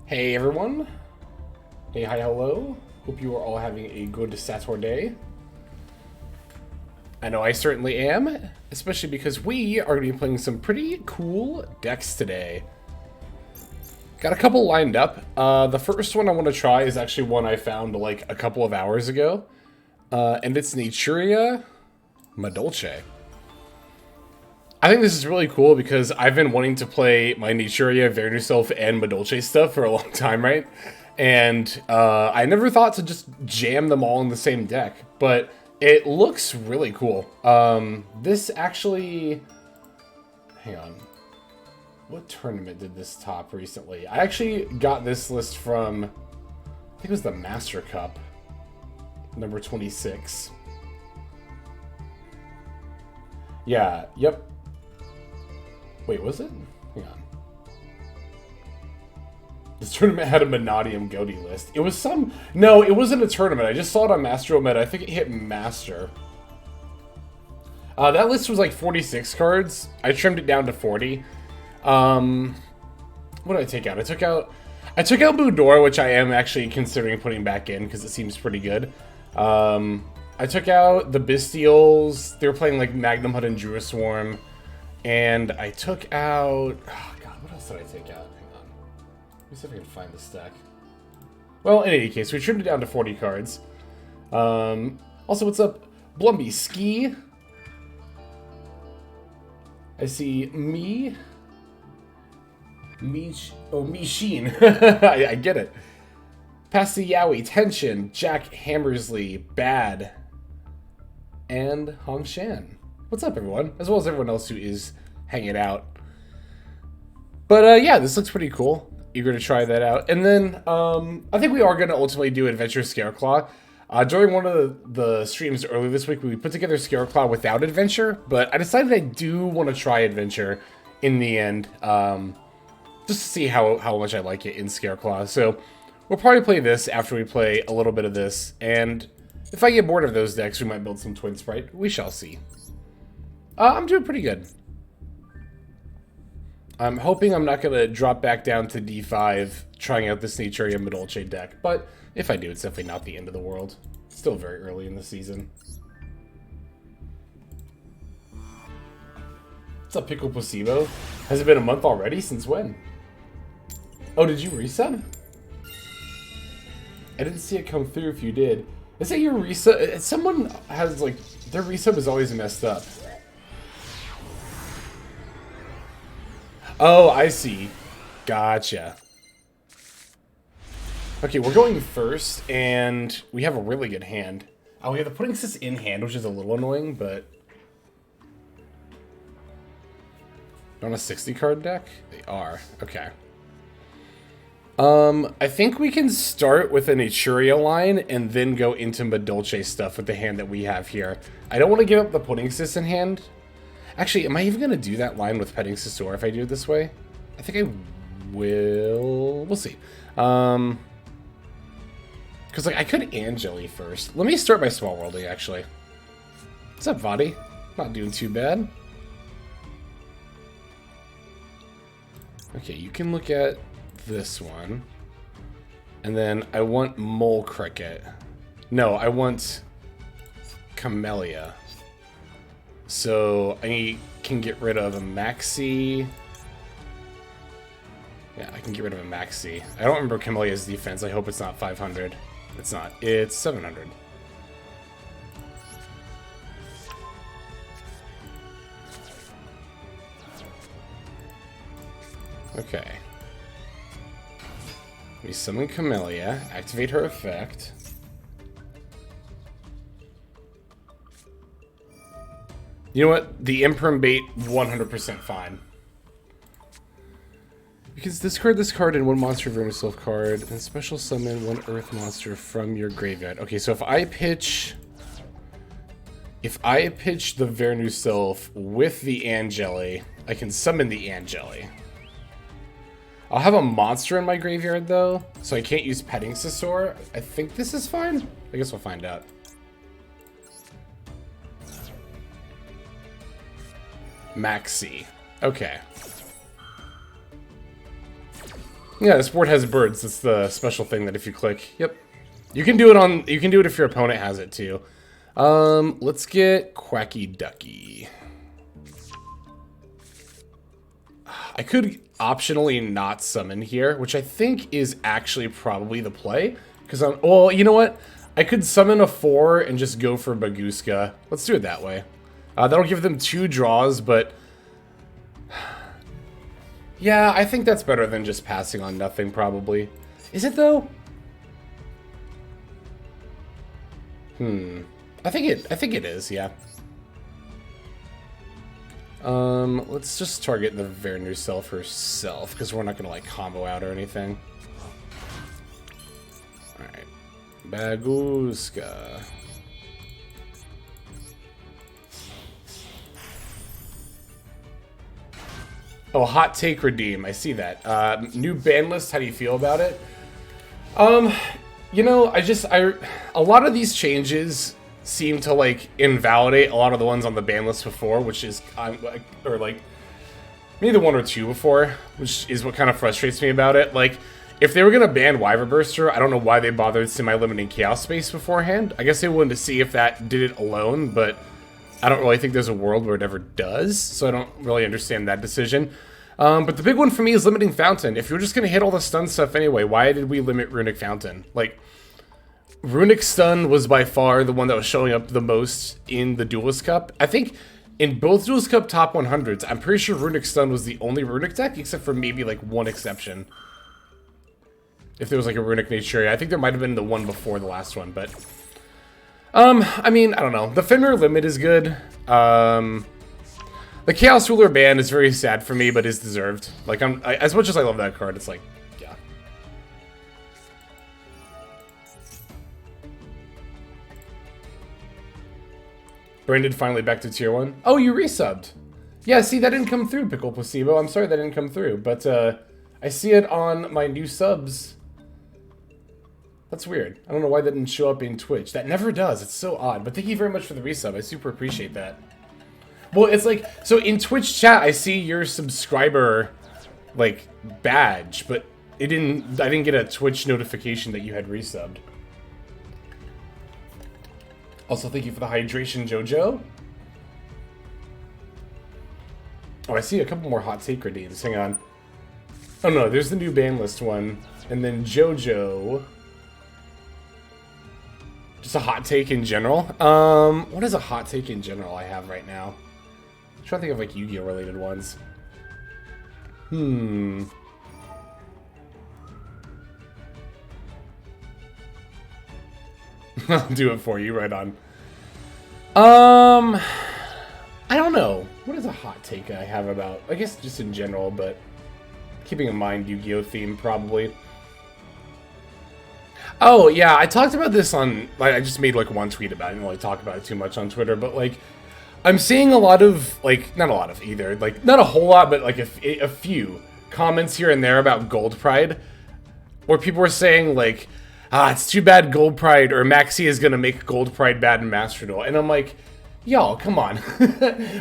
Hey everyone. Hey, hi, hello. Hope you are all having a good Saturday. I know I certainly am, especially because we are going to be playing some pretty cool decks today. Got a couple lined up. The first one I want to try is actually one I found like a couple of hours ago. And it's Naturia MADOLCHE. I think this is really cool because I've been wanting to play my Naturia, Vernuself, and MADOLCHE stuff for a long time, right? And I never thought to just jam them all in the same deck, but it looks really cool. This actually... Hang on. What tournament did this top recently? I actually got this list from... I think it was the Master Cup. Number 26. Yeah, yep. Wait, was it? Hang on. This tournament had a Manadium Goatee list. It was some... No, it wasn't a tournament. I just saw it on Master Meta. I think it hit Master. That list was like 46 cards. I trimmed it down to 40. What did I take out? I took out Budor, which I am actually considering putting back in because it seems pretty good. I took out the Bestials. They were playing like Magnum Hut and Druid Swarm. And I took out... Oh god, what else did I take out? Hang on. Let me see if I can find this deck. Well, in any case, we trimmed it down to 40 cards. Also, what's up? Blumby Ski. I see me. Sheen. I get it. Past the Yowie, Tension, Jack Hammersley, Bad, and Hong Shan. What's up, everyone? As well as everyone else who is hanging out. But yeah, this looks pretty cool. Eager to try that out. And then I think we are going to ultimately do Adventure Scareclaw. During one of the streams earlier this week, we put together Scareclaw without Adventure, but I decided I do want to try Adventure in the end, just to see how much I like it in Scareclaw. So we'll probably play this after we play a little bit of this, and if I get bored of those decks, we might build some Twin Sprite. We shall see. I'm doing pretty good. I'm hoping I'm not going to drop back down to D5 trying out this Naturia MADOLCHE deck, but if I do, it's definitely not the end of the world. It's still very early in the season. What's up, Pickle Placebo? Has it been a month already? Since when? Oh, did you resub? I didn't see it come through if you did. Is it your resub? Someone has, like, their resub is always messed up. Oh, I see. Gotcha. Okay, we're going first, and we have a really good hand. Oh, we have the Pudding Sis in hand, which is a little annoying, but... On a 60-card deck? They are. Okay. I think we can start with an Naturia line, and then go into MADOLCHE stuff with the hand that we have here. I don't want to give up the Pudding Sis in hand. Actually, am I even going to do that line with Petting Sisor if I do it this way? I think I will... We'll see. Because, like, I could Angeli first. Let me start my Small Worlding, actually. What's up, VOD? Not doing too bad. Okay, you can look at this one. And then I want Mole Cricket. No, I want Camellia. So I can get rid of a Maxi. Yeah, I can get rid of a Maxi. I don't remember Camellia's defense. I hope it's not 500. It's not. It's 700. Okay. We summon Camellia, activate her effect. You know what? The Imperm Bait, 100% fine. You can discard this card and one monster Vermisuilf card, and special summon one Earth monster from your graveyard. Okay, so if I pitch the Vermisuilf with the Angeli, I can summon the Angeli. I'll have a monster in my graveyard, though, so I can't use Petting Sisor. I think this is fine. I guess we'll find out. Maxi. Okay. Yeah, this board has birds. That's the special thing that if you click... Yep. You can do it if your opponent has it, too. Let's get Quacky Ducky. I could optionally not summon here, which I think is actually probably the play. Because well, you know what? I could summon a 4 and just go for Baguska. Let's do it that way. That'll give them 2 draws, but... Yeah, I think that's better than just passing on nothing, probably. Is it, though? I think it is, yeah. Let's just target the Vernu Self herself, because we're not gonna like combo out or anything. Alright. Baguska. Oh, hot take redeem. I see that. New ban list, how do you feel about it? You know, a lot of these changes seem to like invalidate a lot of the ones on the ban list before, which is, or like maybe the one or two before, which is what kind of frustrates me about it. Like, if they were gonna ban Wyvern Burster, I don't know why they bothered semi-limiting Chaos Space beforehand. I guess they wanted to see if that did it alone, but I don't really think there's a world where it ever does, so I don't really understand that decision. But the big one for me is limiting Fountain. If you're just going to hit all the stun stuff anyway, why did we limit Runic Fountain? Like, Runic Stun was by far the one that was showing up the most in the Duelist Cup. I think in both Duelist Cup top 100s, I'm pretty sure Runic Stun was the only Runic deck, except for maybe like one exception. If there was like a Runic Nature, I think there might have been the one before the last one, but... I mean, I don't know. The Fenrir limit is good. The Chaos Ruler ban is very sad for me, but is deserved. Like, as much as I love that card, it's like, yeah. Brandon finally back to tier 1. Oh, you resubbed. Yeah, see, that didn't come through, Pickle Placebo. I'm sorry that didn't come through, but I see it on my new subs. That's weird. I don't know why that didn't show up in Twitch. That never does. It's so odd. But thank you very much for the resub. I super appreciate that. Well, it's like, so in Twitch chat, I see your subscriber, like, badge, but I didn't get a Twitch notification that you had resubbed. Also, thank you for the hydration, Jojo. Oh, I see a couple more hot take redeems. Hang on. Oh no, there's the new ban list one. And then Jojo. Just a hot take in general. What is a hot take in general I have right now? I'm trying to think of like Yu-Gi-Oh related ones. I'll do it for you, right on. I don't know. What is a hot take I have about? I guess just in general, but keeping in mind Yu-Gi-Oh theme probably. Oh, yeah, I talked about this on, like, I just made, like, one tweet about it. I didn't really talk about it too much on Twitter, but, like, I'm seeing a lot of, like, not a lot of either, like, not a whole lot, but, like, a few comments here and there about Gold Pride, where people were saying, like, it's too bad Gold Pride, or Maxi is gonna make Gold Pride bad in Master Duel, and I'm like, y'all, come on.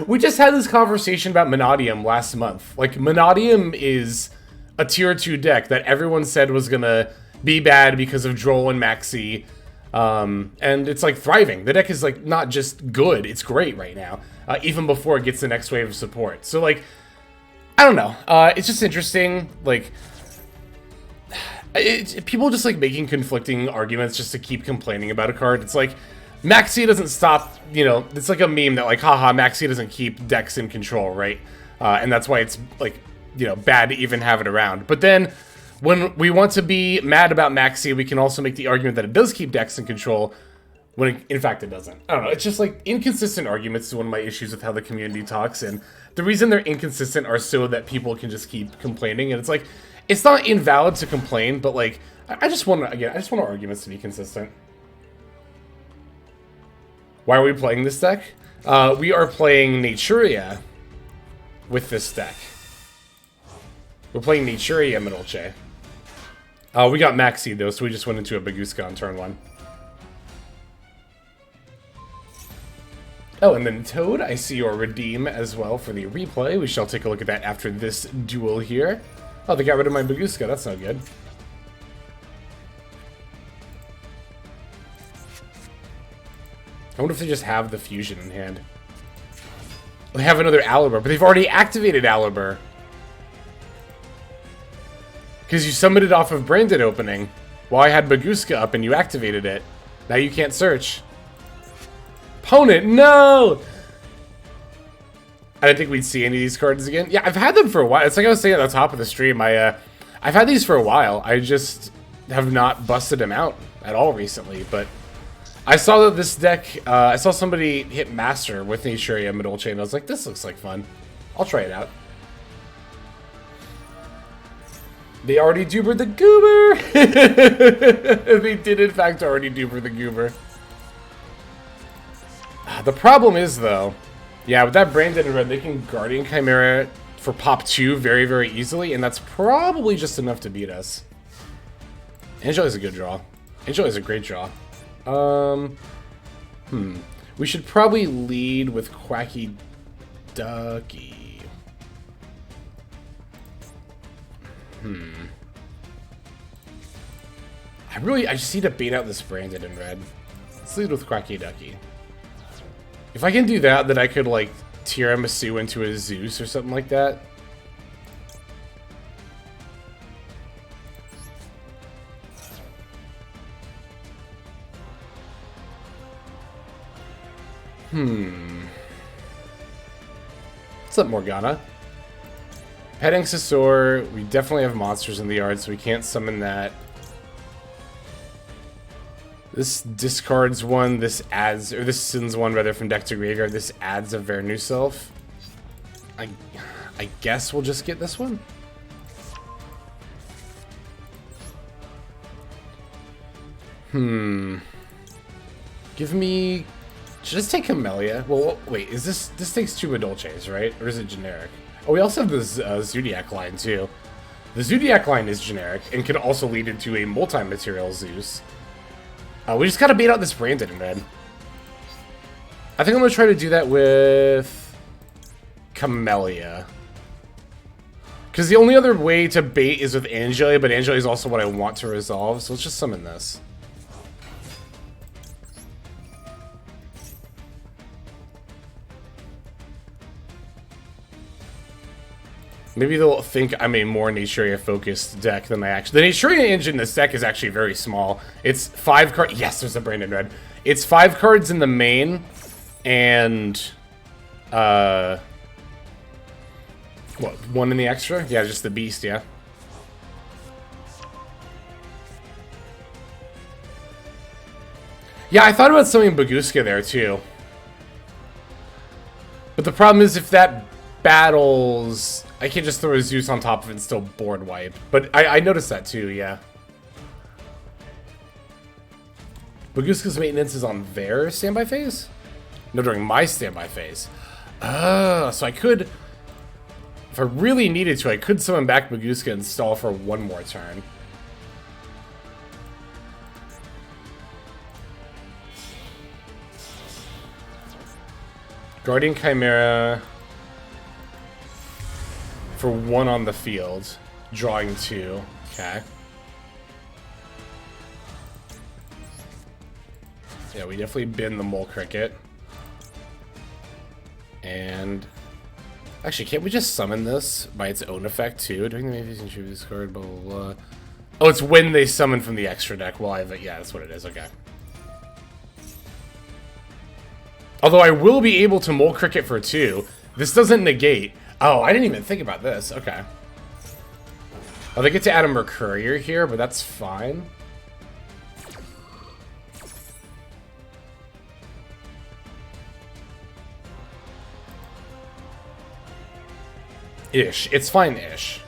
We just had this conversation about Manadium last month. Like, Manadium is a tier 2 deck that everyone said was gonna be bad because of Droll and Maxi, and it's like thriving. The deck is like not just good, it's great right now, even before it gets the next wave of support. So like, I don't know, it's just interesting, like, people just like making conflicting arguments just to keep complaining about a card. It's like, Maxi doesn't stop, you know, it's like a meme that like, haha, Maxi doesn't keep decks in control, right? And that's why it's like, you know, bad to even have it around. But then, when we want to be mad about Maxi, we can also make the argument that it does keep decks in control, when in fact it doesn't. I don't know, it's just like inconsistent arguments is one of my issues with how the community talks, and the reason they're inconsistent are so that people can just keep complaining, and it's like, it's not invalid to complain, but like, I just want our arguments to be consistent. Why are we playing this deck? We are playing Naturia with this deck. We're playing Naturia MADOLCHE. We got Maxi though, so we just went into a Baguska on turn 1. Oh, and then Toad, I see your redeem as well for the replay. We shall take a look at that after this duel here. Oh, they got rid of my Baguska, that's not good. I wonder if they just have the fusion in hand. They have another Alibur, but they've already activated Alibur. Because you summoned it off of Branded opening while I had Baguska up and you activated it. Now you can't search. Opponent, no! I didn't think we'd see any of these cards again. Yeah, I've had them for a while. It's like I was saying at the top of the stream. I've had these for a while. I just have not busted them out at all recently. But I saw that this deck, I saw somebody hit Master with Naturia MADOLCHE, and I was like, this looks like fun. I'll try it out. They already dubered the Goober! They did, in fact, already duber the Goober. The problem is, though, yeah, with that Branded in red, they can Guardian Chimera for pop 2 very, very easily, and that's probably just enough to beat us. Angela's a good draw. Angela's a great draw. We should probably lead with Quacky Ducky. I just need to bait out this Branded in red. Let's lead with Quacky Ducky. If I can do that, then I could, like, Tiramisu into a Zeus or something like that. What's up, Morgana? Petting Sasor, we definitely have monsters in the yard, so we can't summon that. This discards one, this adds, or this sends one rather from deck to graveyard, this adds a Vernu Self. I guess we'll just get this one? Give me... Should I take Camellia? Well, wait, is this takes 2 MADOLCHEs, right? Or is it generic? Oh, we also have the Zodiac line, too. The Zodiac line is generic, and can also lead into a multi-material Zeus. We just gotta bait out this Branded in red. I think I'm gonna try to do that with Camellia. Because the only other way to bait is with Angela, but Angela is also what I want to resolve, so let's just summon this. Maybe they'll think I'm a more Naturia-focused deck than I actually... The Naturia engine in this deck is actually very small. It's 5 cards... Yes, there's a Branded red. It's 5 cards in the main, and... What, 1 in the extra? Yeah, just the beast, yeah. Yeah, I thought about summoning Baguska there, too. But the problem is if that battles... I can't just throw a Zeus on top of it and still board wipe. But I noticed that too, yeah. Baguska's maintenance is on their standby phase? No, during my standby phase. So I could... If I really needed to, I could summon back Baguska and stall for 1 more turn. Guardian Chimera... For 1 on the field. Drawing 2. Okay. Yeah, we definitely bin the Mole Cricket. And... Actually, can't we just summon this by its own effect, too? During the main phase, contribute this card, blah, blah, blah. Oh, it's when they summon from the extra deck. Well, I have it. Yeah, that's what it is. Okay. Although I will be able to Mole Cricket for 2. This doesn't negate... Oh, I didn't even think about this. Okay. Oh, they get to add a Mercurier here, but that's fine. Ish. It's fine-ish.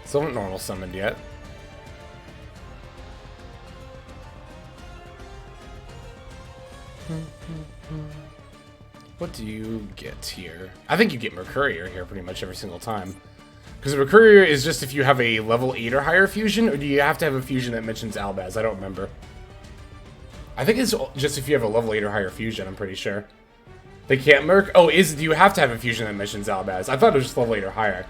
Still haven't normal summoned yet. What do you get here? I think you get Mercurier here pretty much every single time. Because Mercurier is just if you have a level 8 or higher fusion, or do you have to have a fusion that mentions Albaz? I don't remember. I think it's just if you have a level 8 or higher fusion, I'm pretty sure. They can't Merc... Oh, do you have to have a fusion that mentions Albaz? I thought it was just level 8 or higher.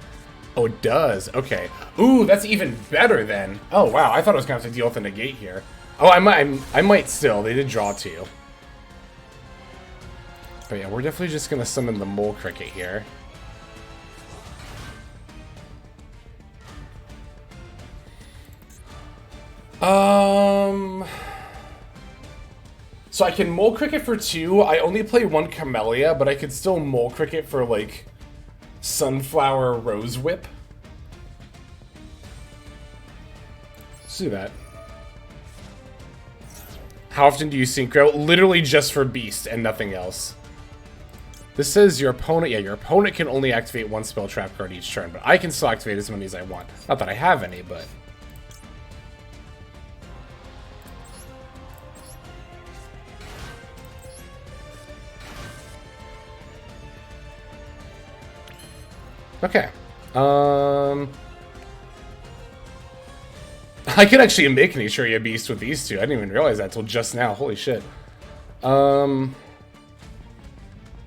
Oh, it does. Okay. Ooh, that's even better then. Oh, wow. I thought I was going to have to deal with a negate here. Oh, I might still. They did draw 2. But yeah, we're definitely just going to summon the Mole Cricket here. So I can Mole Cricket for 2. I only play 1 Camellia, but I could still Mole Cricket for, like, Sunflower Rose Whip. Let's do that. How often do you synchro? Literally just for Beast and nothing else. This says your opponent, yeah, your opponent can only activate one spell trap card each turn, but I can still activate as many as I want. Not that I have any, but... Okay. I could actually make Naturia Beast with these two. I didn't even realize that until just now. Holy shit.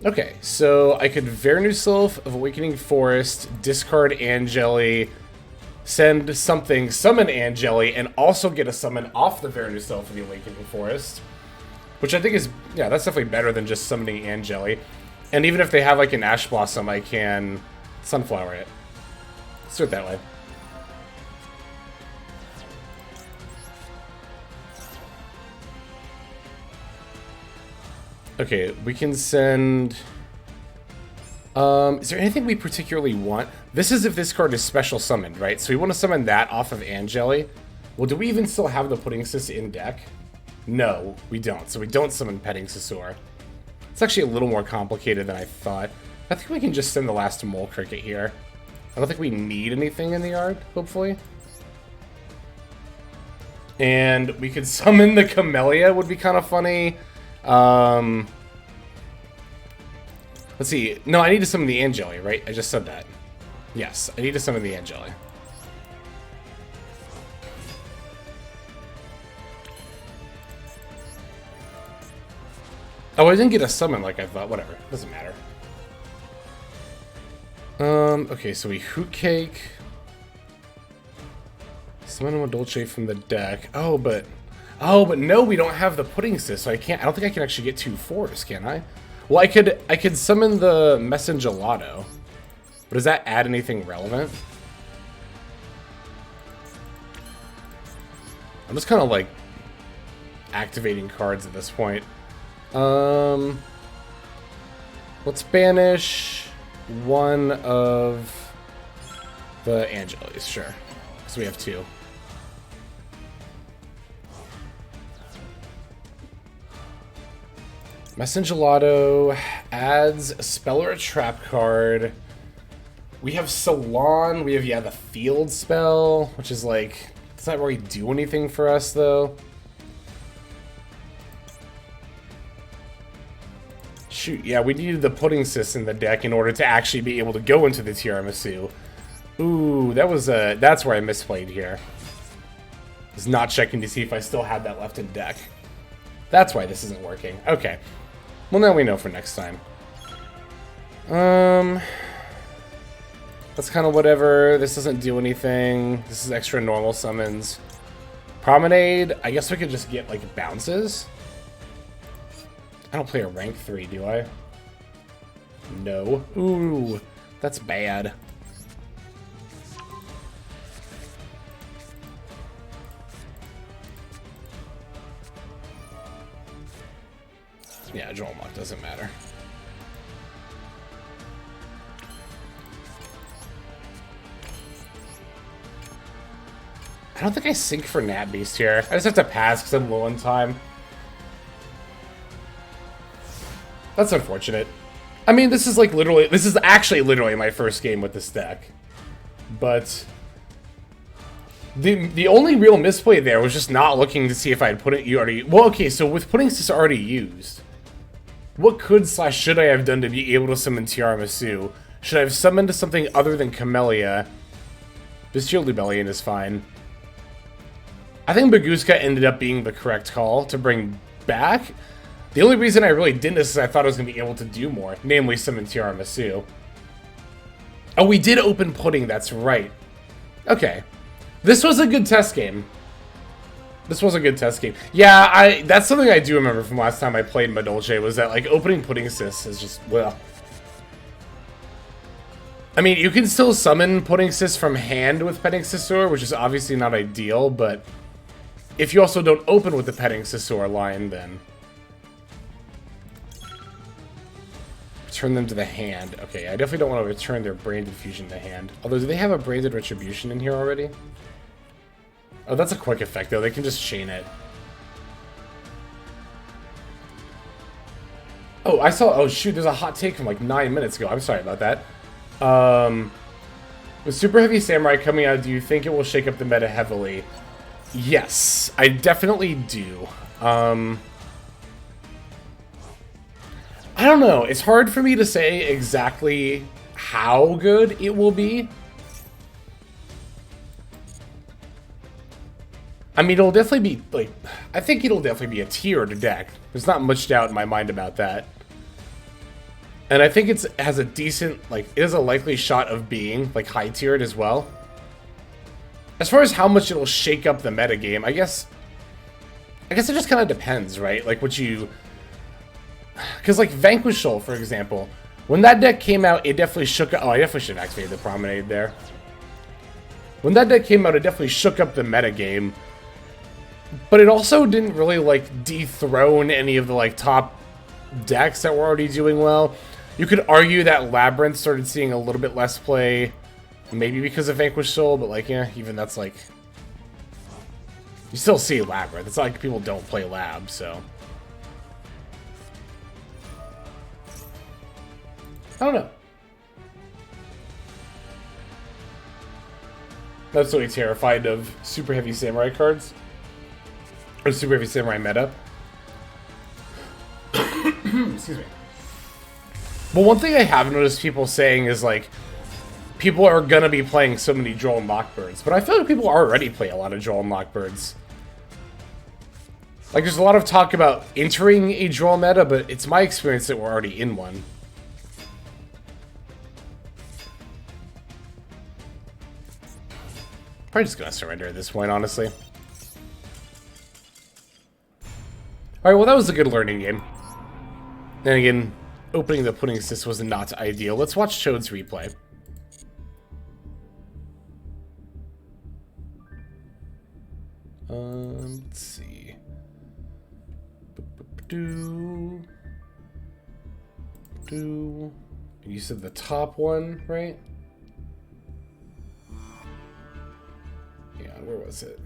Okay, so I could Vernu Sylph of Awakening Forest, discard Angeli, send something, summon Angeli, and also get a summon off the Vernu Sylph of the Awakening Forest. Which I think is, yeah, that's definitely better than just summoning Angeli. And even if they have like an Ash Blossom, I can Sunflower it. Let's do it that way. Okay, we can send... is there anything we particularly want? This is if this card is special summoned, right? So we want to summon that off of Angeli. Well, do we even still have the Pudding Sis in deck? No, we don't. So we don't summon Petting Sisor. It's actually a little more complicated than I thought. I think we can just send the last Mole Cricket here. I don't think we need anything in the yard, hopefully. And we could summon the Camellia, would be kind of funny. Let's see. No, I need to summon the Angeli, right? I just said that. Yes, I need to summon the Angeli. Oh, I didn't get a summon like I thought. Whatever. Doesn't matter. Okay, so we Hoot Cake. Summon a MADOLCHE from the deck. Oh, but no, we don't have the Pudding Sis, so I don't think I can actually get 2 4s, can I? Well, I could summon the Messengelato. But does that add anything relevant? I'm just kind of like activating cards at this point. Let's banish one of the Angelis, sure. So we have 2. Messengelato adds a spell or a trap card. We have Salon. We have, yeah, the field spell, which is like, does not really do anything for us, though. Shoot, yeah, we needed the Pudding Sis in the deck in order to actually be able to go into the Tiramisu. Ooh, that's where I misplayed here. I was not checking to see if I still had that left in deck. That's why this isn't working. Okay. Well, now we know for next time. That's kind of whatever. This doesn't do anything. This is extra normal summons. Promenade. I guess we could just get, like, bounces. I don't play a rank 3, do I? No. Ooh, that's bad. Yeah, Joel Mock doesn't matter. I don't think I sync for Nat Beast here. I just have to pass because I'm low on time. That's unfortunate. I mean, this is actually literally my first game with this deck. But the only real misplay there was just not looking to see if I had put it. Well, okay, so with putting this already used, what could/should I have done to be able to summon Tiramisu? Should I have summoned something other than Camellia? Bestial Lubellion is fine. I think Baguska ended up being the correct call to bring back. The only reason I really didn't is I thought I was going to be able to do more, namely summon Tiramisu. Oh, we did open Pudding, that's right. Okay. This was a good test game. This was a good test game. Yeah, that's something I do remember from last time I played MADOLCHE, was that, like, opening Pudding Sis is just, well. I mean, you can still summon Pudding Sis from hand with Petting Sisor, which is obviously not ideal, but if you also don't open with the Petting Sisor line, then return them to the hand. Okay, I definitely don't want to return their Branded Fusion to hand. Although, do they have a Branded Retribution in here already? Oh, that's a quick effect, though. They can just chain it. Oh, I saw... Oh, shoot, there's a hot take from like 9 minutes ago. I'm sorry about that. With Super Heavy Samurai coming out, do you think it will shake up the meta heavily? Yes, I definitely do. I don't know. It's hard for me to say exactly how good it will be. I mean, it'll definitely be, like... I think it'll definitely be a tiered deck. There's not much doubt in my mind about that. And I think it has a decent, like, it has a likely shot of being, like, high-tiered as well. As far as how much it'll shake up the metagame, I guess it just kind of depends, right? Like, what you... Because, like, Vanquish Soul, for example, when that deck came out, it definitely shook up... Oh, I definitely should have activated the Promenade there. When that deck came out, it definitely shook up the metagame. But it also didn't really, like, dethrone any of the, like, top decks that were already doing well. You could argue that Labyrinth started seeing a little bit less play, maybe because of Vanquish Soul, but, like, yeah, even that's, like... You still see Labyrinth. It's not like people don't play Lab, so... I don't know. I'm absolutely terrified of Super Heavy Samurai cards. Or Super Heavy Samurai meta. Excuse me. But one thing I have noticed people saying is, like, people are gonna be playing so many Duel and Lockbirds. But I feel like people already play a lot of Duel and Lockbirds. Like, there's a lot of talk about entering a Duel meta, but it's my experience that we're already in one. Probably just gonna surrender at this point, honestly. Alright, well, that was a good learning game. Then again, opening the pudding assist was not ideal. Let's watch Chode's replay. Let's see. You said the top one, right? Yeah, where was it?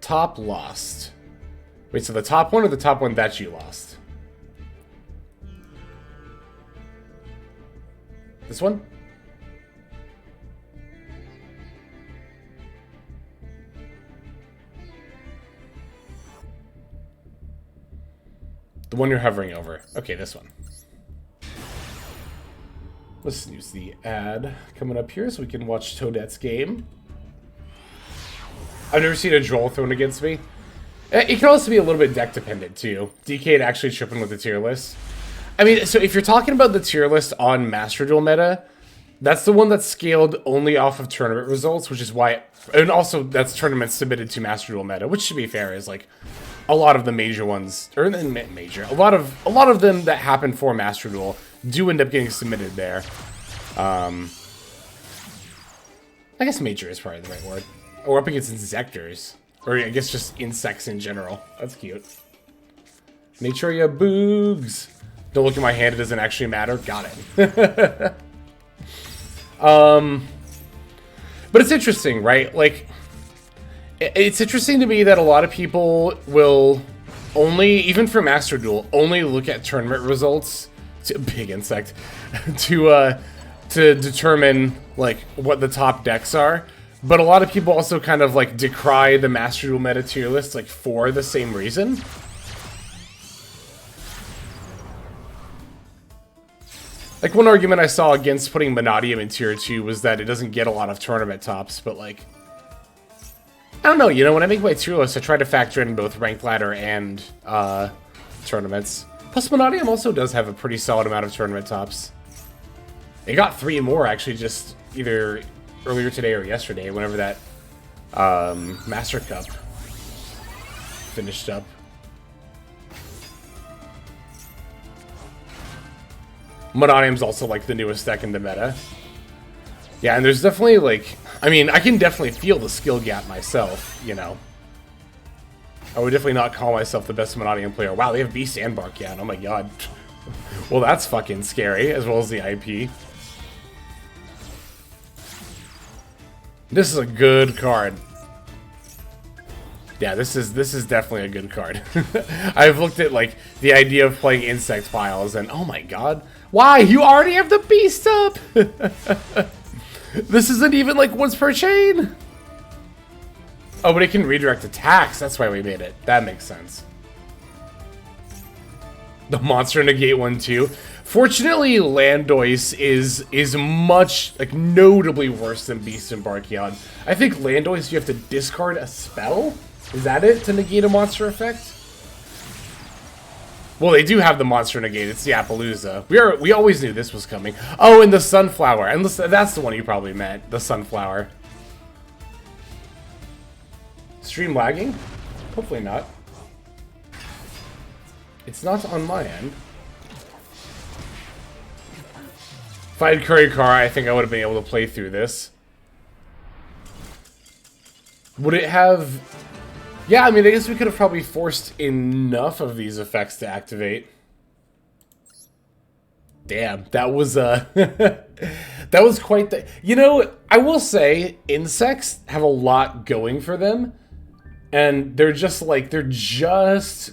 Top lost. Wait, so the top one or the top one that you lost? This one? The one you're hovering over. Okay, this one. Let's use the ad coming up here so we can watch Toadette's game. I've never seen a Droll thrown against me. It can also be a little bit deck dependent too. DK actually tripping with the tier list. I mean, so if you're talking about the tier list on Master Duel meta, that's the one that's scaled only off of tournament results, which is why, and also that's tournaments submitted to Master Duel meta, which to be fair is like a lot of the major ones, or major, a lot of them that happen for Master Duel do end up getting submitted there. I guess major is probably the right word. Or up against Insectors. Or I guess just insects in general. That's cute. Make sure you have boogs. Don't look at my hand, it doesn't actually matter. Got it. But it's interesting, right? Like, it's interesting to me that a lot of people will only, even for Master Duel, only look at tournament results, big insect, to determine, like, what the top decks are. But a lot of people also kind of, like, decry the Master Duel meta tier list, like, for the same reason. Like, one argument I saw against putting Monadium in tier 2 was that it doesn't get a lot of tournament tops, but, like, I don't know, you know, when I make my tier list, I try to factor in both ranked ladder and tournaments. Plus, Monadium also does have a pretty solid amount of tournament tops. It got 3 more, actually, just either earlier today or yesterday, whenever that Master Cup finished up. Monadium's also, like, the newest deck in the meta. Yeah, and there's definitely, like, I mean, I can definitely feel the skill gap myself, you know. I would definitely not call myself the best Monadium player. Wow, they have Beast and Barkion. Oh my god. Well, that's fucking scary, as well as the IP. This is a good card. Yeah, this is definitely a good card. I've looked at like the idea of playing insect piles, and oh my god, why you already have the beast up? This isn't even like once per chain. Oh, but it can redirect attacks. That's why we made it. That makes sense. The monster negate one too. Fortunately, Landois is much, like, notably worse than Beast and Barkion. I think Landois, you have to discard a spell? Is that it, to negate a monster effect? Well, they do have the monster negate. It's the Appaloosa. We always knew this was coming. Oh, and the Sunflower. And that's the one you probably meant. The Sunflower. Stream lagging? Hopefully not. It's not on my end. If I had Curry Car, I think I would have been able to play through this. Would it have... Yeah, I mean, I guess we could have probably forced enough of these effects to activate. Damn, that was, that was quite the... You know, I will say, insects have a lot going for them. And they're just, like, they're just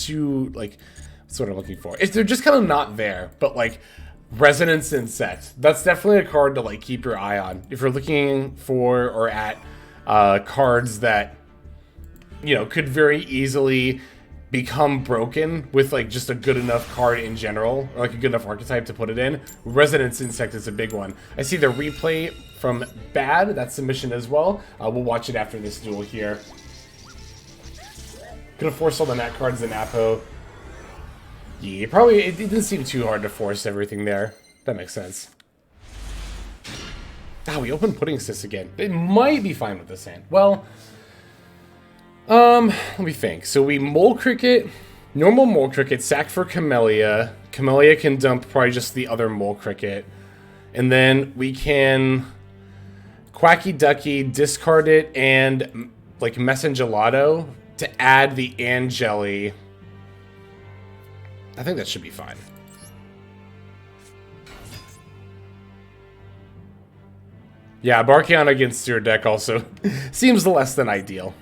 too, like... That's what I'm looking for. They're just kind of not there, but, like... Resonance Insect. That's definitely a card to like keep your eye on. If you're looking for or at cards that, you know, could very easily become broken with like just a good enough card in general, or like a good enough archetype to put it in, Resonance Insect is a big one. I see the replay from Bad, that's submission as well. We'll watch it after this duel here. Gonna force all the nat cards in Apo. Yeah, probably, it didn't seem too hard to force everything there. That makes sense. Ah, we opened Pudding Sis again. It might be fine with this hand. Well, let me think. So we Mole Cricket, normal Mole Cricket, sack for Camellia. Camellia can dump probably just the other Mole Cricket. And then we can Quacky Ducky, discard it, and like Messengelato to add the Angeli. I think that should be fine. Yeah, Barkion against your deck also seems less than ideal.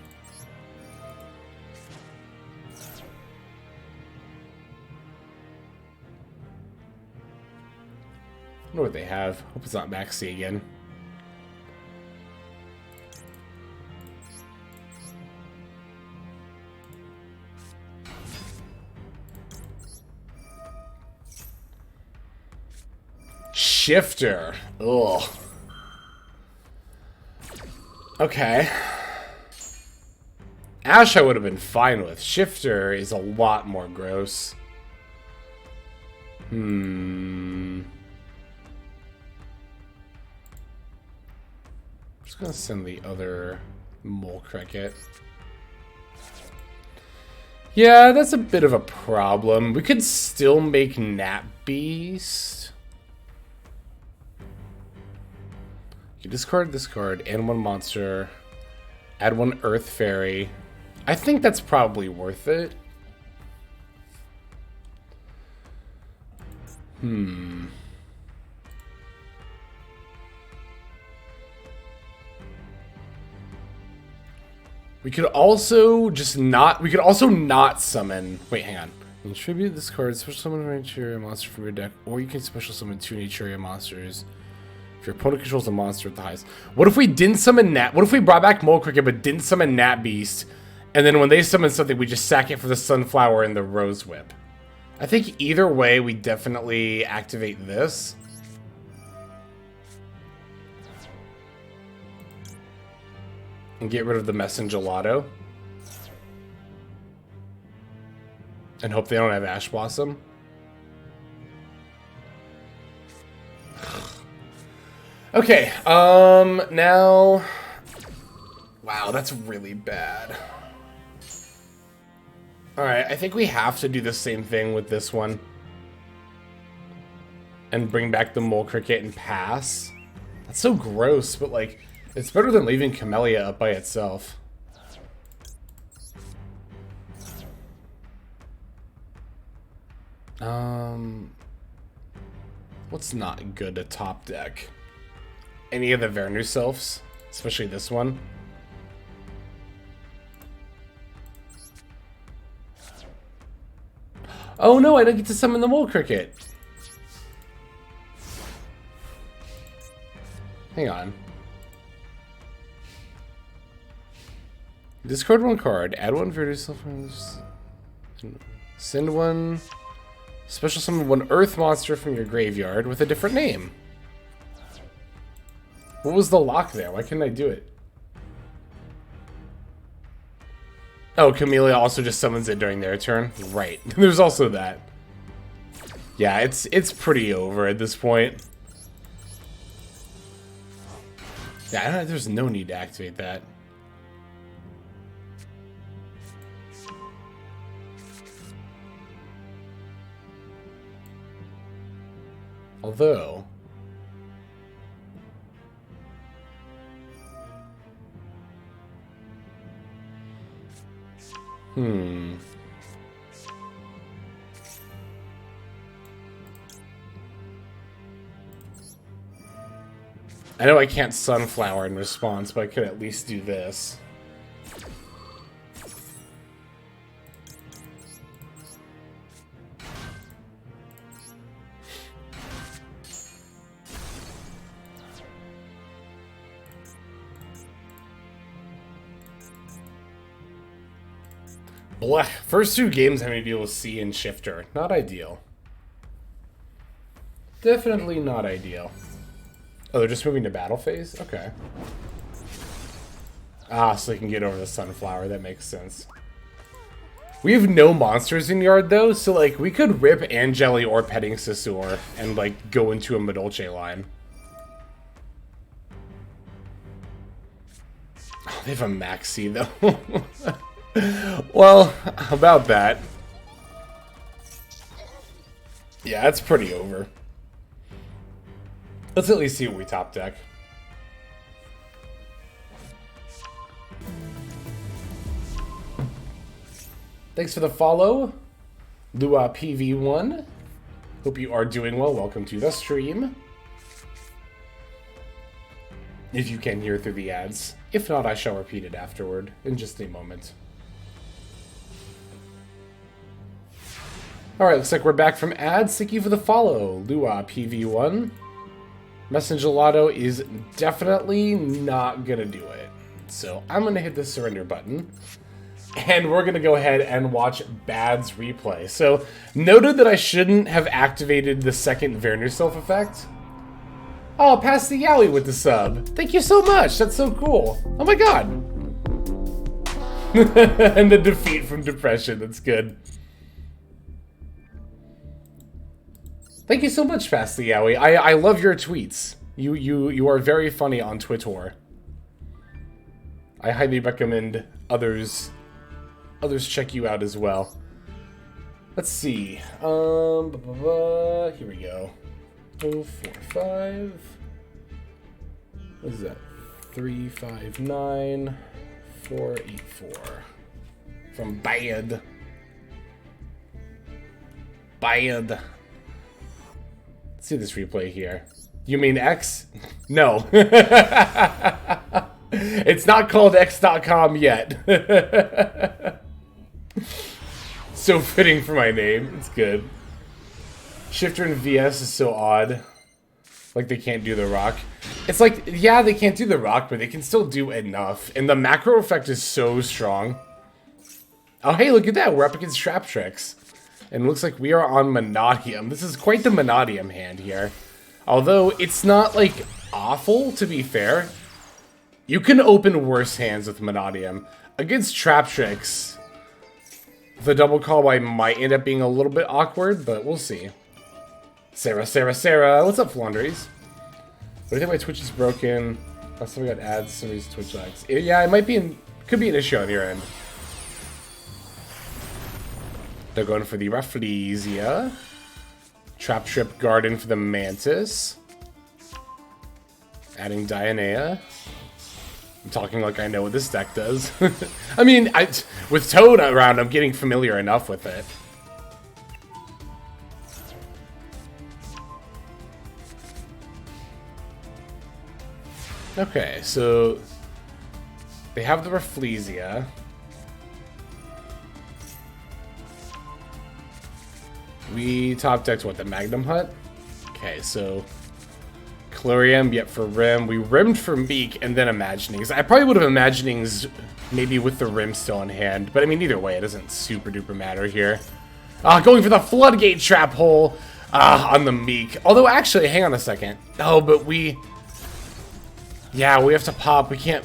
I wonder what they have. Hope it's not Maxi again. Shifter. Ugh. Okay. Ash I would have been fine with. Shifter is a lot more gross. I'm just gonna send the other Mole Cricket. Yeah, that's a bit of a problem. We could still make Nat Beast. You discard this card, and one monster, add one Earth Fairy. I think that's probably worth it. We could also just not... We could also not summon... Wait, hang on. Contribute this card, special summon a Naturia monster from your deck, or you can special summon 2 Naturia monsters. If your opponent controls a monster with the highest. What if we didn't summon Nat? What if we brought back Mole Cricket but didn't summon Nat Beast? And then when they summon something, we just sack it for the Sunflower and the Rose Whip. I think either way, we definitely activate this. And get rid of the Messengelato. And hope they don't have Ash Blossom. Okay, now... Wow, that's really bad. Alright, I think we have to do the same thing with this one. And bring back the Mole Cricket and pass. That's so gross, but like, it's better than leaving Camellia up by itself. What's not good to top deck? Any of the Vernu Sylphs, especially this one. Oh no, I don't get to summon the mole cricket. Hang on. Discard one card, add one for yourself. Send one. Special summon one earth monster from your graveyard with a different name. What was the lock there? Why couldn't I do it? Oh, Camellia also just summons it during their turn? Right. There's also that. Yeah, it's pretty over at this point. Yeah, there's no need to activate that. Although... I know I can't Sunflower in response, but I could at least do this. Blech. First two games having to deal with C and Shifter. Not ideal. Definitely not ideal. Oh, they're just moving to battle phase? Okay. Ah, so they can get over the Sunflower. That makes sense. We have no monsters in yard, though, so, like, we could rip Angeli or Petting Sisor and, like, go into a Madolche line. Oh, they have a Maxi, though. Well, how about that? Yeah, that's pretty over. Let's at least see what we top deck. Thanks for the follow, Lua PV1. Hope you are doing well. Welcome to the stream. If you can hear through the ads. If not, I shall repeat it afterward in just a moment. Alright, looks like we're back from ads. Thank you for the follow, Lua PV1. Messenger Lotto is definitely not gonna do it. So I'm gonna hit the surrender button. And we're gonna go ahead and watch Bad's replay. So, noted that I shouldn't have activated the second Werner-Self effect. Oh, pass the Yowie with the sub. Thank you so much, that's so cool. Oh my god. And the defeat from depression, that's good. Thank you so much, Pass the Yowie. I love your tweets. You are very funny on Twitter. I highly recommend others check you out as well. Let's see. Here we go. 045. What is that? 359 484. From Bad. Bad. Let's see this replay here. You mean X? No. It's not called X.com yet. So fitting for my name. It's good. Shifter and VS is so odd. Like they can't do the rock. It's like, yeah, they can't do the rock, but they can still do enough. And the macro effect is so strong. Oh, hey, look at that. We're up against Trap Tricks. And it looks like we are on Manadium. This is quite the Manadium hand here. Although, it's not, like, awful, to be fair. You can open worse hands with Manadium. Against Trap Tricks, the double call might end up being a little bit awkward, but we'll see. Sarah. What's up, Flandres? What do you think my Twitch is broken? Last time we got ads, somebody's Twitch lags. Yeah, it might be could be an issue on your end. They're going for the Rafflesia. Trap Trip Garden for the Mantis. Adding Dianea. I'm talking like I know what this deck does. I mean, with Toad around, I'm getting familiar enough with it. Okay, so they have the Rafflesia. We top decked what, the Magnum Hut? Okay, so Calorium, yep, for Rim. We rimmed for Meek and then Imaginings. I probably would have Imaginings maybe with the Rim still in hand, but I mean, either way, it doesn't super duper matter here. Going for the Floodgate Trap Hole on the Meek. Although, actually, hang on a second. Oh, but we... Yeah, we have to pop. We can't...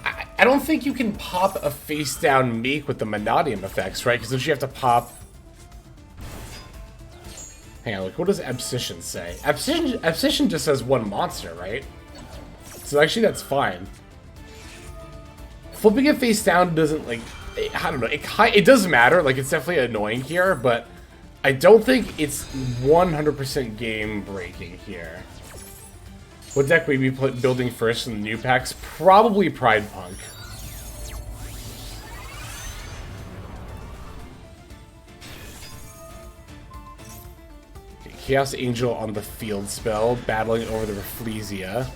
I don't think you can pop a face-down Meek with the Monodium effects, right? Because then you have to pop... Hang on, like, what does Abscission say? Abscission just says one monster, right? So actually, that's fine. Flipping it face down doesn't, like... I don't know. It does matter. Like, it's definitely annoying here, but I don't think it's 100% game-breaking here. What deck would we be building first in the new packs? Probably Pride Punk. Okay, Chaos Angel on the field spell, battling over the Rafflesia.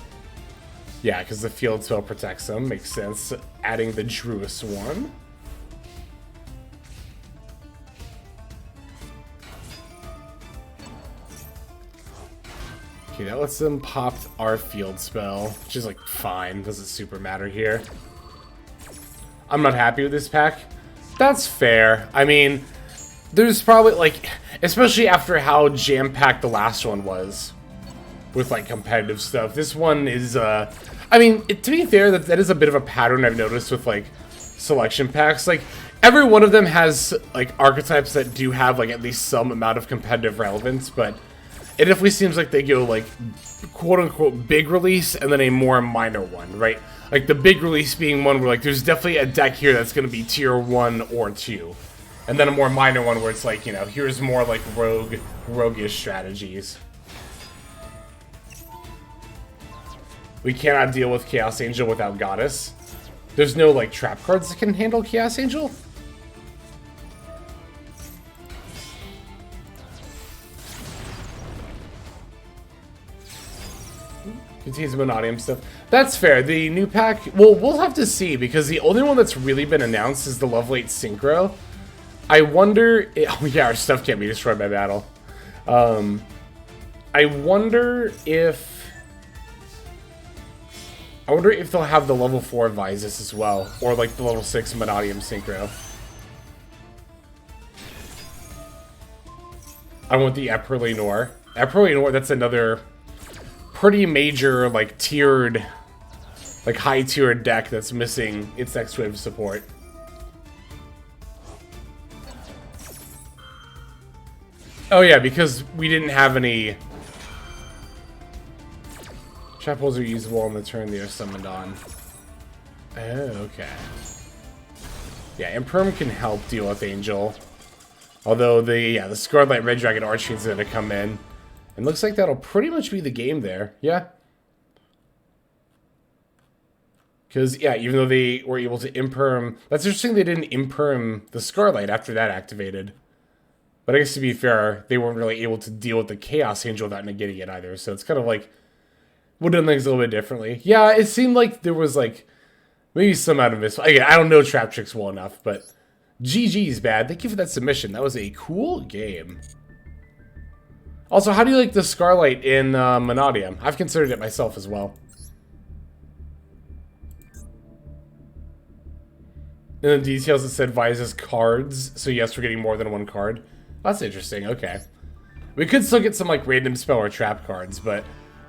Yeah, because the field spell protects them. Makes sense. Adding the Druis one. Okay, that lets them pop our field spell, which is like fine, doesn't super matter here. I'm not happy with this pack. That's fair. I mean, there's probably like, especially after how jam-packed the last one was with like competitive stuff. This one is, I mean, to be fair, that is a bit of a pattern I've noticed with like selection packs. Like, every one of them has like archetypes that do have like at least some amount of competitive relevance, but it definitely seems like they go, like, quote-unquote big release and then a more minor one, right? Like, the big release being one where, like, there's definitely a deck here that's going to be tier 1 or 2. And then a more minor one where it's like, you know, here's more, like, roguish strategies. We cannot deal with Chaos Angel without Goddess. There's no, like, trap cards that can handle Chaos Angel? Contains Monodium stuff. That's fair. The new pack, well, we'll have to see, because the only one that's really been announced is the Level 8 Synchro. I wonder... oh yeah, our stuff can't be destroyed by battle. I wonder if they'll have the Level 4 Vysis as well, or like the Level 6 Monodium Synchro. I want the Emperor Lenore. Emperor Lenore, that's another pretty major, like, tiered, like, high-tiered deck that's missing its next wave of support. Oh yeah, because we didn't have any... Trap holes are usable on the turn they are summoned on. Oh, okay. Yeah, Imperm can help deal with Angel. Although the Scarred Light Red Dragon Archfiend's gonna come in. And looks like that'll pretty much be the game there. Yeah. Because, yeah, even though they were able to Imperm... That's interesting they didn't Imperm the Scarlight after that activated. But I guess to be fair, they weren't really able to deal with the Chaos Angel without negating it either. So it's kind of like... We'll do things a little bit differently. Yeah, it seemed like there was, like... Maybe some out of this. Again, I don't know Trap Tricks well enough, but... GG's, bad. Thank you for that submission. That was a cool game. Also, how do you like the Scarlight in Monodium? I've considered it myself as well. In the details, it said Vysis cards. So yes, we're getting more than one card. That's interesting. Okay. We could still get some like random spell or trap cards, but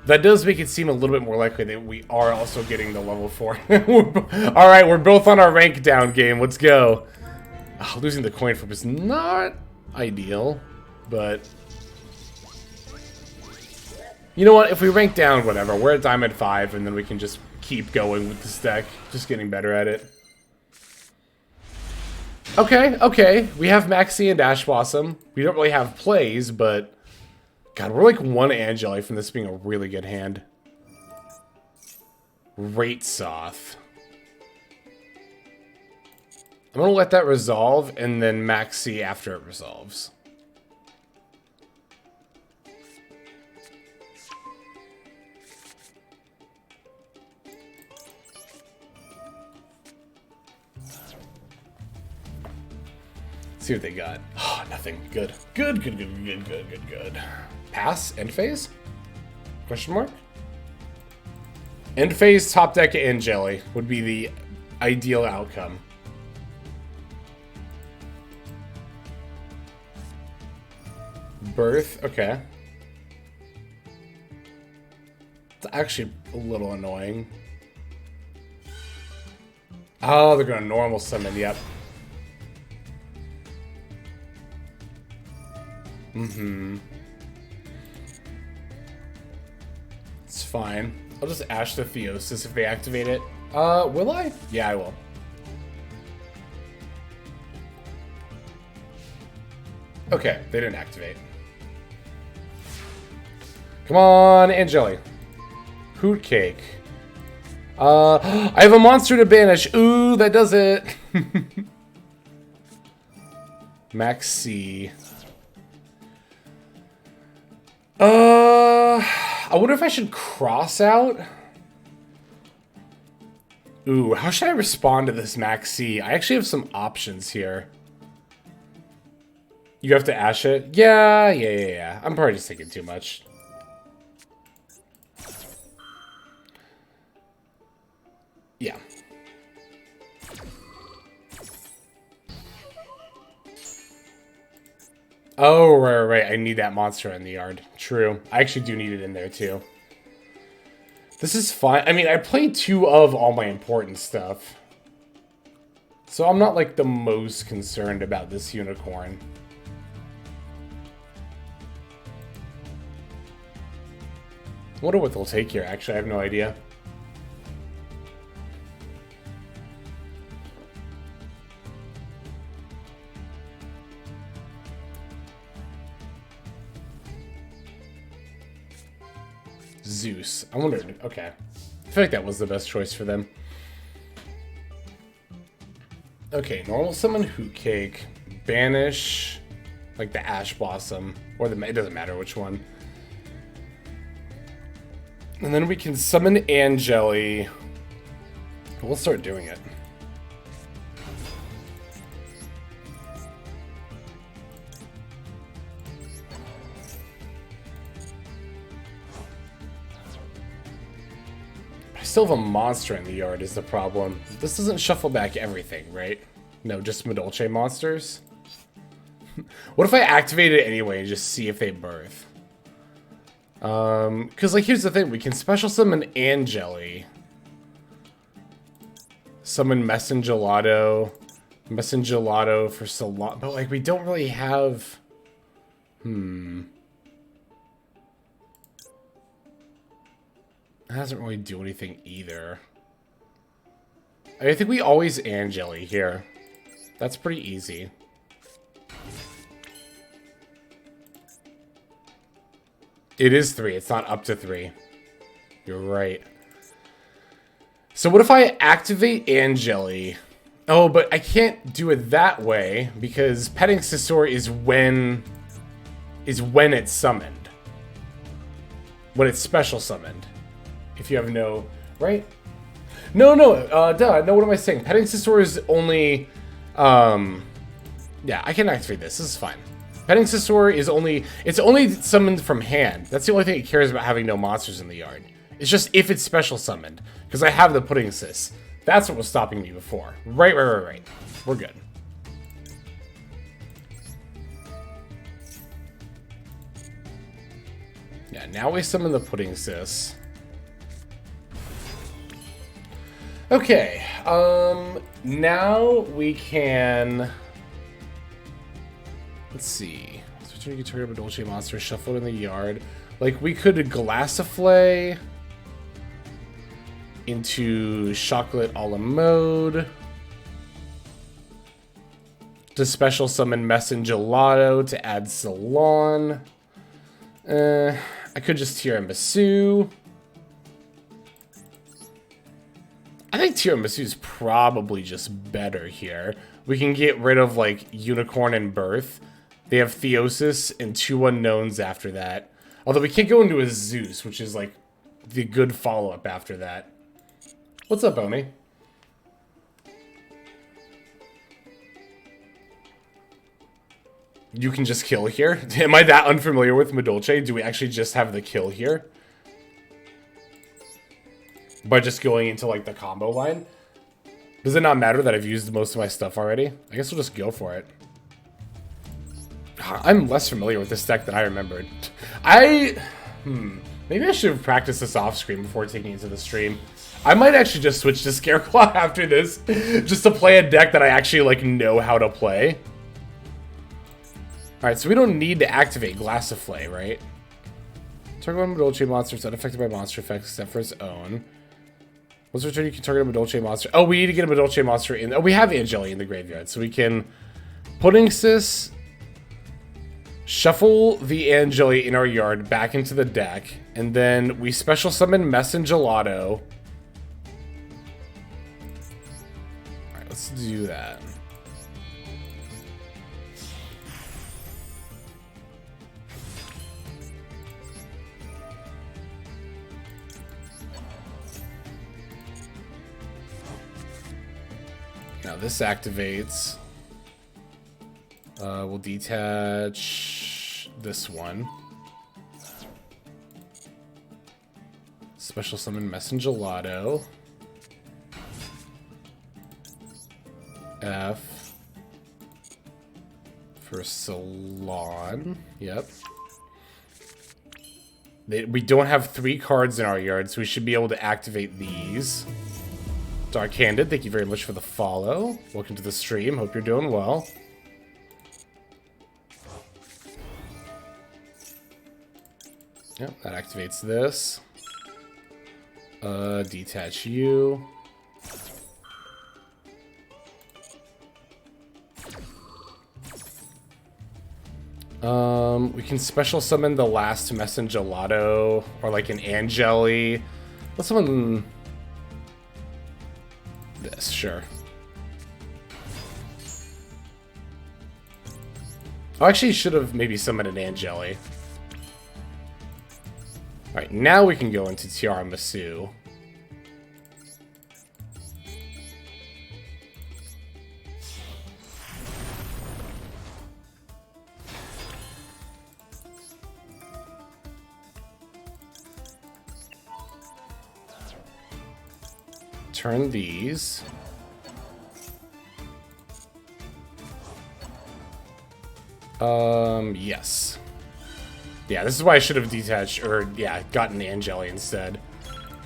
that does make it seem a little bit more likely that we are also getting the level 4. Alright, we're both on our rank down game. Let's go. Oh, losing the coin flip is not ideal, but... You know what, if we rank down, whatever, we're at Diamond 5, and then we can just keep going with this deck. Just getting better at it. Okay, we have Maxi and Ash Blossom. We don't really have plays, but... God, we're like one Angeli from this being a really good hand. Ratesoth. I'm gonna let that resolve, and then Maxi after it resolves. See what they got. Oh, nothing. Good. Good, good, good, good, good, good, good. Pass? End phase? Question mark? End phase, top deck, and jelly would be the ideal outcome. Birth, okay. It's actually a little annoying. Oh, they're gonna normal summon, yep. It's fine. I'll just Ash the Theosis if they activate it. Will I? Yeah, I will. Okay, they didn't activate. Come on, Angeli. Hoot cake. I have a monster to banish. Ooh, that does it. Max C. I wonder if I should cross out. Ooh, how should I respond to this Max C? I actually have some options here. You have to Ash it? Yeah. I'm probably just thinking too much. Yeah. Oh, right. I need that monster in the yard. True. I actually do need it in there, too. This is fine. I mean, I played 2 of all my important stuff. So I'm not, like, the most concerned about this unicorn. I wonder what they'll take here, actually. I have no idea. Zeus. I wondered. Okay. I feel like that was the best choice for them. Okay, normal summon Hoot Cake. Banish, like the Ash Blossom. Or the... It doesn't matter which one. And then we can summon Angeli. We'll start doing it. I still have a monster in the yard is the problem. This doesn't shuffle back everything, right? No, just MADOLCHE monsters? What if I activate it anyway and just see if they birth? Because, like, here's the thing. We can special summon Angeli. Summon Messengelato. Messengelato for Salon. But, like, we don't really have... That doesn't really do anything either. I think we always Angeli here. That's pretty easy. It is 3. It's not up to 3. You're right. So what if I activate Angeli? Oh, but I can't do it that way because Petting Scissor is when it's summoned. When it's special summoned. If you have no... Right? No, duh. No, what am I saying? Petting Scissor is only... Yeah, I can activate this. This is fine. Petting Scissor is only... It's only summoned from hand. That's the only thing it cares about having no monsters in the yard. It's just if it's special summoned. Because I have the Pudding Sis. That's what was stopping me before. Right. We're good. Yeah, now we summon the Pudding Sis. Okay, now we can... Let's see. Switching to target MADOLCHE monster shuffled in the yard. Like, we could Glassiflay into Chocolate a la Mode. To special summon Messengelato to add Salon. I could just Tiramisu. I think Tiramisu is probably just better here. We can get rid of, like, Unicorn and Birth. They have Theosis and 2 unknowns after that. Although we can't go into a Zeus, which is, like, the good follow-up after that. What's up, Omi? you can just kill here. Am I that unfamiliar with MADOLCHE? Do we actually just have the kill here? By just going into, like, the combo line? Does it not matter that I've used most of my stuff already? I guess we'll just go for it. I'm less familiar with this deck than I remembered. Maybe I should have practiced this off screen before taking it to the stream. I might actually just switch to SCARECLAW after this, just to play a deck that I actually, like, know how to play. Alright, so we don't need to activate Glass of Flay, right? Target one MADOLCHE monster is unaffected by monster effects except for its own. Once return, you can target a MADOLCHE monster. Oh, we need to get a MADOLCHE monster in. Oh, we have Angeli in the graveyard, so we can Pudding Sis, shuffle the Angeli in our yard back into the deck, and then we special summon Mess and Gelato. Alright, let's do that. Now this activates. We'll detach this one. Special summon Mess and Gelato. F. For Salon. Yep. We don't have 3 cards in our yard, so we should be able to activate these. Dark Handed, thank you very much for the follow. Welcome to the stream. Hope you're doing well. Yep, that activates this. Detach you. We can special summon the last Mess and Gelato, or like an Angeli. Let's summon this, sure. Oh, actually, should have maybe summoned an Angeli. Alright, now we can go into Tiara Masu. Turn these. Yes. Yeah, this is why I should have detached, or, yeah, gotten the Angeli instead.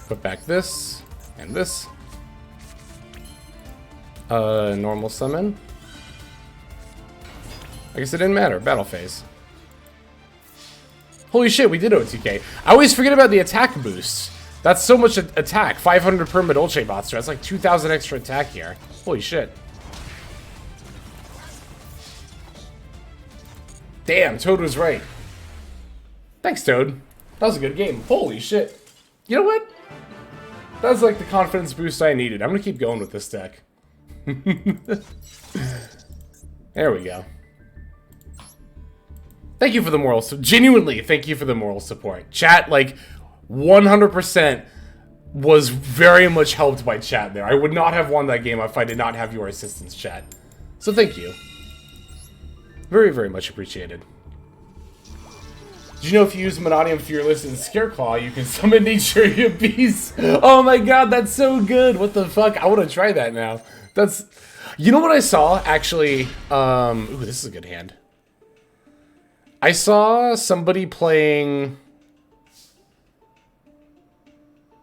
Put back this, and this. Normal summon. I guess it didn't matter. Battle phase. Holy shit, we did OTK. I always forget about the attack boost. That's so much attack. 500 per MADOLCHE monster. That's like 2,000 extra attack here. Holy shit. Damn, Toad was right. Thanks, Toad. That was a good game. Holy shit. You know what? That was like the confidence boost I needed. I'm gonna keep going with this deck. There we go. Thank you for the moral support. Genuinely, thank you for the moral support. Chat, like, 100% was very much helped by chat there. I would not have won that game if I did not have your assistance, chat. So thank you. Very, very much appreciated. Did you know if you use Monodium Fearless and SCARECLAW, you can summon Nature Beast? Oh my god, that's so good! What the fuck? I want to try that now. That's... You know what I saw, actually? Ooh, this is a good hand. I saw somebody playing...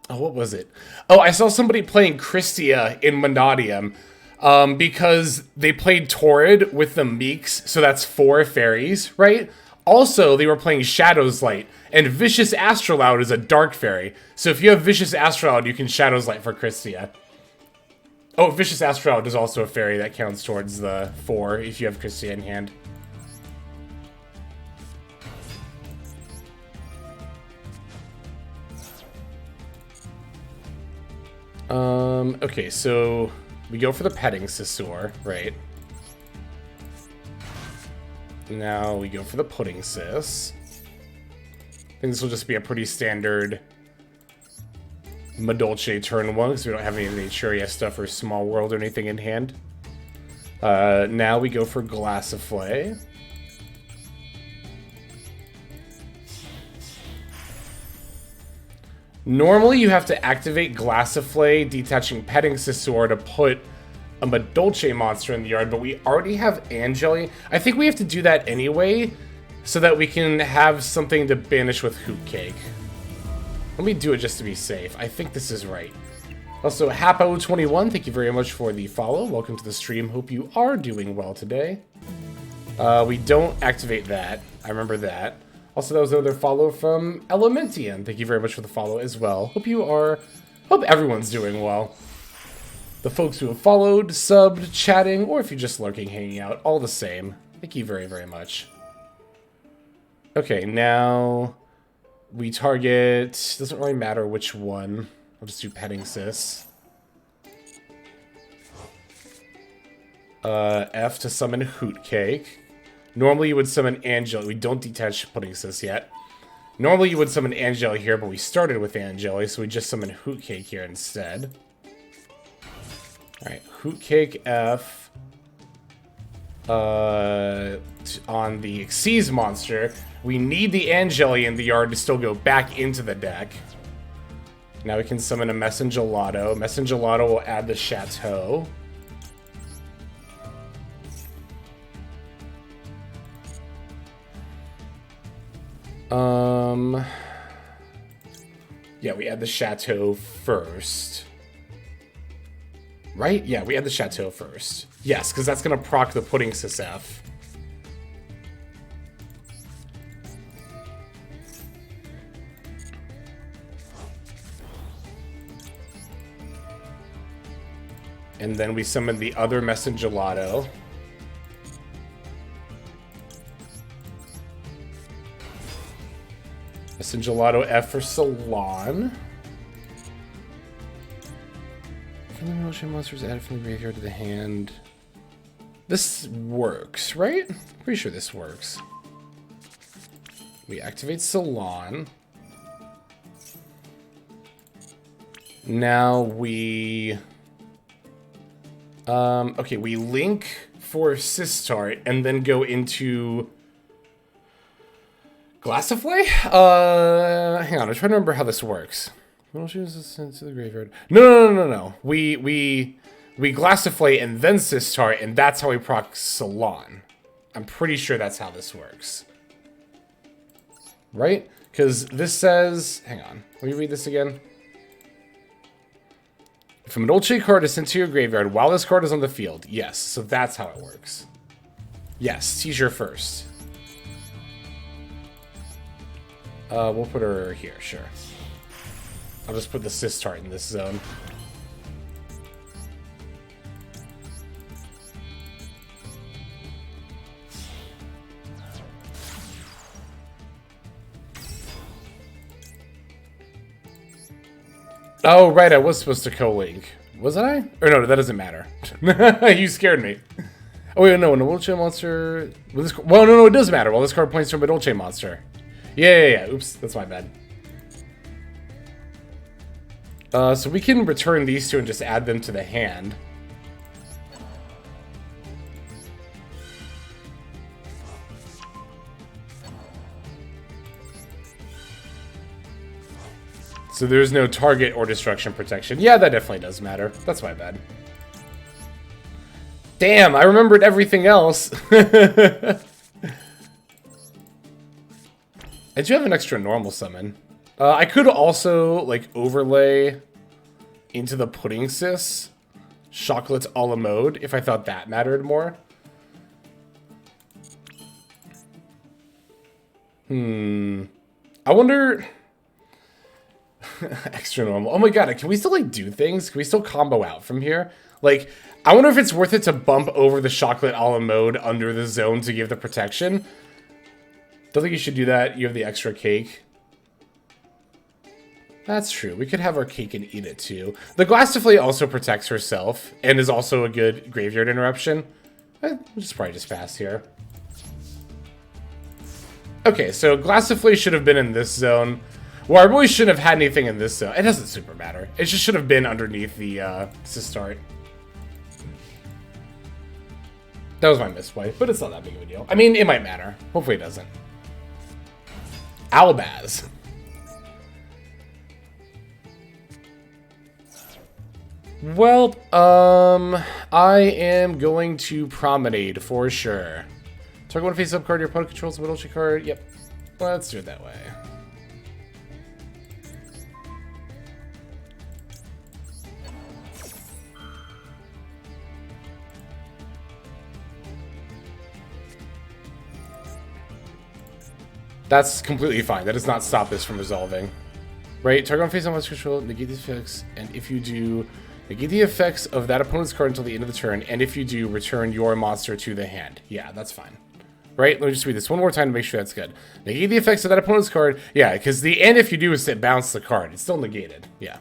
Oh, what was it? Oh, I saw somebody playing Christia in Monodium. Because they played Torrid with the Meeks, so that's 4 fairies, right? Also, they were playing Shadow's Light, and Vicious Astrolaud is a dark fairy. So if you have Vicious Astrolaud, you can Shadow's Light for Christia. Oh, Vicious Astrolaud is also a fairy that counts towards the 4 if you have Christia in hand. Okay, so we go for the Petting Sisor, right? Now we go for the Pudding Sis. I think this will just be a pretty standard MADOLCHE turn 1, because we don't have any of the Naturia stuff or Small World or anything in hand. Now we go for Glass of Flay. Normally, you have to activate Glassiflay, detaching Petting Sisor to put a MADOLCHE monster in the yard, but we already have Angeli. I think we have to do that anyway, so that we can have something to banish with Hoot Cake. Let me do it just to be safe. I think this is right. Also, Hapo21, thank you very much for the follow. Welcome to the stream. Hope you are doing well today. We don't activate that. I remember that. Also, that was another follow from Elementian. Thank you very much for the follow as well. Hope everyone's doing well. The folks who have followed, subbed, chatting, or if you're just lurking, hanging out, all the same. Thank you very, very much. Okay, now we target, doesn't really matter which one. I'll just do Petting Sis. F to summon Hoot Cake. Normally you would summon Angeli. We don't detach Pudding Sis yet. Normally you would summon Angeli here, but we started with Angeli, so we just summon Hoot Cake here instead. Alright, Hoot Cake F. On the Xyz monster, we need the Angeli in the yard to still go back into the deck. Now we can summon a Messengelato. Messengelato will add the Chateau. Yeah, we add the Chateau first. Right? Yeah, we add the Chateau first. Yes, because that's going to proc the Pudding Sis F. And then we summon the other Messengelato. Messengelato F for Salon. Can the motion monsters added from the graveyard to the hand? This works, right? Pretty sure this works. We activate Salon. Now we... okay, we link for Sistart and then go into Glassiflay? Hang on, I'm trying to remember how this works. We'll choose this into the graveyard. No. We Glassiflay and then Sistart, and that's how we proc Salon. I'm pretty sure that's how this works. Right? Because this says... Hang on. Let me read this again. If a MADOLCHE card is sent to your graveyard while this card is on the field. Yes, so that's how it works. Yes, seizure first. We'll put her here, sure. I'll just put the Sistart in this zone. Oh, right, I was supposed to co-link. Was I? Or no, that doesn't matter. You scared me. Oh, wait, no, a MADOLCHE monster... Well, no, it does matter. Well, this card points to a MADOLCHE monster. Yeah. Oops, that's my bad. So we can return these two and just add them to the hand. So there's no target or destruction protection. Yeah, that definitely does matter. That's my bad. Damn, I remembered everything else. I do have an extra normal summon. I could also, like, overlay into the Pudding Sis Chocolate a la mode if I thought that mattered more. I wonder... Extra normal. Oh my god, can we still, like, do things? Can we still combo out from here? Like, I wonder if it's worth it to bump over the Chocolate a la mode under the zone to give the protection. Don't think you should do that. You have the extra cake. That's true. We could have our cake and eat it, too. The Glassiflay also protects herself and is also a good graveyard interruption. We'll just probably just pass here. Okay, so Glassiflay should have been in this zone. Well, I really shouldn't have had anything in this zone. It doesn't super matter. It just should have been underneath the Sistart. That was my misplay, but it's not that big of a deal. I mean, it might matter. Hopefully it doesn't. Albaz. Well, I am going to Promenade for sure. Target one face-up card, your opponent controls the MADOLCHE card. Yep. Let's do it that way. That's completely fine. That does not stop this from resolving. Right? Target one face-up control, negate the effects, and if you do, negate the effects of that opponent's card until the end of the turn, and if you do, return your monster to the hand. Yeah, that's fine. Right? Let me just read this one more time to make sure that's good. Negate the effects of that opponent's card. Yeah, because the and if you do is it bounce the card. It's still negated. Yeah.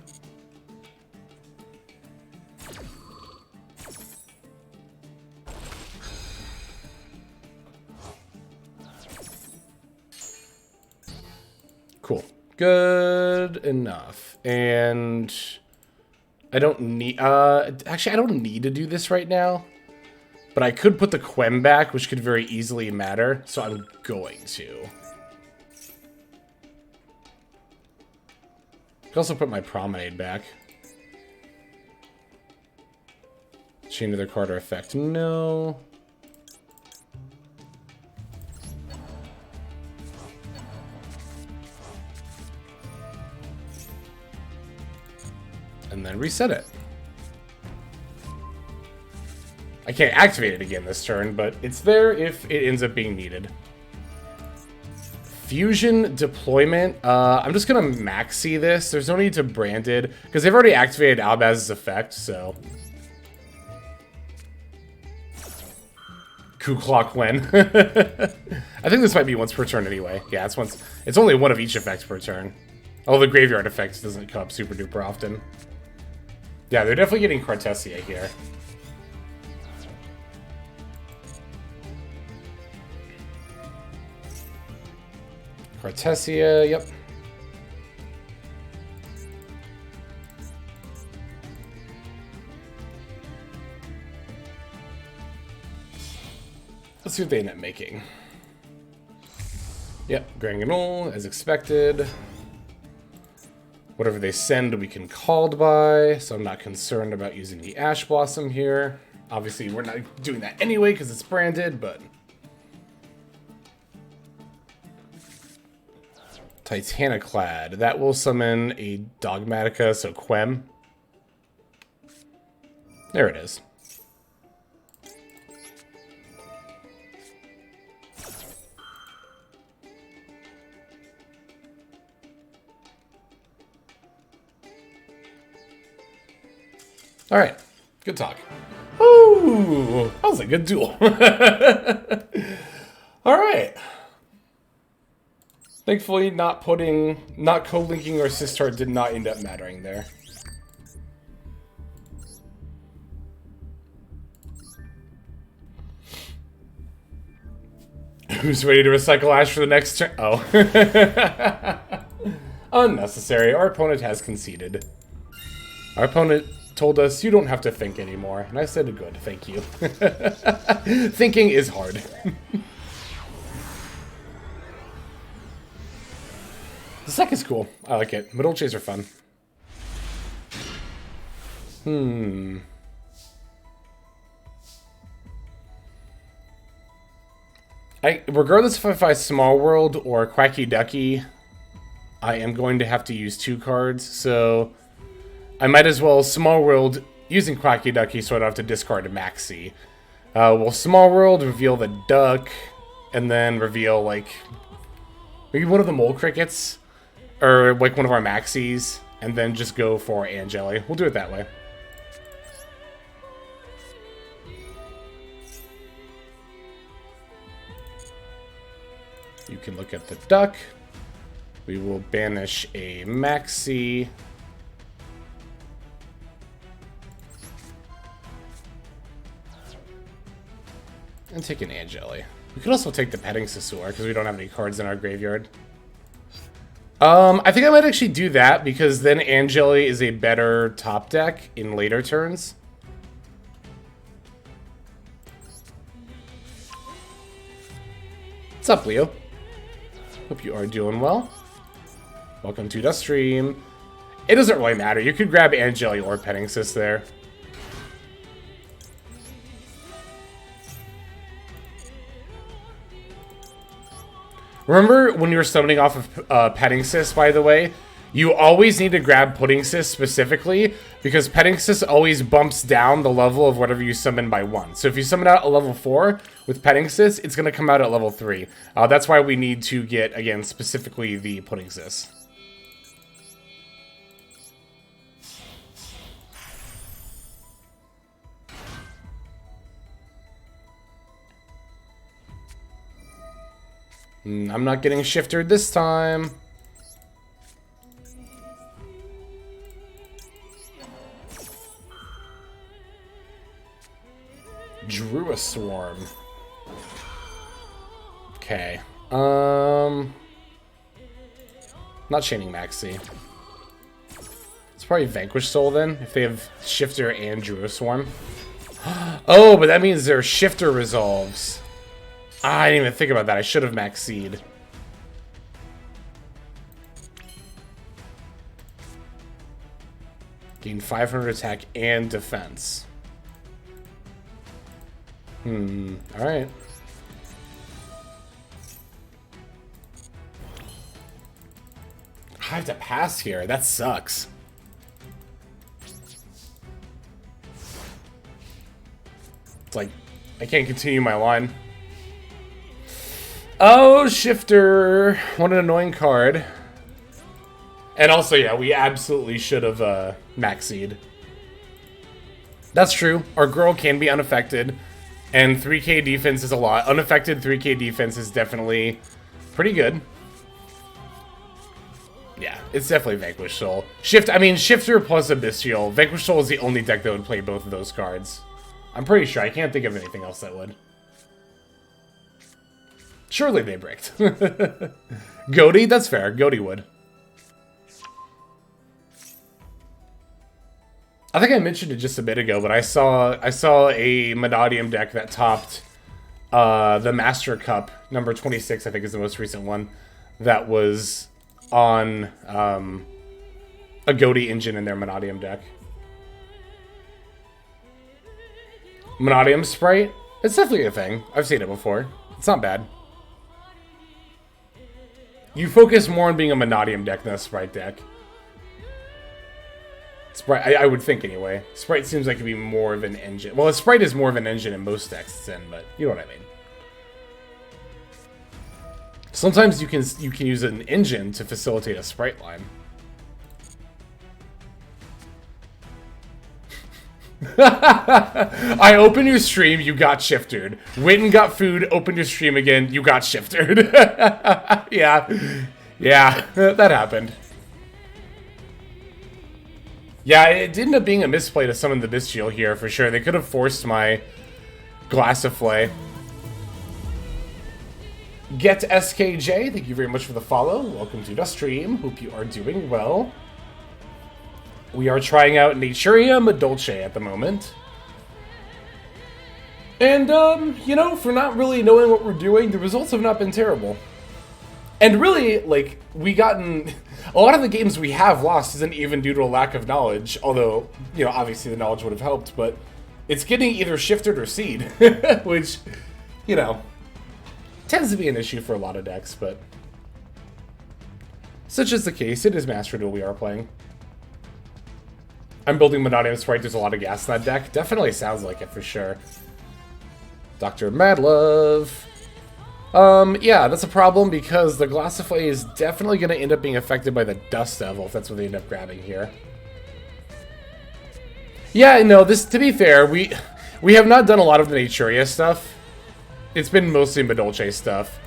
Cool. Good enough. And I don't need... actually, I don't need to do this right now. But I could put the Quem back, which could very easily matter, so I'm going to. I could also put my Promenade back. Chain to their card or effect. No. And then reset it. I can't activate it again this turn, but it's there if it ends up being needed. Fusion deployment. I'm just gonna maxi this. There's no need to brand it because they've already activated Albaz's effect, so. Ku-Klok Wen. I think this might be once per turn anyway. Yeah, it's once. It's only one of each effect per turn. Although the graveyard effect doesn't come up super duper often. Yeah, they're definitely getting Cartesia here. Cartesia, yep. Let's see what they end up making. Yep, Granganol, as expected. Whatever they send, we can called by, so I'm not concerned about using the Ash Blossom here. Obviously, we're not doing that anyway because it's branded, but... Titaniclad. That will summon a Dogmatica, so Quem. There it is. Alright. Good talk. Ooh! That was a good duel. Alright. Thankfully, not co-linking or Sistar did not end up mattering there. Who's ready to recycle Ash for the next turn? Oh. Unnecessary. Our opponent has conceded. Our opponent told us, you don't have to think anymore. And I said, good, thank you. Thinking is hard. The sec is cool. I like it. MADOLCHEs are fun. Regardless if I find Small World or Quacky Ducky, I am going to have to use 2 cards, so I might as well Small World using Quacky Ducky so I don't have to discard a Maxi. We'll Small World, reveal the Duck, and then reveal, like, maybe one of the Mole Crickets, or, like, one of our Maxis, and then just go for Angeli. We'll do it that way. You can look at the Duck. We will banish a Maxi. And take an Angeli. We could also take the Petting Sasur, because we don't have any cards in our graveyard. I think I might actually do that, because then Angeli is a better top deck in later turns. What's up, Leo? Hope you are doing well. Welcome to the stream. It doesn't really matter. You could grab Angeli or Penningsys there. Remember when you were summoning off of Penningsys, by the way? You always need to grab Puddingsys specifically, because Penningsys always bumps down the level of whatever you summon by 1. So if you summon out a level 4 with Penningsys, it's going to come out at level 3. That's why we need to get, again, specifically the Puddingsys. I'm not getting shifted this time. Drew a swarm. Okay. Not chaining Maxi. It's probably Vanquish Soul then, if they have Shifter and Drew a swarm. Oh, but that means their Shifter resolves. I didn't even think about that. I should have Maxi'd. Gain 500 attack and defense. Alright. I have to pass here. That sucks. It's like, I can't continue my line. Oh, Shifter. What an annoying card. And also, yeah, we absolutely should have Maxi'd. That's true. Our girl can be unaffected. And 3k defense is a lot. Unaffected 3k defense is definitely pretty good. Yeah, it's definitely Vanquish Soul. Shifter plus Abyssal. Vanquish Soul is the only deck that would play both of those cards. I'm pretty sure. I can't think of anything else that would. Surely they bricked. Goaty? That's fair. Goaty would. I think I mentioned it just a bit ago, but I saw a Madodium deck that topped the Master Cup, number 26, I think is the most recent one, that was on a Goaty engine in their Madodium deck. Madodium Sprite? It's definitely a thing. I've seen it before. It's not bad. You focus more on being a Madodium deck than a Sprite deck. Sprite, I would think anyway. Sprite seems like it'd be more of an engine. Well, a Sprite is more of an engine in most decks it's in, but you know what I mean. Sometimes you can use an engine to facilitate a Sprite line. I open your stream, you got shifted. Went and got food, open your stream again, you got shifted. Yeah, that happened. Yeah, it ended up being a misplay to summon the Bestial here, for sure. They could have forced my Glassiflay. Get SKJ, thank you very much for the follow. Welcome to the stream. Hope you are doing well. We are trying out Naturia MADOLCHE at the moment. And, you know, for not really knowing what we're doing, the results have not been terrible. And really, like, a lot of the games we have lost isn't even due to a lack of knowledge, although, you know, obviously the knowledge would have helped, but it's getting either shifted or seed, which, you know, tends to be an issue for a lot of decks, but such is the case. It is Master Duel we are playing. I'm building Madodium Sprite. There's a lot of gas in that deck. Definitely sounds like it for sure. Dr. Madlove. Yeah, that's a problem because the Glassiflay is definitely going to end up being affected by the Dust Devil if that's what they end up grabbing here. Yeah, no, to be fair, we have not done a lot of the Naturia stuff. It's been mostly MADOLCHE stuff.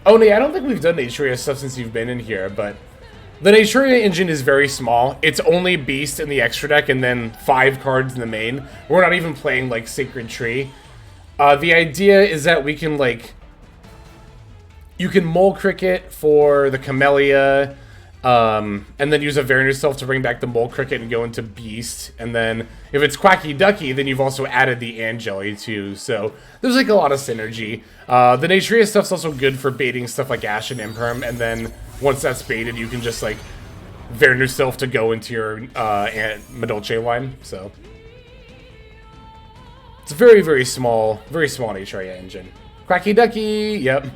Oh, no, I don't think we've done Naturia stuff since you've been in here, but the Naturia engine is very small. It's only Beast in the extra deck and then 5 cards in the main. We're not even playing, like, Sacred Tree. The idea is that we can, like, you can Mole Cricket for the Camellia, and then use a Variant yourself to bring back the Mole Cricket and go into Beast. And then if it's Quacky Ducky, then you've also added the Angeli too. So there's like a lot of synergy. The Naturia stuff's also good for baiting stuff like Ash and Imperm, and then once that's baited, you can just like Vernuself to go into your MADOLCHE line, so... It's a very small HRA engine. Quacky Ducky, yep.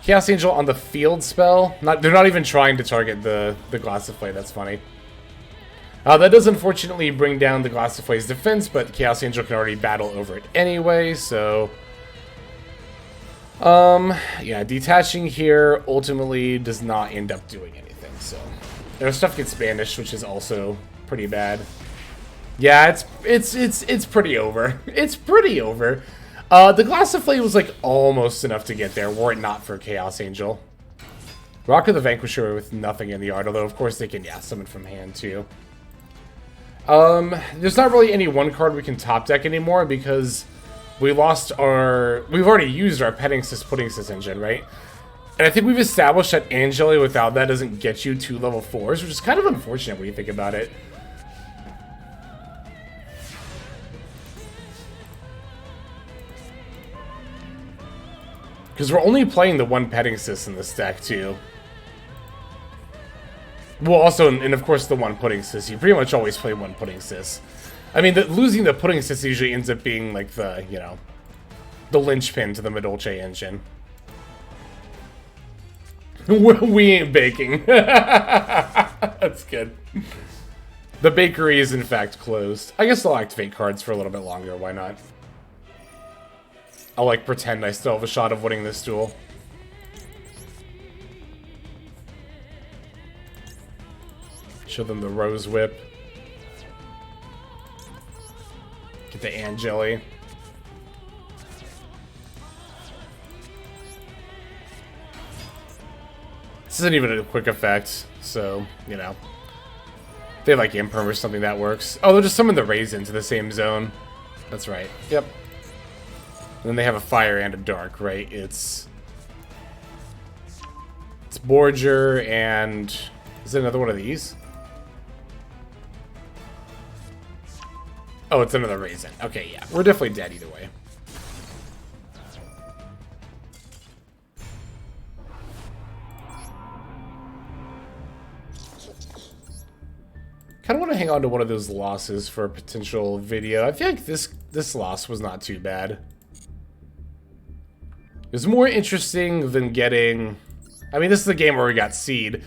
Chaos Angel on the field spell. They're not even trying to target the Glassiflay, that's funny. That does unfortunately bring down the Glassiflay's defense, but Chaos Angel can already battle over it anyway, so... yeah, detaching here ultimately does not end up doing anything, so... Their stuff gets banished, which is also pretty bad. Yeah, it's pretty over. It's pretty over. The Glassiflay was like almost enough to get there, were it not for Chaos Angel. Rock of the Vanquisher with nothing in the yard, although of course they can, yeah, summon from hand too. There's not really any one card we can top deck anymore because we've already used our Pudding Sis engine, right? And I think we've established that Angeli without that doesn't get you to level 4s, which is kind of unfortunate when you think about it. Because we're only playing the one Pudding Sis in this deck, too. Well, also, and of course, the one Pudding Sis. You pretty much always play one Pudding Sis. I mean, losing the Pudding Sis usually ends up being, like, the, you know, the linchpin to the MADOLCHE engine. We ain't baking. That's good. The bakery is, in fact, closed. I guess I'll activate cards for a little bit longer. Why not? I'll, like, pretend I still have a shot of winning this duel. Show them the Rose Whip. Get the Angeli. This isn't even a quick effect, so, you know. They have, like, Imperm or something that works. Oh, they'll just summon the Raise into the same zone. That's right. Yep. And then they have a Fire and a Dark, right? It's Borger and... Is it another one of these? Oh, it's another Raisin. Okay, yeah. We're definitely dead either way. Kind of want to hang on to one of those losses for a potential video. I feel like this loss was not too bad. It was more interesting than getting... I mean, this is the game where we got Seed.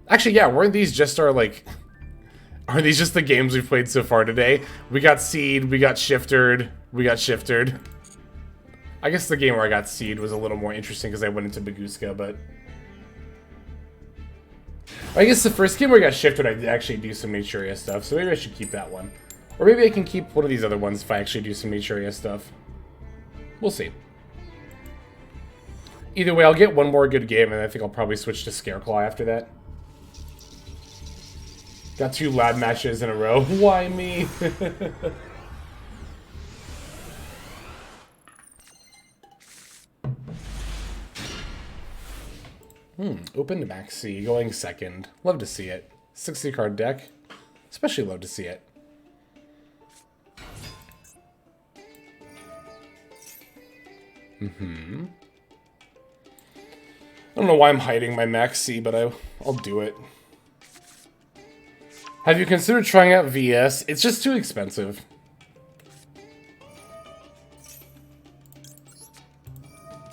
Actually, yeah, weren't these just our, like... Are these just the games we've played so far today? We got Seed, we got Shiftered, we got Shiftered. I guess the game where I got Seed was a little more interesting because I went into Baguska, but... I guess the first game where I got Shifted, I did actually do some Naturia stuff, so maybe I should keep that one. Or maybe I can keep one of these other ones if I actually do some Naturia stuff. We'll see. Either way, I'll get one more good game, and I think I'll probably switch to SCARECLAW after that. Got 2 lab matches in a row. Why me? Open to Maxi, going second. Love to see it. 60 card deck. Especially love to see it. I don't know why I'm hiding my Maxi, but I'll do it. Have you considered trying out VS? It's just too expensive.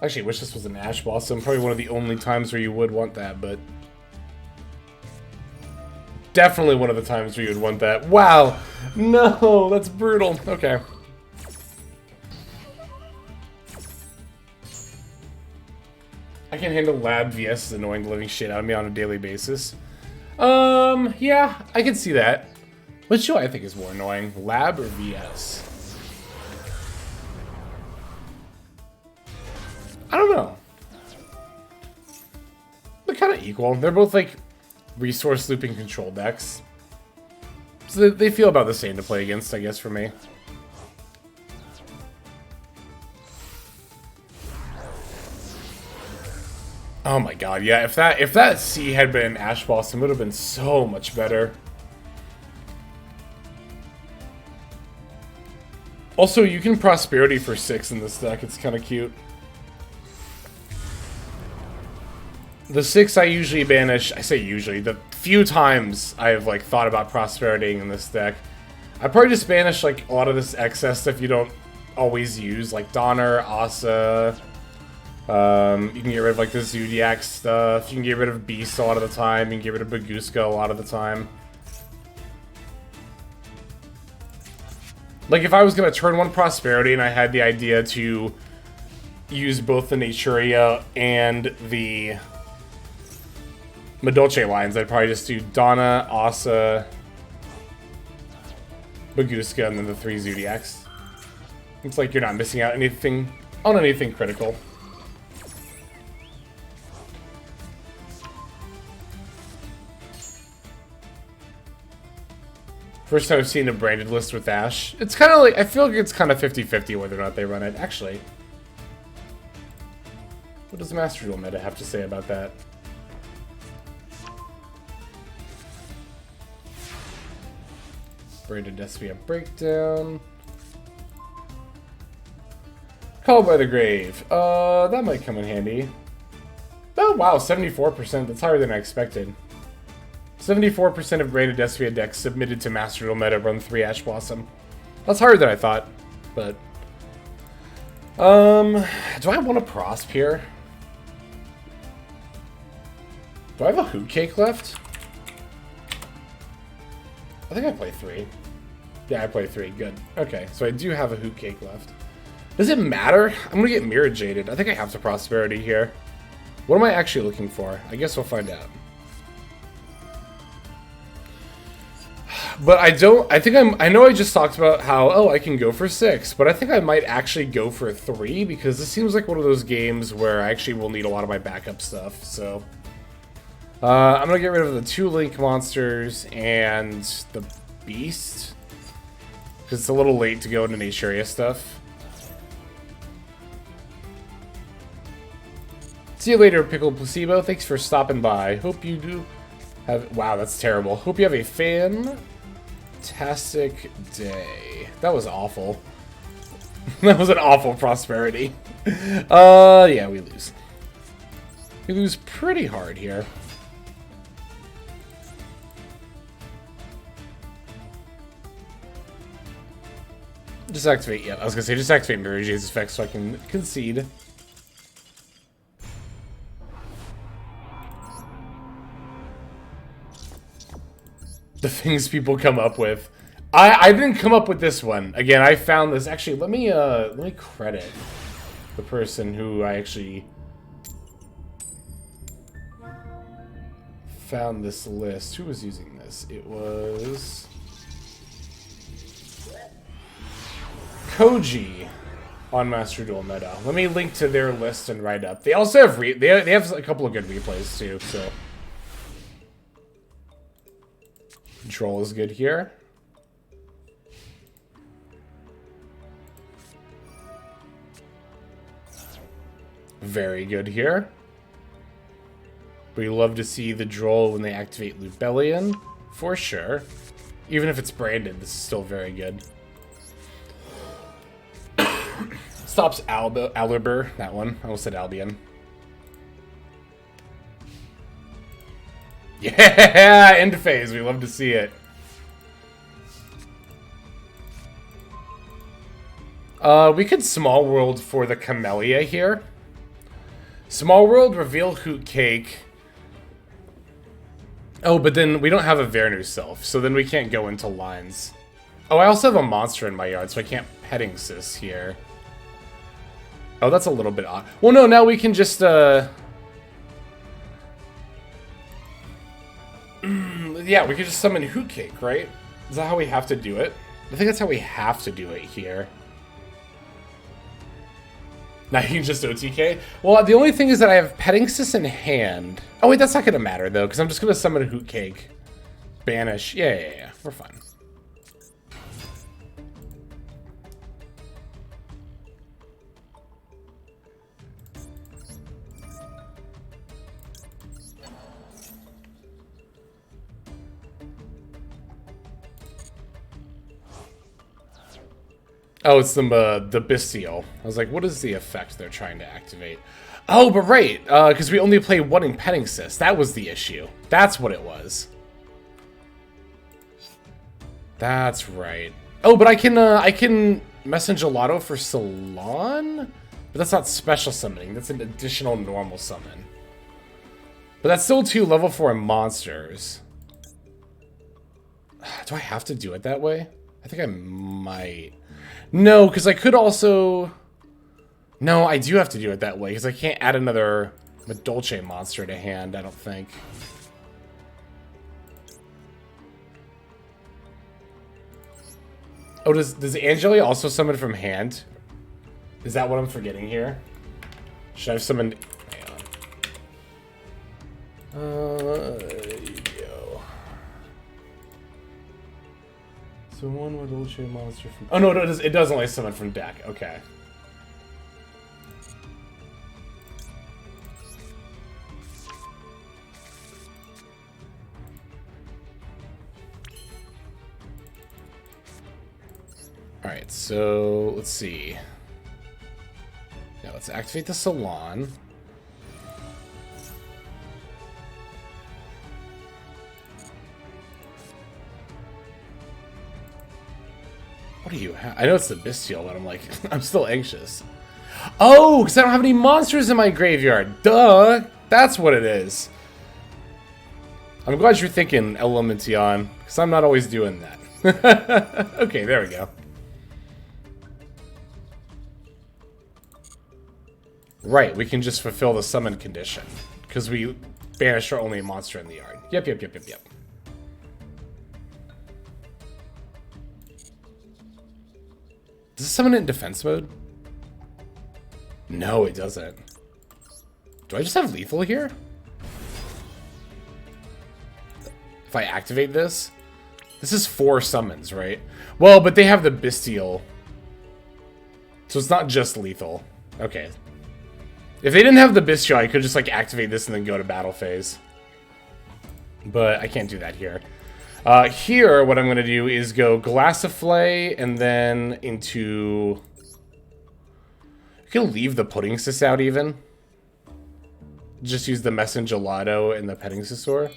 Actually, I wish this was an Ash Blossom. Probably one of the only times where you would want that, but... Definitely one of the times where you would want that. Wow! No! That's brutal. Okay. I can handle Lab VS annoying the living shit out of me on a daily basis. Yeah, I can see that. Which do I think is more annoying? Lab or VS? I don't know. They're kind of equal. They're both, like, resource looping control decks. So they feel about the same to play against, I guess, for me. Oh my god, yeah, if that C had been Ash Blossom, it would have been so much better. Also, you can Prosperity for 6 in this deck, it's kind of cute. The 6 I usually banish, I say usually, the few times I've like thought about prosperitying in this deck, I probably just banish like a lot of this excess stuff you don't always use, like Donner, Asa. You can get rid of like the Zodiac stuff, you can get rid of Beast a lot of the time, you can get rid of Baguska a lot of the time. Like if I was gonna turn 1 Prosperity and I had the idea to use both the Naturia and the MADOLCHE lines, I'd probably just do Donna, Asa, Baguska, and then the 3 Zodiacs. It's like you're not missing out anything on anything critical. First time I've seen a branded list with Ash. It's kind of like, I feel like it's kind of 50-50 whether or not they run it. Actually, what does Master Duel meta have to say about that? Branded Despia Breakdown. Called by the Grave. That might come in handy. Oh wow, 74%. That's higher than I expected. 74% of Branded Despia decks submitted to Master Duel meta run 3 Ash Blossom. That's harder than I thought, but... do I want a Prosp here? Do I have a Hoot Cake left? I think I play 3. Yeah, I play 3. Good. Okay, so I do have a Hoot Cake left. Does it matter? I'm gonna get Mirror Jaded. I think I have to Prosperity here. What am I actually looking for? I guess we'll find out. But I don't, I know I just talked about how, oh, I can go for 6, but I think I might actually go for 3, because this seems like one of those games where I actually will need a lot of my backup stuff, so. I'm gonna get rid of the 2 Link monsters and the Beast, because it's a little late to go into Naturia stuff. See you later, Pickled Placebo. Thanks for stopping by. Hope you do have... Wow, that's terrible. Hope you have a fantastic day. That was awful. That was an awful Prosperity. Yeah, we lose. We lose pretty hard here. Just activate, yeah, I was gonna say, just activate Mirror Jade's effect so I can concede. The things people come up with. I didn't come up with this one. Again, I found this. Actually, let me credit the person who I actually found this list. Who was using this? It was Koji on Master Duel Meta. Let me link to their list and write up. They also have they have a couple of good replays too, so Control is good here. Very good here. We love to see the Droll when they activate Lubellion, for sure. Even if it's branded, this is still very good. Stops Alibur, that one. I almost said Albion. Yeah, end phase. We love to see it. We could Small World for the Camellia here. Small World, reveal Hoot Cake. Oh, but then we don't have a Vernu Self, so then we can't go into lines. Oh, I also have a monster in my yard, so I can't Petting Sis here. Oh, that's a little bit odd. Well, no, now we can just, yeah, we could just summon Hoot Cake, right? Is that how we have to do it? I think that's how we have to do it here. Now you can just OTK? Well, the only thing is that I have Petting Sis in hand. Oh, wait, that's not going to matter, though, because I'm just going to summon a Hoot Cake. Banish. Yeah. We're fine. Oh, it's the Bestial. I was like, what is the effect they're trying to activate? Oh, but right, because we only play one in Petting Sys. That was the issue. That's what it was. That's right. Oh, but I can message Gelato for Salon? But that's not special summoning. That's an additional normal summon. But that's still 2 level 4 monsters. Do I have to do it that way? I think I might. No, because I could also... No, I do have to do it that way, because I can't add another MADOLCHE monster to hand, I don't think. Oh, does Angeli also summon from hand? Is that what I'm forgetting here? Should I have summoned... Hang on. There you go. So one MADOLCHE monster from... Oh, no, it does only summon from deck. Okay. Alright, so let's see. Yeah, let's activate the Salon. What do you have? I know it's the Bestial, but I'm like, I'm still anxious. Oh, because I don't have any monsters in my graveyard. Duh! That's what it is. I'm glad you're thinking, Elemention, because I'm not always doing that. Okay, there we go. Right, we can just fulfill the summon condition. Because we banished our only monster in the yard. Yep. Does it summon it in defense mode? No, it doesn't. Do I just have lethal here? If I activate this? This is 4 summons, right? Well, but they have the Bestial. So it's not just lethal. Okay. If they didn't have the Bestial, I could just like activate this and then go to battle phase. But I can't do that here. Here, what I'm going to do is go Glassiflay and then into... I can leave the Pudding Sys out even. Just use the Messenger Gelato and the Petting Sisor.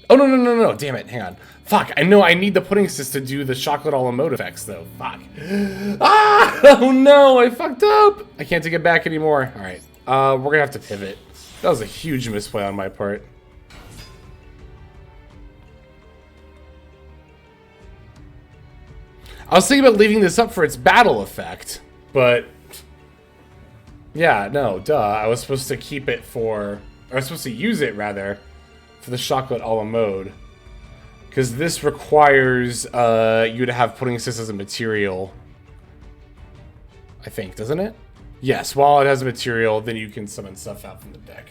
Oh, no. Damn it. Hang on. Fuck. I know I need the Pudding Sys to do the chocolate a la mode effects, though. Fuck. Ah! Oh, no. I fucked up. I can't take it back anymore. All right. We're going to have to pivot. That was a huge misplay on my part. I was thinking about leaving this up for its battle effect, but... Yeah, no, duh. I was supposed to keep it for... Or I was supposed to use it, rather, for the chocolate a la mode. Because this requires you to have Pudding Sys as a material. I think, doesn't it? Yes, while it has a material, then you can summon stuff out from the deck.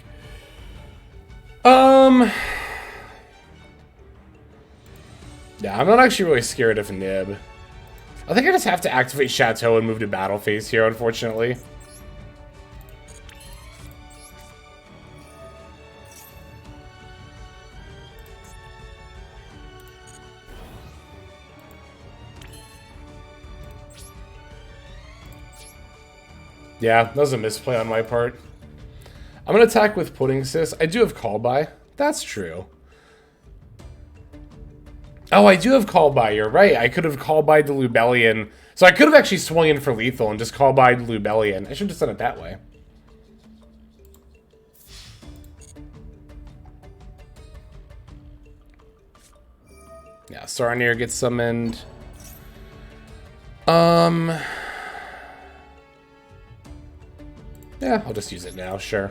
Yeah, I'm not actually really scared of Nib. I think I just have to activate Chateau and move to battle phase here, unfortunately. Yeah, that was a misplay on my part. I'm going to attack with Pudding Sys. I do have Call By. That's true. Oh, I do have Call By. You're right. I could have Call By the Lubellion. So I could have actually swung in for lethal and just Call By the Lubellion. I should have done it that way. Yeah, Saronir gets summoned. Yeah, I'll just use it now, sure.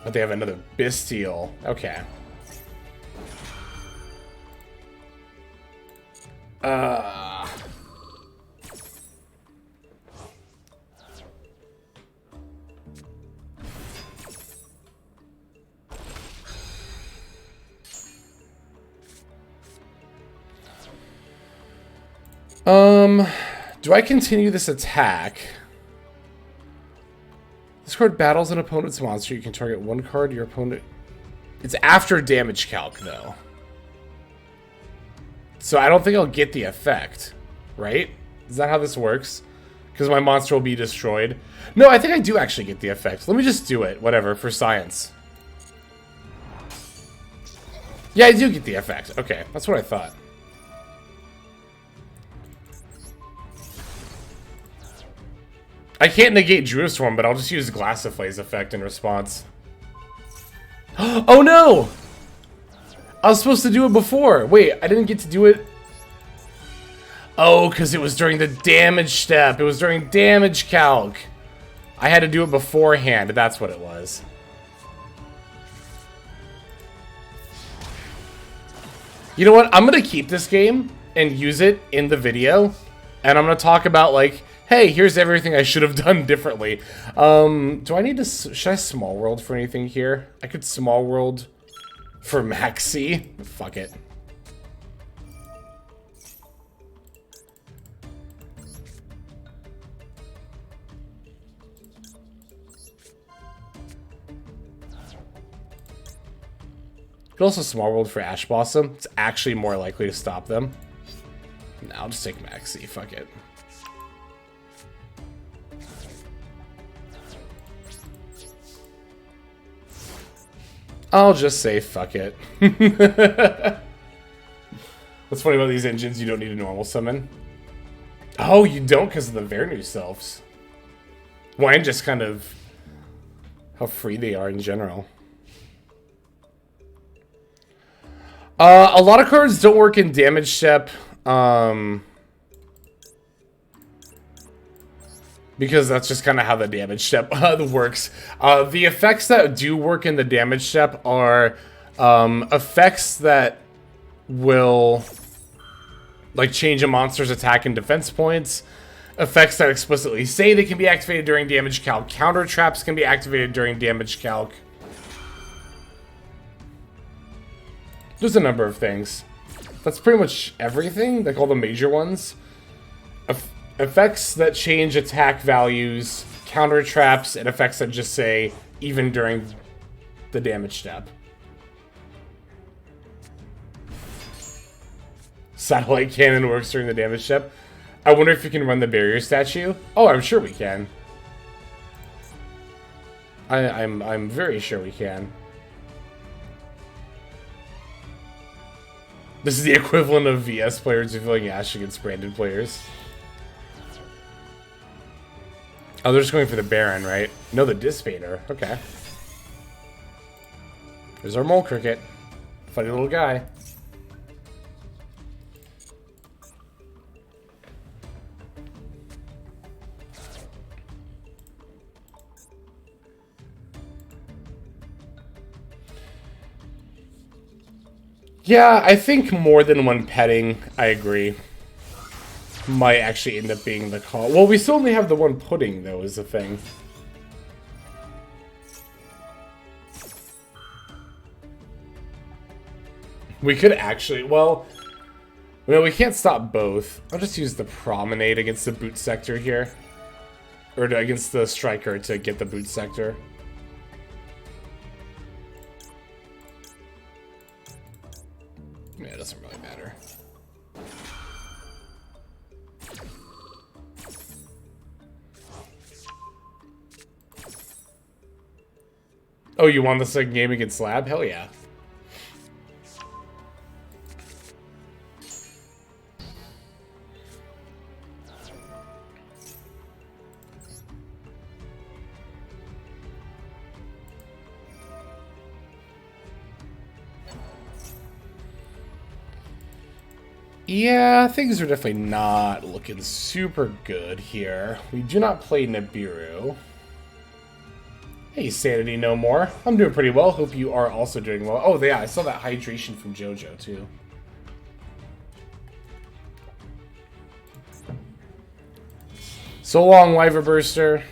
But they have another Bestial. Okay. Do I continue this attack? This card battles an opponent's monster. You can target one card your opponent. It's after damage calc, though. So I don't think I'll get the effect, right? Is that how this works? Because my monster will be destroyed. No, I think I do actually get the effect. Let me just do it. Whatever, for science. Yeah, I do get the effect. Okay, that's what I thought. I can't negate Druid Swarm, but I'll just use Glassify's effect in response. Oh no! I was supposed to do it before. Wait, I didn't get to do it. Oh, because it was during the damage step. It was during damage calc. I had to do it beforehand. That's what it was. You know what? I'm going to keep this game and use it in the video. And I'm going to talk about, like, hey, here's everything I should have done differently. Do I need to... Should I small world for anything here? I could small world for Maxi. Fuck it. Could also small world for Ash Blossom. It's actually more likely to stop them. No, I'll just take Maxi. Fuck it. I'll just say fuck it. What's funny about these engines, you don't need a normal summon. Oh, you don't because of the Vernu selves. Well, and just kind of how free they are in general. A lot of cards don't work in damage step, because that's just kind of how the damage step works. The effects that do work in the damage step are effects that will like change a monster's attack and defense points. Effects that explicitly say they can be activated during damage calc. Counter traps can be activated during damage calc. There's a number of things. That's pretty much everything, like all the major ones. Effects that change attack values, counter traps, and effects that just say even during the damage step. Satellite cannon works during the damage step. I wonder if you can run the barrier statue. Oh, I'm sure we can. I'm very sure we can. This is the equivalent of VS players revealing Ash against branded players. Oh, they're just going for the Baron, right? No, the Dispater. Okay. There's our Mole Cricket. Funny little guy. Yeah, I think more than one petting, I agree, might actually end up being the call. Well, we still only have the one pudding, though, is the thing. We could actually, well, no, we can't stop both. I'll just use the Promenade against the boot sector here. Or against the Striker to get the boot sector. Yeah, it doesn't really matter. Oh, you want the second game against Slab? Hell yeah. Yeah, things are definitely not looking super good here. We do not play Nibiru. Hey, Sanity No More. I'm doing pretty well. Hope you are also doing well. Oh, yeah, I saw that hydration from JoJo, too. So long, Wyverburster.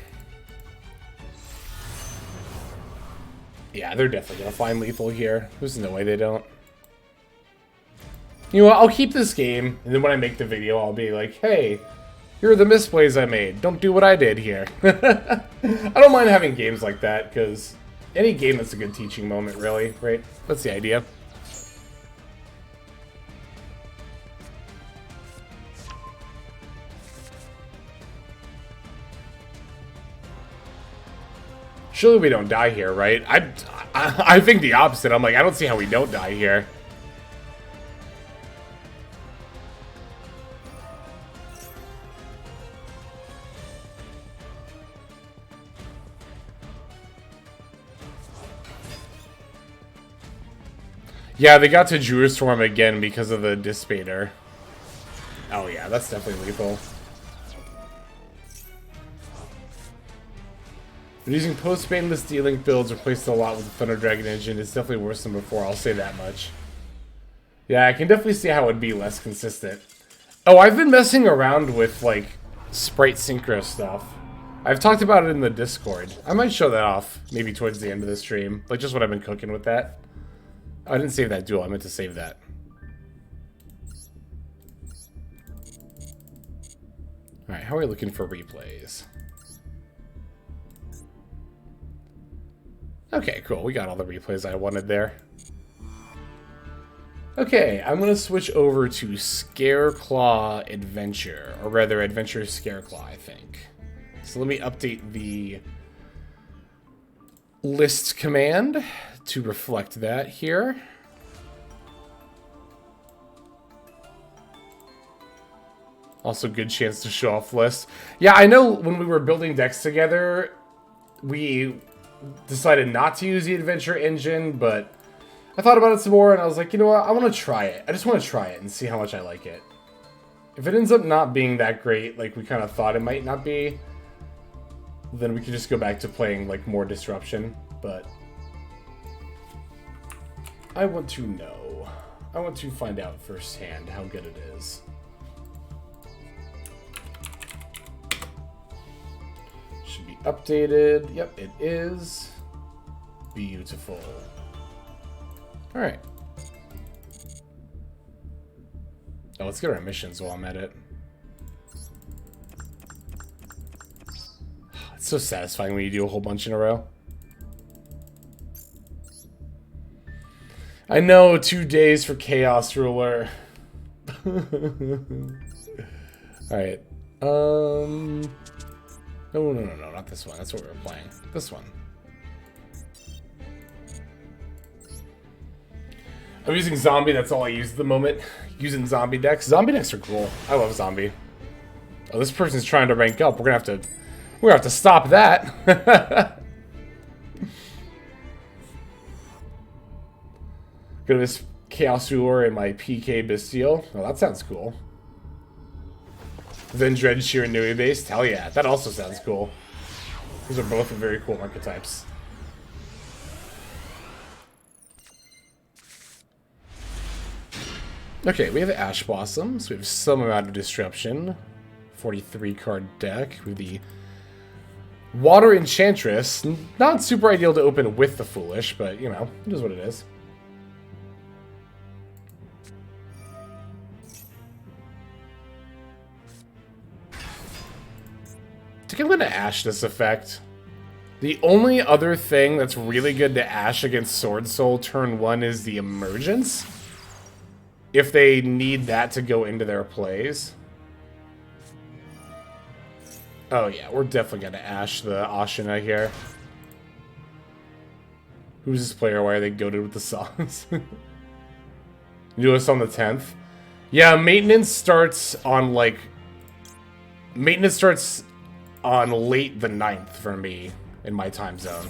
Yeah, they're definitely gonna find lethal here. There's no way they don't. You know what, I'll keep this game, and then when I make the video, I'll be like, hey, here are the misplays I made. Don't do what I did here. I don't mind having games like that, because Any game that's a good teaching moment, really, right? That's the idea. Surely we don't die here, right? I think the opposite. I'm like, I don't see how we don't die here. Yeah, they got to Jerusalem again because of the Dispater. Oh yeah, that's definitely lethal. But using post-baneless D-Link builds replaced a lot with the Thunder Dragon engine. It's definitely worse than before, I'll say that much. Yeah, I can definitely see how it would be less consistent. Oh, I've been messing around with, like, sprite synchro stuff. I've talked about it in the Discord. I might show that off, maybe towards the end of the stream. Like, just what I've been cooking with that. I didn't save that duel, I meant to save that. Alright, how are we looking for replays? Okay, cool. We got all the replays I wanted there. Okay, I'm going to switch over to SCARECLAW Adventure. Or rather, Adventure SCARECLAW, I think. So let me update the list command to reflect that here. Also, good chance to show off list. Yeah, I know when we were building decks together, we decided not to use the adventure engine, but I thought about it some more and I was like, you know what, I want to try it. I just want to try it and see how much I like it. If it ends up not being that great, like we kind of thought it might not be, then we could just go back to playing like more Disruption, but I want to know. I want to find out firsthand how good it is. Should be updated. Yep, it is. Beautiful. Alright. Oh, let's get our missions while I'm at it. It's so satisfying when you do a whole bunch in a row. I know, 2 days for Chaos Ruler. Alright. No, not this one. That's what we were playing. This one. I'm using Zombie. That's all I use at the moment. Using Zombie decks. Zombie decks are cool. I love Zombie. Oh, this person's trying to rank up. We're gonna have to stop that. Go to this Chaos Ruler and my PK Bastille. Oh, that sounds cool. Then Dread Sheer and Nui based. Hell yeah, that also sounds cool. These are both very cool archetypes. Okay, we have Ash Blossom, so we have some amount of Disruption. 43 card deck with the Water Enchantress. Not super ideal to open with the Foolish, but you know, it is what it is. I think I'm going to Ash this effect. The only other thing that's really good to Ash against Sword Soul turn 1 is the Emergence. If they need that to go into their plays. Oh yeah, we're definitely going to Ash the Ashina here. Who's this player? Why are they goated with the songs? Do this on the 10th? Yeah, maintenance starts on like... Maintenance starts on late the 9th for me in my time zone.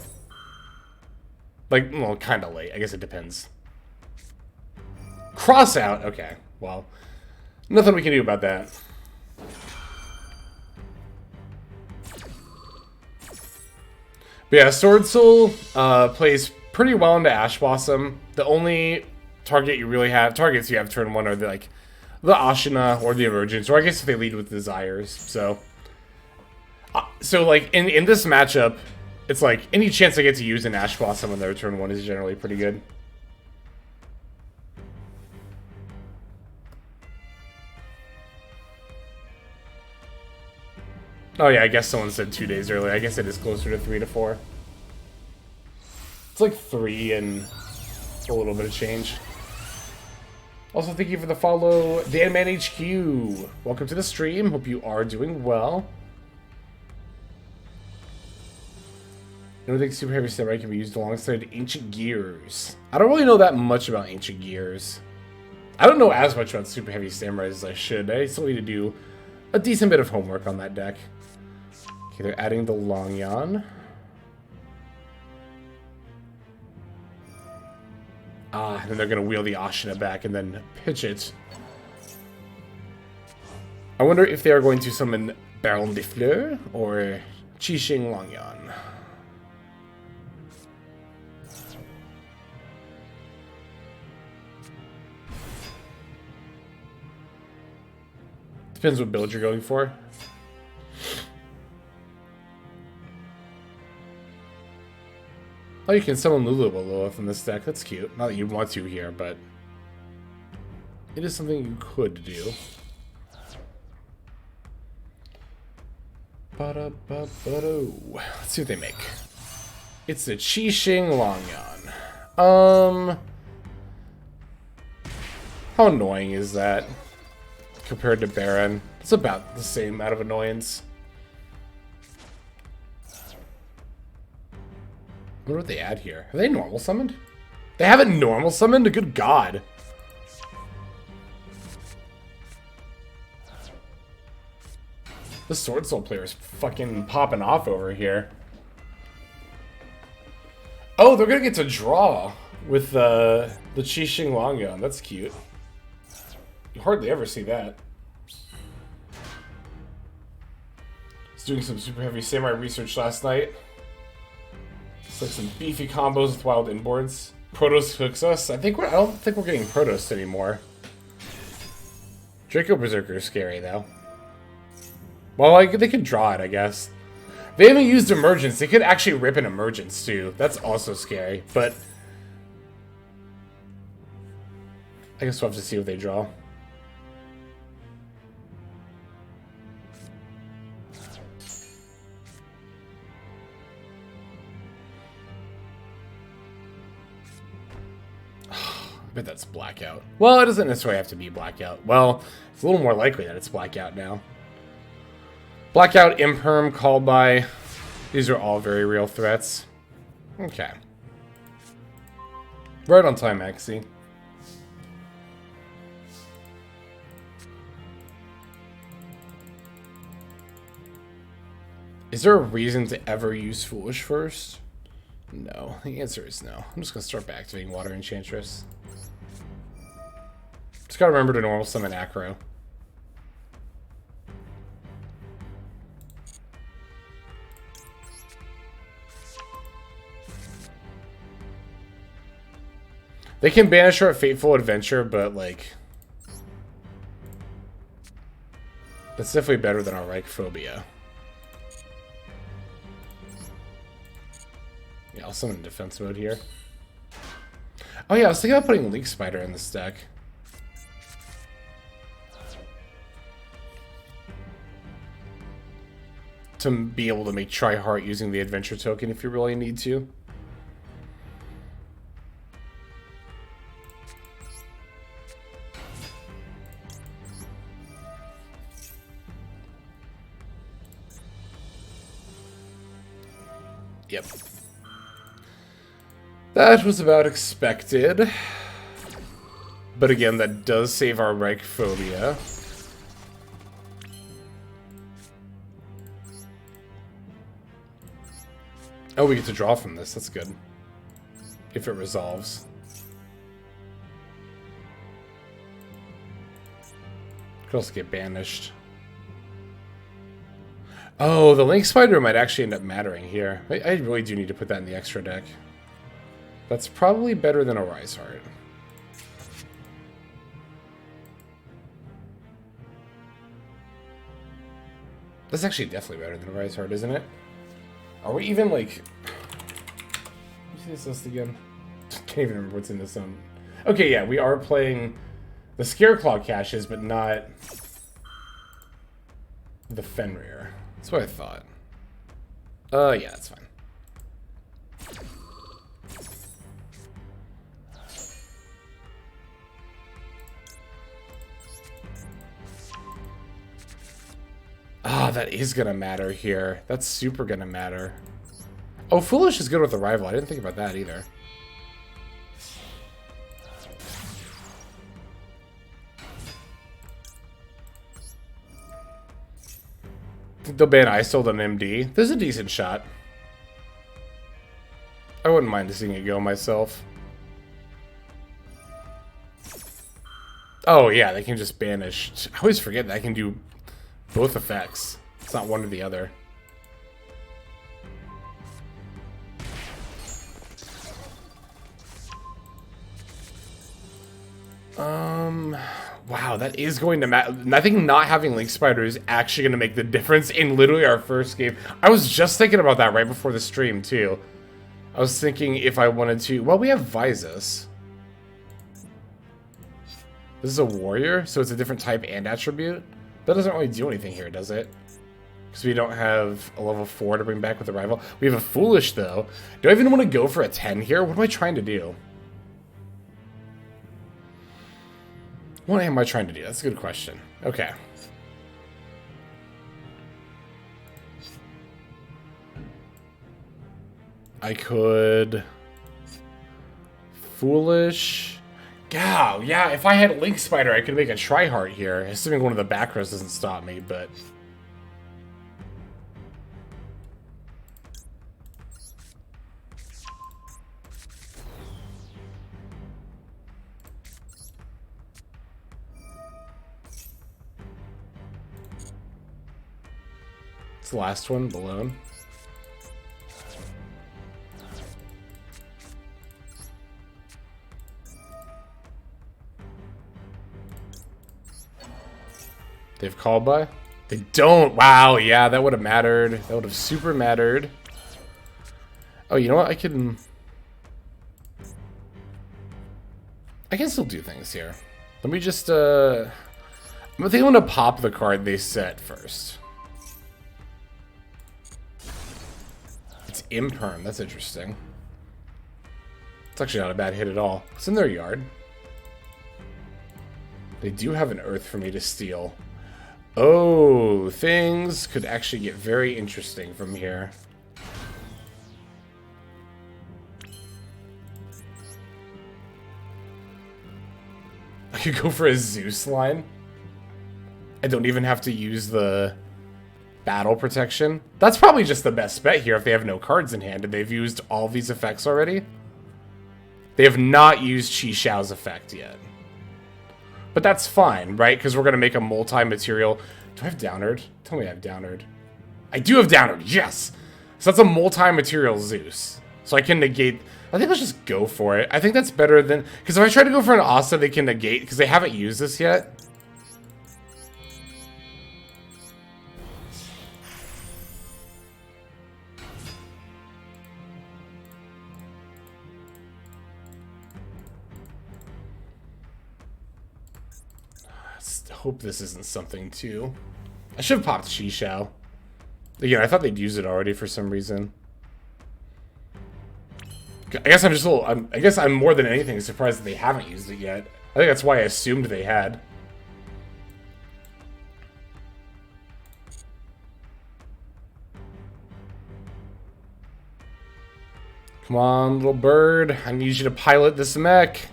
Like, well, kind of late. I guess it depends. Cross out. Okay, well, nothing we can do about that. But yeah, Sword Soul plays pretty well into Ash Blossom. The only targets you have turn 1 are the Ashina or the Emergence, or I guess if they lead with Desires. So like in this matchup, it's like any chance I get to use an Ash Blossom on their turn 1 is generally pretty good. Oh yeah, I guess someone said 2 days earlier. I guess it is closer to 3 to 4. It's like 3 and a little bit of change. Also, thank you for the follow, DanMan HQ. Welcome to the stream. Hope you are doing well. I don't think Super Heavy Samurai can be used alongside Ancient Gears. I don't really know that much about Ancient Gears. I don't know as much about Super Heavy Samurai as I should. I still need to do a decent bit of homework on that deck. Okay, they're adding the Longyan. Ah, and then they're going to wheel the Ashina back and then pitch it. I wonder if they are going to summon Baron de Fleur or Qixing Longyan. Depends what build you're going for. Oh, you can summon Lulubeloa from this deck. That's cute. Not that you'd want to here, but it is something you could do. Let's see what they make. It's the Qixing Longyan. How annoying is that compared to Baron? It's about the same amount of annoyance. I wonder what they add here. Are they normal summoned? They haven't normal summoned? Good God. The Sword Soul player is fucking popping off over here. Oh, they're gonna get to draw with the Qixing Longyan. That's cute. You hardly ever see that. I was doing some Super Heavy Samurai research last night. It's like some beefy combos with wild inboards. Protos hooks us. I don't think we're getting Protos anymore. Draco Berserker is scary though. Well, like, they could draw it, I guess. They haven't used Emergence. They could actually rip an Emergence too. That's also scary, but I guess we'll have to see what they draw. I bet that's Blackout. Well, it doesn't necessarily have to be Blackout. Well, it's a little more likely that it's Blackout now. Blackout, Imperm, Called By. These are all very real threats. Okay. Right on time, Maxie. Is there a reason to ever use Foolish first? No. The answer is no. I'm just going to start by activating Water Enchantress. Just gotta remember to normal summon Acro. They can banish her at Fateful Adventure, but like, that's definitely better than our Reichphobia. Yeah, I'll summon in defense mode here. Oh yeah, I was thinking about putting Leak Spider in this deck. To be able to make Tri-Heart using the Adventure token if you really need to. Yep. That was about expected. But again, that does save our Reichphobia. Oh, we get to draw from this. That's good. If it resolves. Could also get banished. Oh, the Link Spider might actually end up mattering here. I really do need to put that in the extra deck. That's probably better than a Rise Heart. That's actually definitely better than a Rise Heart, isn't it? Are we even, like... Let me see this list again. Can't even remember what's in this zone. Okay, yeah, we are playing the Scareclaw caches, but not the Fenrir. That's what I thought. Yeah, that's fine. Ah, that is gonna matter here. That's super gonna matter. Oh, Foolish is good with the rival. I didn't think about that either. Think they'll ban Ice Sold on MD. This is a decent shot. I wouldn't mind seeing it go myself. Oh yeah, they can just banish. I always forget that I can do both effects. It's not one or the other. Wow, that is going to matter. I think not having Link Spider is actually going to make the difference in literally our first game. I was just thinking about that right before the stream, too. I was thinking if I wanted to... Well, we have Visas. This is a warrior, so it's a different type and attribute. That doesn't really do anything here, does it? Because we don't have a level 4 to bring back with the rival. We have a Foolish, though. Do I even want to go for a 10 here? What am I trying to do? What am I trying to do? That's a good question. Okay. I could... Foolish... Yeah, if I had Link Spider, I could make a Tryhard here. Assuming one of the back rows doesn't stop me, but... It's the last one, Balloon. They've called by? They don't! Wow, yeah, that would have mattered. That would have super mattered. Oh, you know what? I can still do things here. Let me just, I think I'm gonna pop the card they set first. It's Imperm. That's interesting. It's actually not a bad hit at all. It's in their yard. They do have an Earth for me to steal. Oh, things could actually get very interesting from here. I could go for a Zeus line. I don't even have to use the battle protection. That's probably just the best bet here if they have no cards in hand and they've used all these effects already. They have not used Chi Xiao's effect yet. But that's fine, right? Because we're going to make a multi-material. Do I have Downerd? Tell me I have Downerd. I do have Downerd, yes! So that's a multi-material Zeus. So I can negate... I think let's just go for it. I think that's better than... Because if I try to go for an Asa, they can negate, because they haven't used this yet. Hope this isn't something too. I should have popped Chi Xiao. Again, I thought they'd use it already for some reason. I guess I'm just a little... I guess I'm more than anything surprised that they haven't used it yet. I think that's why I assumed they had. Come on, little bird. I need you to pilot this mech.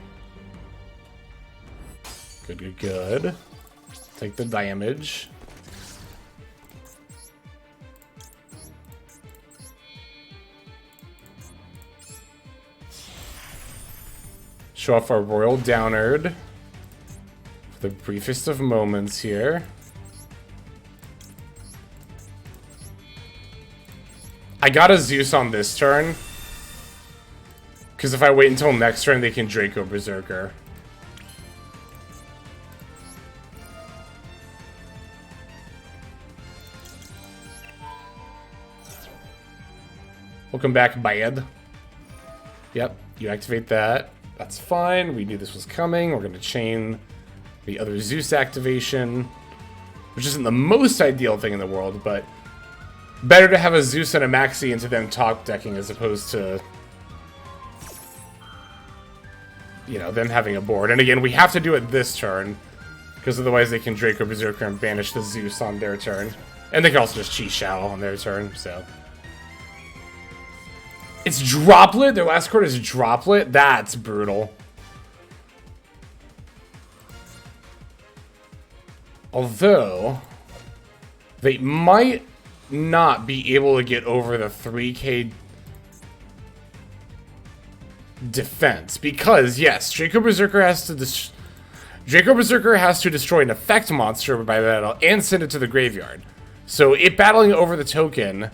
Good, good, good. Take the damage. Show off our Royal Downerd. For the briefest of moments here. I got a Zeus on this turn. Because if I wait until next turn, they can Draco Berserker. Welcome back, Bayed. Yep, you activate that. That's fine. We knew this was coming. We're going to chain the other Zeus activation, which isn't the most ideal thing in the world, but better to have a Zeus and a Maxi into them top decking as opposed to, you know, them having a board. And again, we have to do it this turn, because otherwise they can Draco Berserker and banish the Zeus on their turn. And they can also just Chi Shao on their turn, so. It's Droplet? Their last card is Droplet? That's brutal. Although, they might not be able to get over the 3k defense. Because, yes, Draco Berserker has to destroy an effect monster by battle and send it to the graveyard. So it battling over the token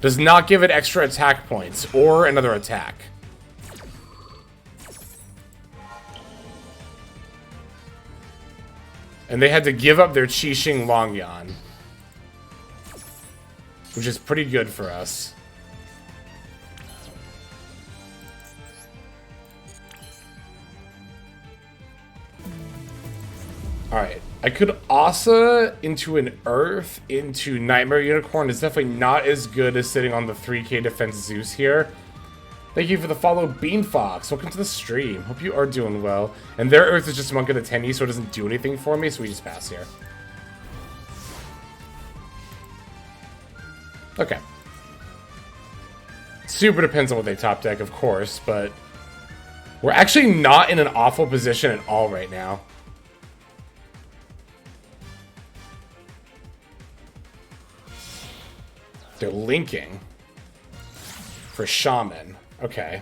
does not give it extra attack points or another attack. And they had to give up their Qixing Longyan, which is pretty good for us. Alright, I could Asa into an Earth into Nightmare Unicorn. It's definitely not as good as sitting on the 3k defense Zeus here. Thank you for the follow, Beanfox. Welcome to the stream. Hope you are doing well. And their Earth is just Monk of the Tenny, so it doesn't do anything for me, so we just pass here. Okay. Super depends on what they top deck, of course, but we're actually not in an awful position at all right now. They're linking for Shaman. Okay.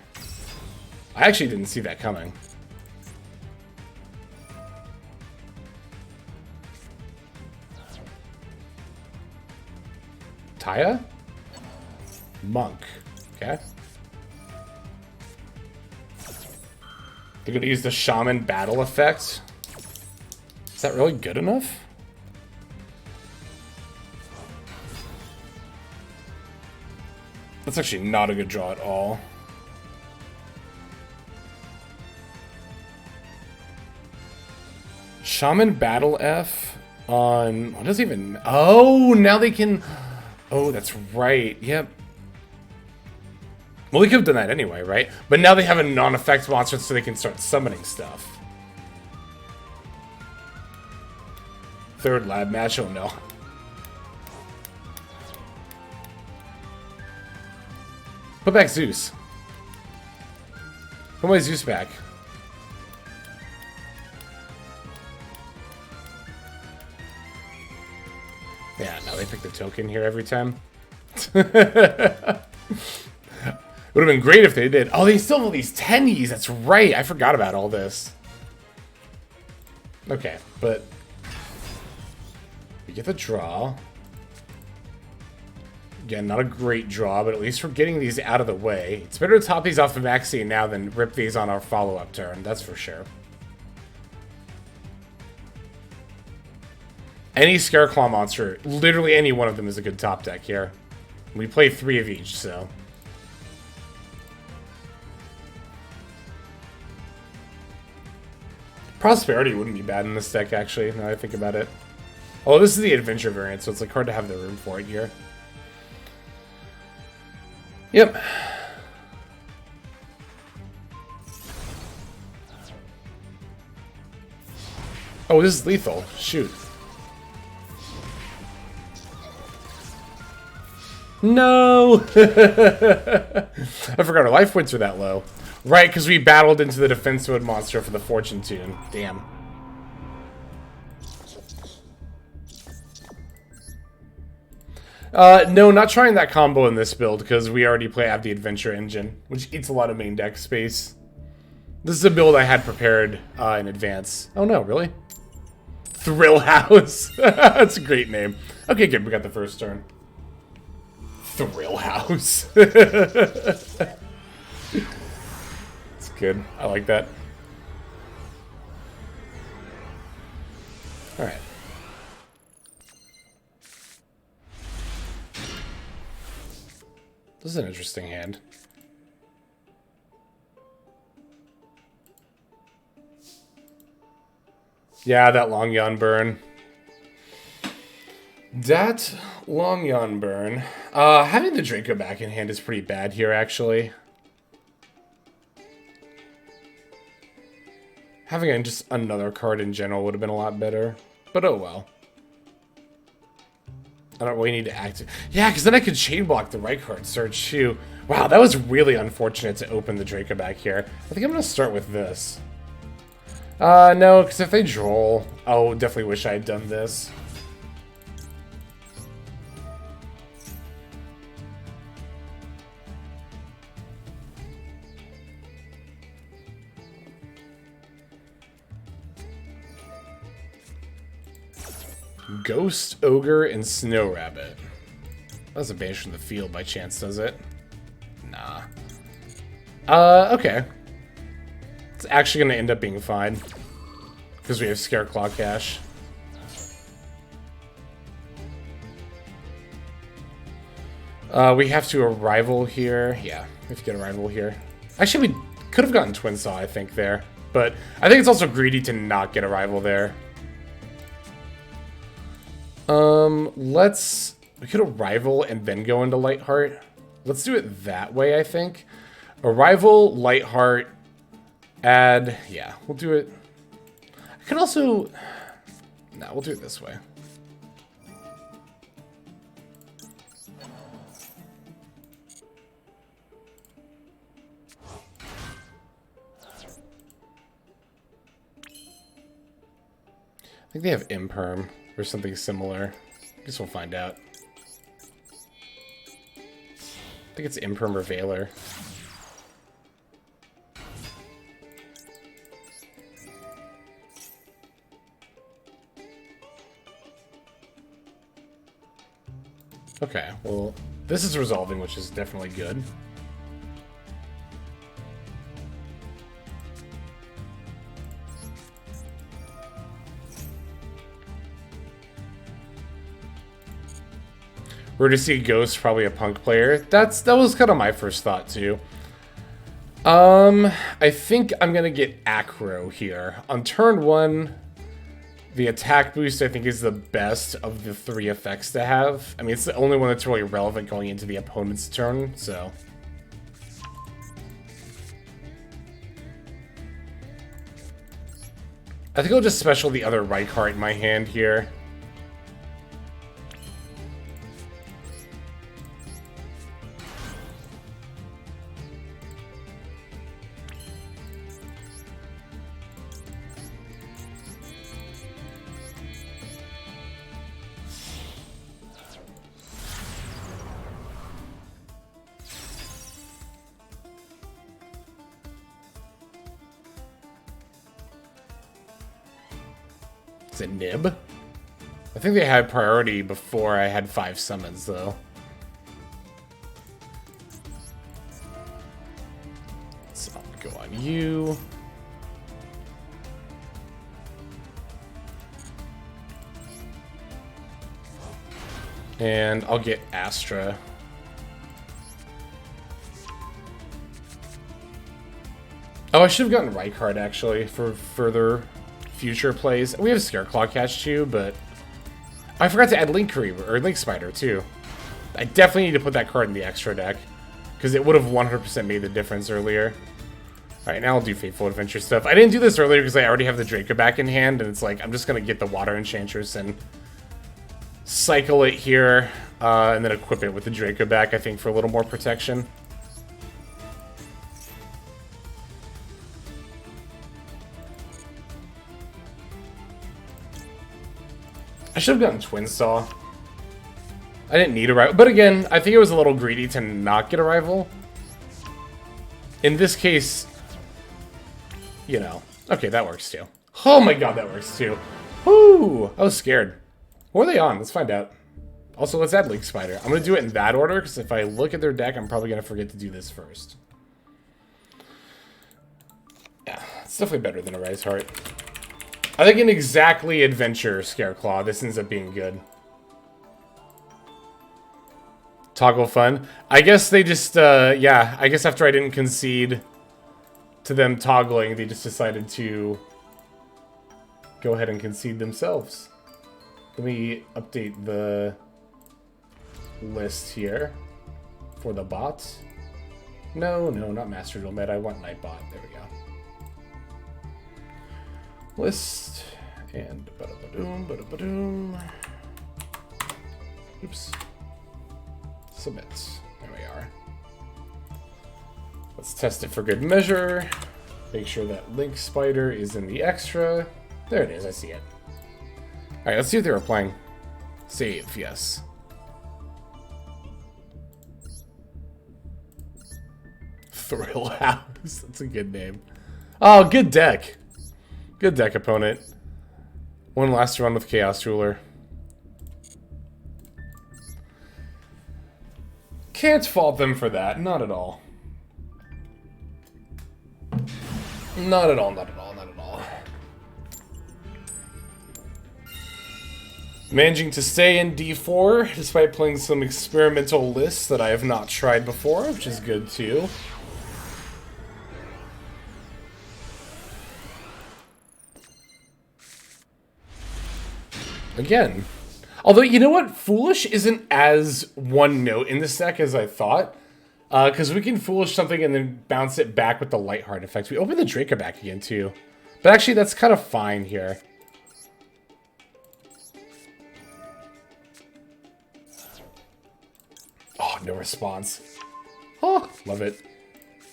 I actually didn't see that coming. Taya? Monk. Okay. They're gonna use the Shaman battle effect. Is that really good enough? That's actually not a good draw at all. Shaman Battle F on... What does even... Oh, now they can... Oh, that's right. Yep. Well, they could have done that anyway, right? But now they have a non-effect monster so they can start summoning stuff. Third lab match? Oh, no. Put back Zeus. Put my Zeus back. Yeah, no, they pick the token here every time. Would have been great if they did. Oh, they still have all these tennies. That's right. I forgot about all this. Okay, but we get the draw. Again, not a great draw, but at least we're getting these out of the way. It's better to top these off the Maxi now than rip these on our follow-up turn. That's for sure. Any Scareclaw monster, literally any one of them is a good top deck here. We play 3 of each, so... Prosperity wouldn't be bad in this deck, actually, now that I think about it. Oh, this is the adventure variant, so it's like hard to have the room for it here. Yep. Oh, this is lethal. Shoot. No! I forgot our life points were that low. Right, because we battled into the defense mode monster for the Fortune Tune. Damn. No, not trying that combo in this build, because we already have the Adventure Engine, which eats a lot of main deck space. This is a build I had prepared in advance. Oh no, really? Thrill House. That's a great name. Okay, good, we got the first turn. Thrill House. It's good. I like that. Alright. This is an interesting hand. Yeah, that long yawn burn. That long yawn burn. Having the Draco back in hand is pretty bad here, actually. Having just another card in general would have been a lot better. But oh well. I don't really need to act. Yeah, because then I could chain block the right card search too. Wow, that was really unfortunate to open the Draco back here. I think I'm going to start with this. No, because if they droll, I'll definitely wish I had done this. Ghost, Ogre, and Snow Rabbit. That doesn't banish from the field by chance, does it? Nah. Okay. It's actually going to end up being fine. Because we have SCARECLAW cash. We have to arrival here. Yeah, we have to get arrival here. Actually, we could have gotten Twin Saw, I think, there. But I think it's also greedy to not get arrival there. We could arrival and then go into Lightheart. Let's do it that way, I think. Arrival, Lightheart, add, yeah, we'll do it. I could also, no, we'll do it this way. I think they have Imperm or something similar. I guess we'll find out. I think it's Imperm or Veiler. Okay, well, this is resolving, which is definitely good. We're to see Ghost, probably a Punk player. That was kind of my first thought too. I think I'm gonna get Acro here. On turn 1, the attack boost I think is the best of the 3 effects to have. I mean, it's the only one that's really relevant going into the opponent's turn, so. I think I'll just special the other right card in my hand here. Is it Nib? I think they had priority before I had 5 summons, though. So I'll go on you. And I'll get Astra. Oh, I should have gotten Rykard, actually, for further future plays. We have SCARECLAW catch too, but I forgot to add Link Reaver, or Link Spider too. I definitely need to put that card in the extra deck, because it would have 100% made the difference earlier. Alright, now I'll do Fateful Adventure stuff. I didn't do this earlier because I already have the Draco back in hand, and it's like, I'm just going to get the Water Enchantress and cycle it here, and then equip it with the Draco back, I think, for a little more protection. I should have gotten Twin Saw. I didn't need a rival. But again, I think it was a little greedy to not get a rival. In this case, you know. Okay, that works too. Oh my god, that works too. Whoo! I was scared. What are they on? Let's find out. Also, let's add Link Spider. I'm going to do it in that order, because if I look at their deck, I'm probably going to forget to do this first. Yeah, it's definitely better than a Rise Heart. I think in exactly Adventure SCARECLAW, this ends up being good. Toggle fun. I guess they just, yeah, I guess after I didn't concede to them toggling, they just decided to go ahead and concede themselves. Let me update the list here for the bots. No, not Master Duel Meta. I want Nightbot. There we go. List and ba-da-ba-doom, ba-da-ba-doom. Oops. Submit. There we are. Let's test it for good measure. Make sure that link spider is in the extra. There it is, I see it. Alright, let's see what they were playing. Save, yes. Thrill House. That's a good name. Oh, good deck. Good deck, opponent. One last run with Chaos Ruler. Can't fault them for that. Not at all. Not at all, not at all, not at all. Managing to stay in D4, despite playing some experimental lists that I have not tried before, which is good too. Again. Although, you know what? Foolish isn't as one note in this deck as I thought. Because we can Foolish something and then bounce it back with the Lightheart effect. We open the Draco back again, too. But actually, that's kind of fine here. Oh, no response. Oh, love it.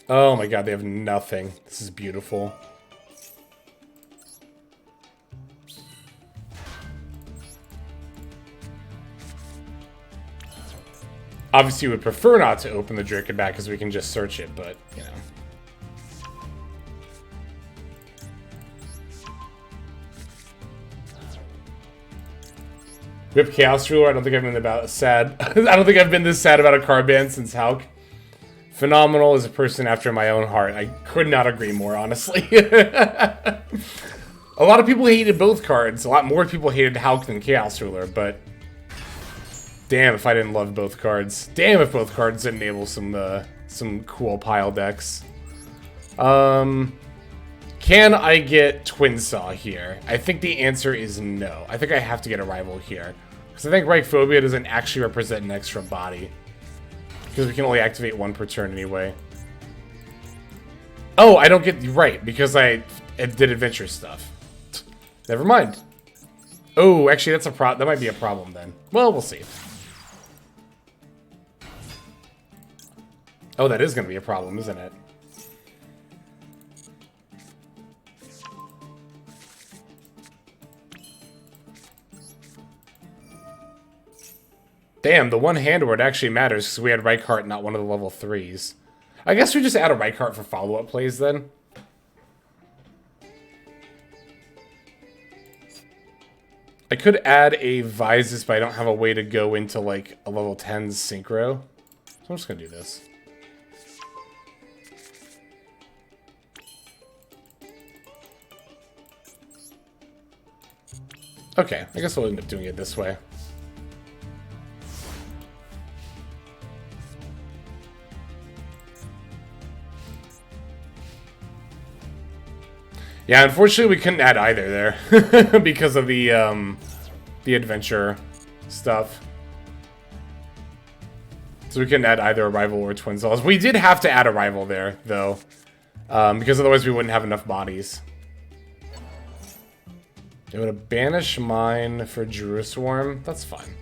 Oh my god, they have nothing. This is beautiful. Obviously, we would prefer not to open the Draco back because we can just search it, but, you know. Rip Chaos Ruler, I don't think I've been about sad. I don't think I've been this sad about a card ban since Hulk. Phenomenal is a person after my own heart. I could not agree more, honestly. A lot of people hated both cards. A lot more people hated Hulk than Chaos Ruler, but... damn if I didn't love both cards. Damn if both cards didn't enable some cool pile decks. Can I get Twin Saw here? I think the answer is no. I think I have to get a rival here. Because I think Reichphobia doesn't actually represent an extra body. Because we can only activate one per turn anyway. Oh, I don't get... right, because I did adventure stuff. Never mind. Oh, actually that's a that might be a problem then. Well, we'll see. Oh, that is going to be a problem, isn't it? Damn, the one hand word actually matters because we had Reichheart, not one of the level 3s. I guess we just add a Reichheart for follow-up plays then. I could add a Visus, but I don't have a way to go into like a level 10 synchro. So I'm just going to do this. Okay, I guess we'll end up doing it this way. Yeah, unfortunately we couldn't add either there because of the adventure stuff. So we couldn't add either a rival or Twin Saws. We did have to add a rival there, though, because otherwise we wouldn't have enough bodies. They would have banished mine for Jerusalem. That's fine.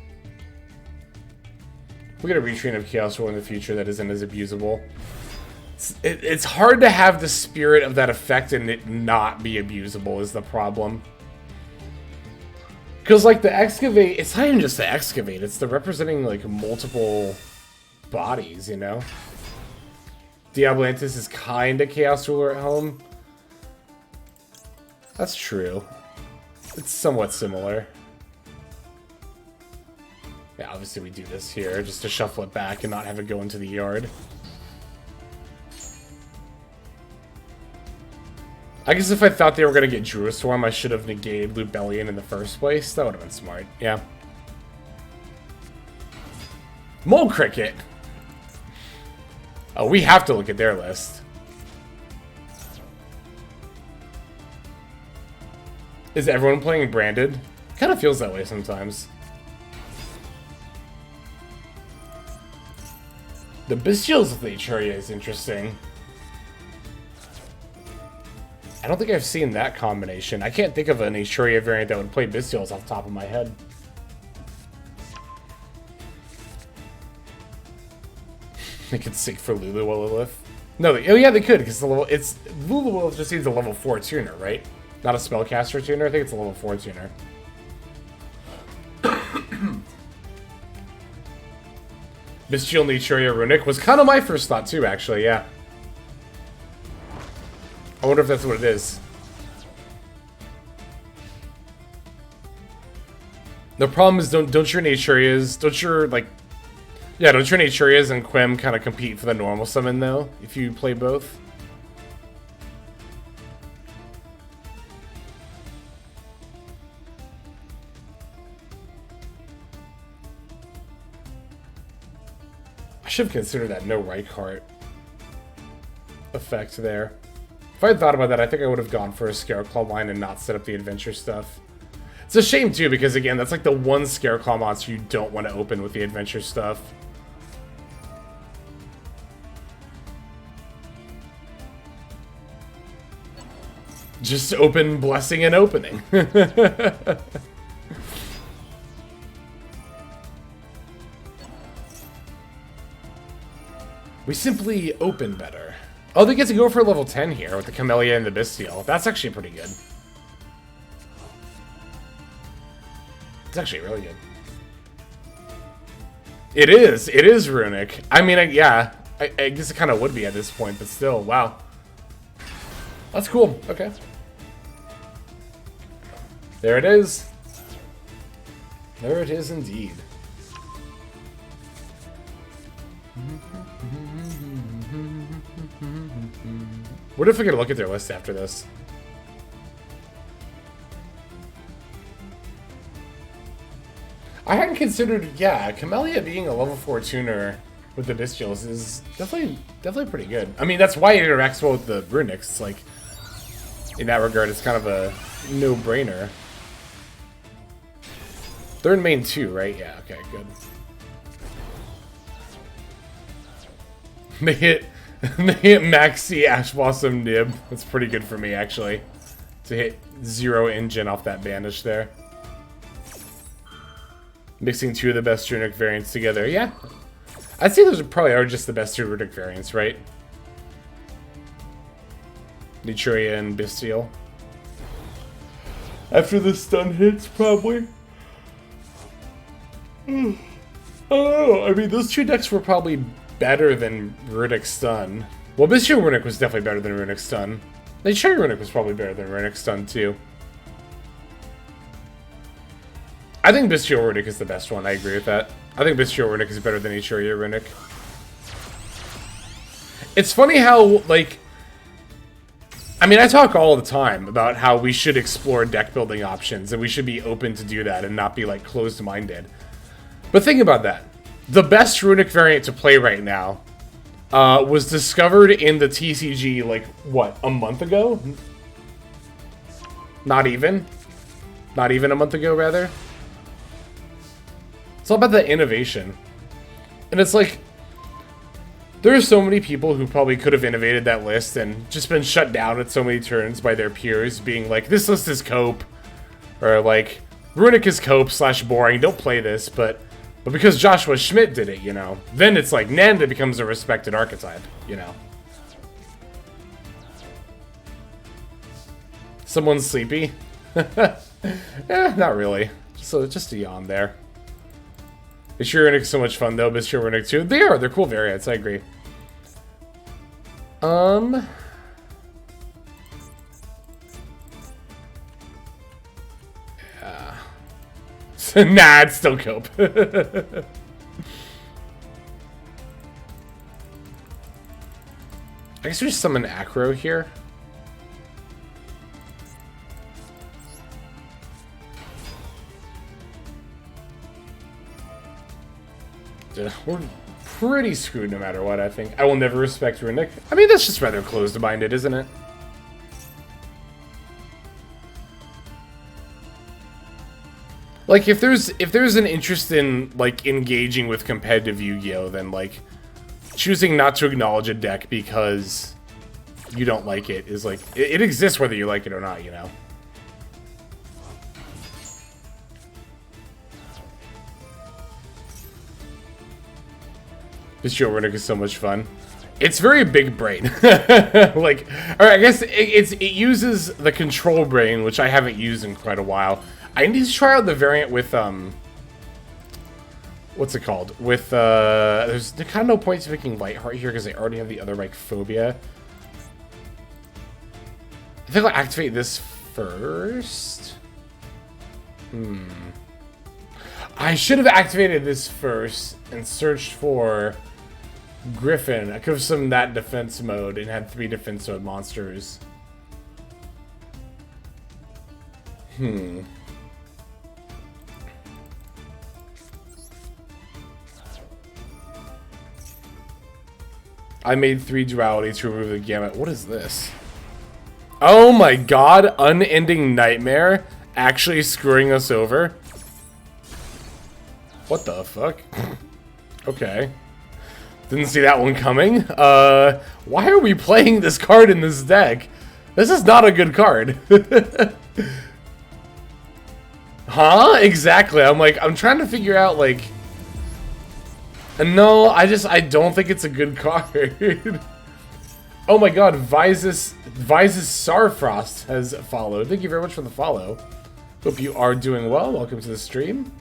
We'll get a retrain of Chaos War in the future that isn't as abusable. It's hard to have the spirit of that effect and it not be abusable is the problem. Because, like, the Excavate, it's not even just the Excavate, it's the representing, like, multiple bodies, you know? Diablantis is kinda Chaos Ruler at home. That's true. It's somewhat similar. Yeah, obviously we do this here just to shuffle it back and not have it go into the yard. I guess if I thought they were going to get Jerusalem, I should have negated Lubellion in the first place. That would have been smart. Yeah. Mole Cricket! Oh, we have to look at their list. Is everyone playing branded? Kind of feels that way sometimes. The Bestials with the Echuria is interesting. I don't think I've seen that combination. I can't think of an Echuria variant that would play Bestials off the top of my head. They could seek for Luluwilith. No, oh yeah, they could, because the level, it's, Luluwilith just needs a level 4 tuner, right? Not a spellcaster tuner, I think it's a level 4 tuner. Bestial Naturia Runic was kind of my first thought too, actually, yeah. I wonder if that's what it is. The problem is, don't your Naturias, don't your Naturias and Quim kind of compete for the normal summon, though, if you play both? I should have considered that no Reichheart effect there. If I had thought about that, I think I would have gone for a SCARECLAW line and not set up the adventure stuff. It's a shame, too, because, again, that's like the one SCARECLAW monster you don't want to open with the adventure stuff. Just open Blessing and Opening. We simply open better. Oh, they get to go for level 10 here with the Camellia and the Bestial. That's actually pretty good. It's actually really good. It is Runic. I mean, yeah, I guess it kind of would be at this point, but still, wow. That's cool, okay. There it is. There it is indeed. What if we could look at their list after this? I hadn't considered, yeah, Camellia being a level 4 tuner with the Bestials is definitely pretty good. I mean, that's why it interacts well with the Runics. It's like, in that regard, it's kind of a no-brainer. They're in main 2, right? Yeah, okay, good. They hit Maxi Ash Blossom Nib. That's pretty good for me, actually. To hit 0 engine off that banish there. Mixing 2 of the best Runic variants together. Yeah. I'd say those probably are just the best 2 Runic variants, right? Naturia and Bestial. After the stun hits, probably. I don't know. I mean, those 2 decks were probably better than Runic Stun. Well, Bestial Runic was definitely better than Runic Stun. Naturia Runic was probably better than Runic Stun, too. I think Bestial Runic is the best one. I agree with that. I think Bestial Runic is better than Naturia Runic. It's funny how, like... I mean, I talk all the time about how we should explore deck building options, and we should be open to do that and not be, like, closed-minded. But think about that. The best Runic variant to play right now was discovered in the TCG, like, what, a month ago? Not even? Not even a month ago, rather? It's all about the innovation. And it's like, there are so many people who probably could have innovated that list and just been shut down at so many turns by their peers, being like, this list is cope. Or like, Runic is cope / boring, don't play this, but because Joshua Schmidt did it, you know, then it's like Nanda becomes a respected archetype, you know. Someone's sleepy? Not really. So just a yawn there. Bestial Runic is so much fun though, Bestial Runic too. They're cool variants, I agree. Yeah. Nah, it's still cope. I guess we just summon Acro here. We're pretty screwed no matter what, I think. I will never respect Runic. I mean, that's just rather closed-minded, isn't it? Like, if there's an interest in, like, engaging with competitive Yu-Gi-Oh, then, like, choosing not to acknowledge a deck because you don't like it is, like, it exists whether you like it or not, you know? This Duel Runic is so much fun. It's very big brain. Like, or I guess it uses the control brain, which I haven't used in quite a while. I need to try out the variant with, what's it called? With, there's kind of no point to picking Lightheart here because I already have the other, like, Phobia. I think I'll activate this first. I should have activated this first and searched for Griffin. I could have summoned that defense mode and had 3 defense mode monsters. I made 3 duality to remove the gamut. What is this? Oh my god, Unending Nightmare actually screwing us over? What the fuck? Okay. Didn't see that one coming. Why are we playing this card in this deck? This is not a good card. Huh? Exactly. I'm trying to figure out, like... No, I don't think it's a good card. Oh my god, Visus Sarfrost has followed. Thank you very much for the follow. Hope you are doing well. Welcome to the stream.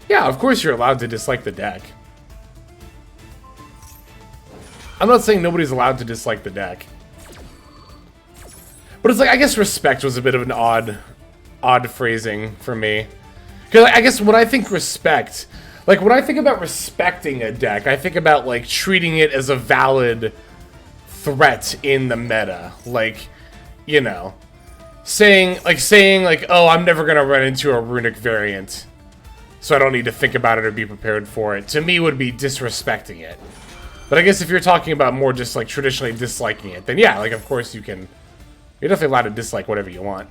Yeah, of course you're allowed to dislike the deck. I'm not saying nobody's allowed to dislike the deck. But it's like, I guess respect was a bit of an odd phrasing for me. Because I guess when I think respect, like when I think about respecting a deck, I think about like treating it as a valid threat in the meta. Like, you know, saying like, oh, I'm never going to run into a runic variant, so I don't need to think about it or be prepared for it, to me would be disrespecting it. But I guess if you're talking about more just like traditionally disliking it, then yeah, like of course you're definitely allowed to dislike whatever you want.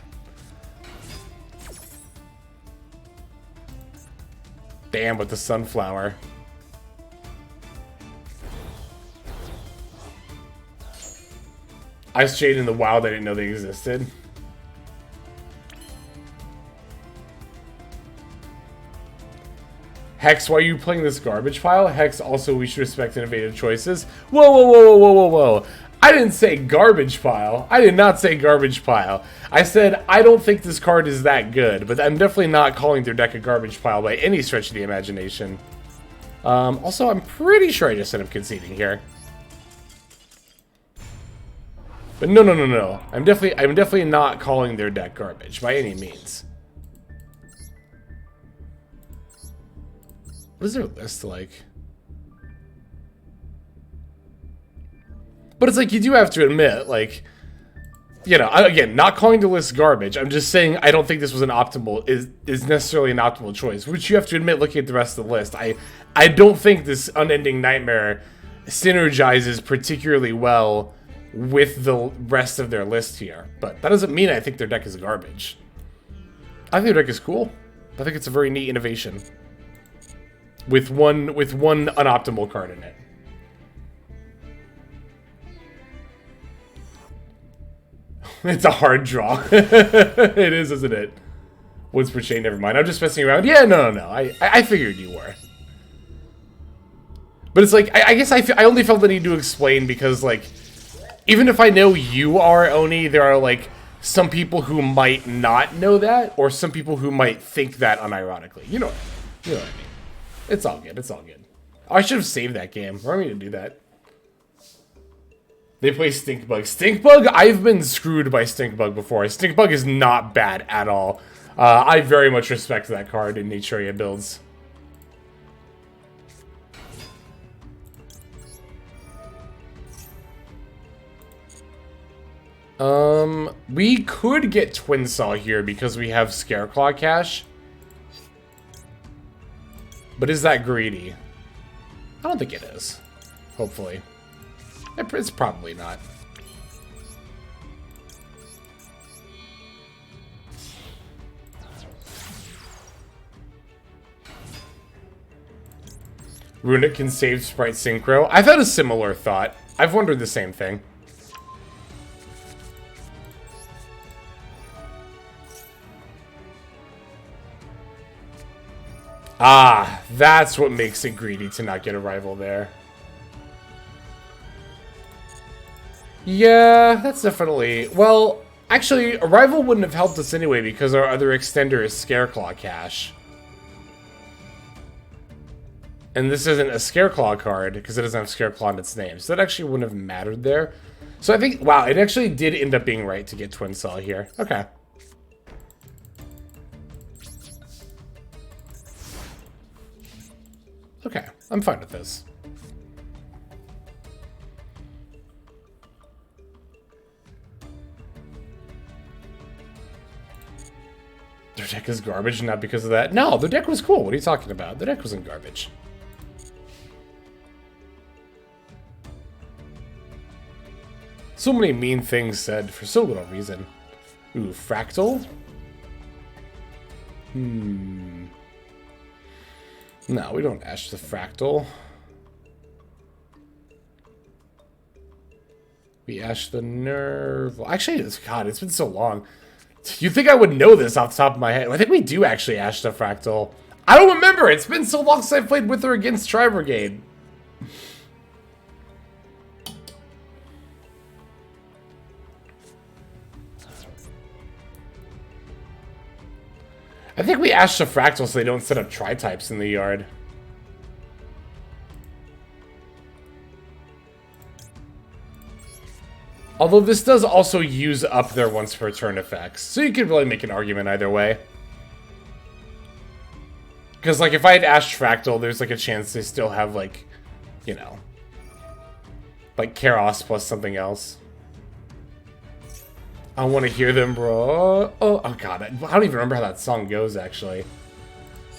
Damn, with the sunflower. Ice Jade in the wild, I didn't know they existed. Hex, why are you playing this garbage pile? Hex, also we should respect innovative choices. Whoa, whoa, whoa, whoa, whoa, whoa, whoa. I didn't say garbage pile. I did not say garbage pile. I said I don't think this card is that good, but I'm definitely not calling their deck a garbage pile by any stretch of the imagination. Also, I'm pretty sure I just ended up conceding here. But no, no, no, no. I'm definitely not calling their deck garbage by any means. What is their list like? But it's like, you do have to admit, like, you know, again, not calling the list garbage. I'm just saying I don't think this was an optimal, is necessarily an optimal choice, which you have to admit looking at the rest of the list. I don't think this Unending Nightmare synergizes particularly well with the rest of their list here. But that doesn't mean I think their deck is garbage. I think their deck is cool. I think it's a very neat innovation. With one unoptimal card in it. It's a hard draw. It is, isn't it? Woods per chain, never mind. I'm just messing around. Yeah, no, no, no. I figured you were. But it's like, I guess I only felt the need to explain because, like, even if I know you are Oni, there are, like, some people who might not know that, or some people who might think that unironically. You know what I mean. It's all good. It's all good. Oh, I should have saved that game. Remind me to do that. They play Stinkbug. Stinkbug? I've been screwed by Stinkbug before. Stinkbug is not bad at all. I very much respect that card in Naturia builds. We could get Twin Saw here because we have Scareclaw cash. But is that greedy? I don't think it is. Hopefully. It's probably not. Runic can save Sprite Synchro. I've had a similar thought. I've wondered the same thing. Ah, that's what makes it greedy to not get a rival there. Yeah, that's definitely... Well, actually, a rival wouldn't have helped us anyway because our other extender is SCARECLAW cash. And this isn't a SCARECLAW card because it doesn't have SCARECLAW in its name. So that actually wouldn't have mattered there. So I think, wow, it actually did end up being right to get Twin Saw here. Okay. Okay, I'm fine with this. Their deck is garbage, not because of that. No, their deck was cool. What are you talking about? Their deck wasn't garbage. So many mean things said for so little reason. Ooh, Fractal? No, we don't Ash the Fractal. We Ash the Nerve. Well, actually, God, it's been so long. You'd think I would know this off the top of my head. I think we do actually Ash the Fractal. I don't remember. It's been so long since I played with or against Tri-Brigade. I think we Ash the Fractal so they don't set up Tri-types in the yard. Although this does also use up their once per turn effects. So you could really make an argument either way. Because, like, if I had Ash Fractal, there's, like, a chance they still have, like, you know, like, Chaos plus something else. I want to hear them, bro. Oh, God. I don't even remember how that song goes, actually.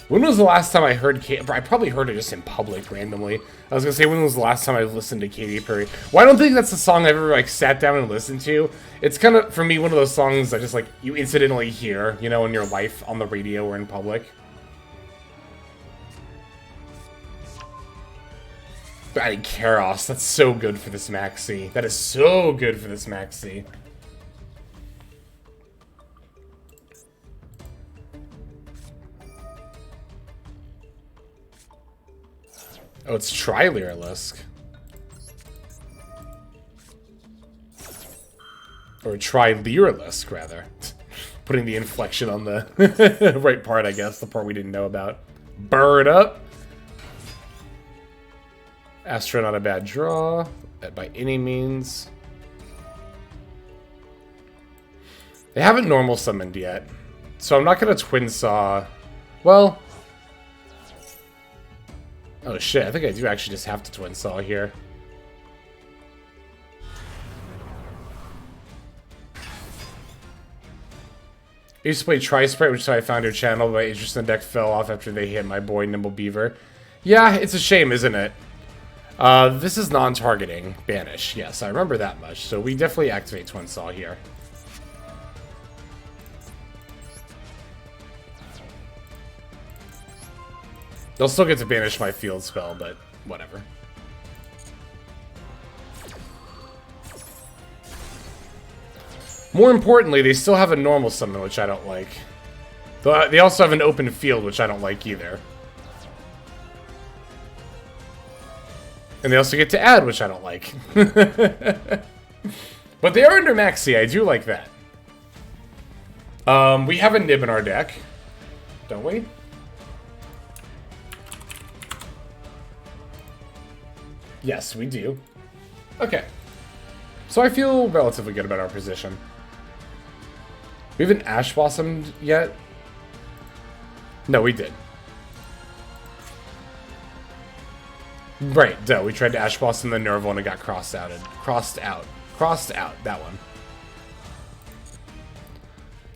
When was the last time I heard I probably heard it just in public randomly. I was going to say, when was the last time I listened to Katy Perry? Well, I don't think that's a song I've ever, like, sat down and listened to. It's kind of, for me, one of those songs that just, like, you incidentally hear, you know, in your life on the radio or in public. Batting Karos, that's so good for this maxi. That is so good for this maxi. Oh, it's Tri-Lyrilisk. Or Tri-Lyrilisk, rather. Putting the inflection on the right part, I guess. The part we didn't know about. Burn up. Astro, not a bad draw. By any means. They haven't normal summoned yet. So I'm not going to Twin Saw. Well... Oh shit, I think I do actually just have to Twin Saw here. I used to play Tri-Sprite, which is how I found your channel, but my interest in the deck fell off after they hit my boy Nimble Beaver. Yeah, it's a shame, isn't it? This is non-targeting. Banish. Yes, I remember that much. So we definitely activate Twin Saw here. They'll still get to banish my field spell, but whatever. More importantly, they still have a normal summon, which I don't like. They also have an open field, which I don't like either. And they also get to add, which I don't like. But they are under Maxi, I do like that. We have a Nib in our deck, don't we? Yes, we do. Okay. So I feel relatively good about our position. We haven't Ash Blossomed yet? No, we did. Right, duh. We tried to Ash Blossom the Nerval and it got crossed out. Crossed out, that one.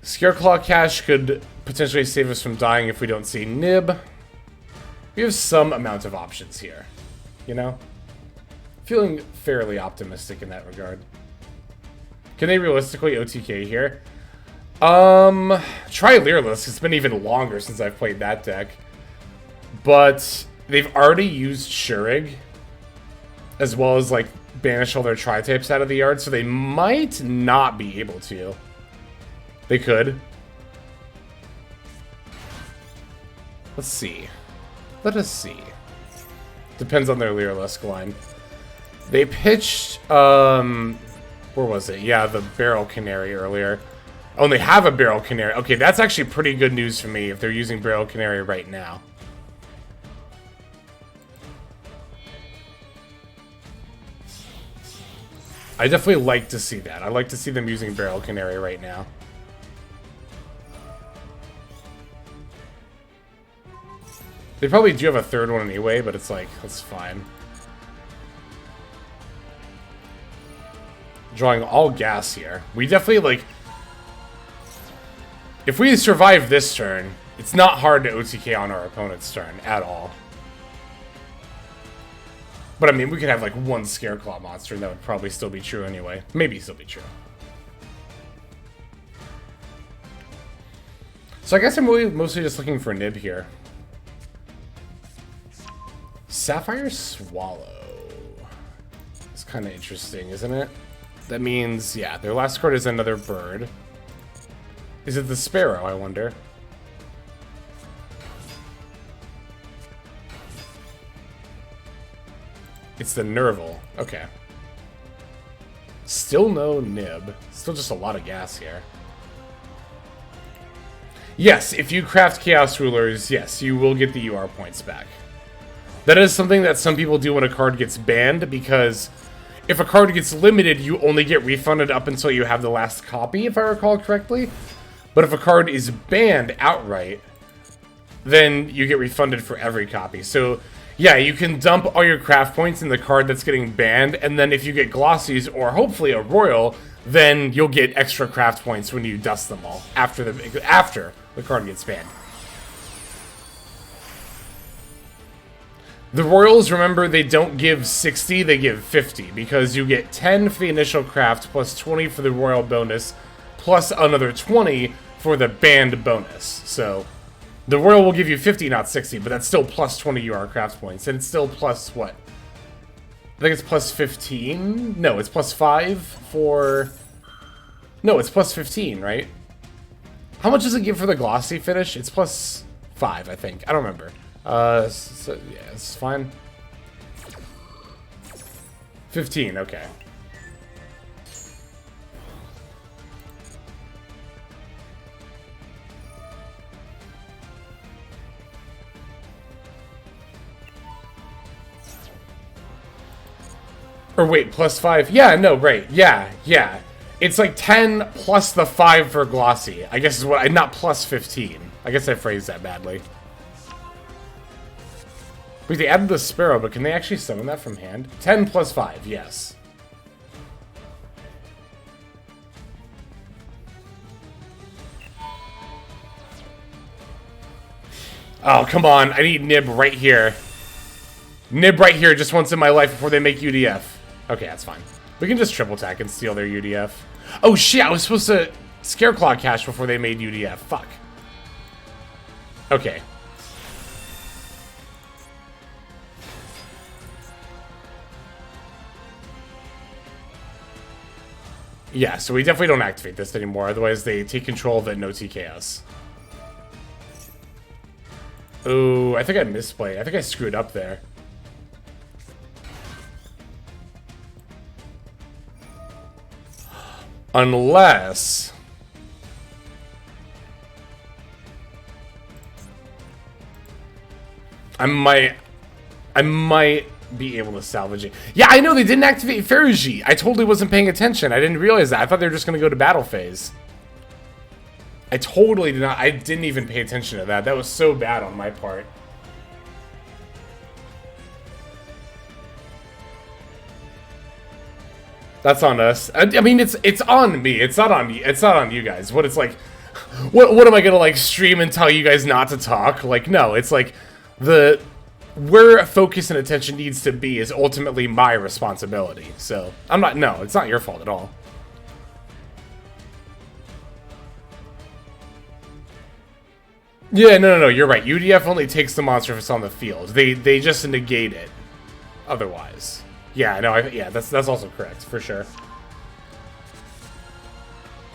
SCARECLAW Cash could potentially save us from dying if we don't see Nib. We have some amount of options here, you know? Feeling fairly optimistic in that regard. Can they realistically OTK here? Tri-Lyrilisk. It's been even longer since I've played that deck. But they've already used Shurig, as well as, like, banish all their Tri-types out of the yard, so they might not be able to. They could. Let's see. Let us see. Depends on their Lyrilusc line. They pitched, where was it? Yeah, the Barrel Canary earlier. Oh, and they have a Barrel Canary. Okay, that's actually pretty good news for me if they're using Barrel Canary right now. I definitely like to see that. I like to see them using Barrel Canary right now. They probably do have a third one anyway, but it's like, that's fine. Drawing all gas here. We definitely, like... If we survive this turn, it's not hard to OTK on our opponent's turn at all. But I mean, we could have like one Scareclaw monster, and that would probably still be true anyway. Maybe still be true. So I guess I'm really mostly just looking for Nib here. Sapphire Swallow. It's kind of interesting, isn't it? That means, yeah, their last card is another bird. Is it the Sparrow, I wonder? It's the Nerval. Okay. Still no Nib. Still just a lot of gas here. Yes, if you craft Chaos Rulers, yes, you will get the UR points back. That is something that some people do when a card gets banned, because if a card gets limited, you only get refunded up until you have the last copy, if I recall correctly. But if a card is banned outright, then you get refunded for every copy. So, yeah, you can dump all your craft points in the card that's getting banned, and then if you get Glossies, or hopefully a Royal, then you'll get extra craft points when you dust them all, after the card gets banned. The Royals, remember, they don't give 60, they give 50, because you get 10 for the initial craft, plus 20 for the Royal bonus, plus another 20 for the banned bonus. So, the Royal will give you 50, not 60, but that's still plus 20 UR craft points, and it's still plus, what? I think it's plus 15? No, it's plus 5 for... No, it's plus 15, right? How much does it give for the Glossy finish? It's plus 5, I think. I don't remember. So, yeah, it's fine. 15, okay. Or wait, plus 5? Yeah, no, right. Yeah. It's like 10 plus the 5 for Glossy. I guess is what not plus 15. I guess I phrased that badly. Wait, they added the Sparrow, but can they actually summon that from hand? 10 plus 5, yes. Oh, come on. I need Nib right here. Nib right here just once in my life before they make UDF. Okay, that's fine. We can just triple attack and steal their UDF. Oh shit, I was supposed to Scareclaw cash before they made UDF. Fuck. Okay. Yeah, so we definitely don't activate this anymore, otherwise they take control of it and OTK us. Oh, I think I misplayed. I think I screwed up there. Unless... I might be able to salvage it. Yeah, I know they didn't activate Ferrugi. I totally wasn't paying attention. I didn't realize that. I thought they were just going to go to battle phase. I totally did not. I didn't even pay attention to that. That was so bad on my part. That's on us. I mean, it's on me. It's not on you. It's not on you guys. What it's like, what am I gonna like stream and tell you guys not to talk? Like, no. It's like where focus and attention needs to be is ultimately my responsibility. So I'm not. No, it's not your fault at all. Yeah, no. You're right. UDF only takes the monster if it's on the field. They just negate it. Otherwise. Yeah, no, yeah, that's also correct, for sure.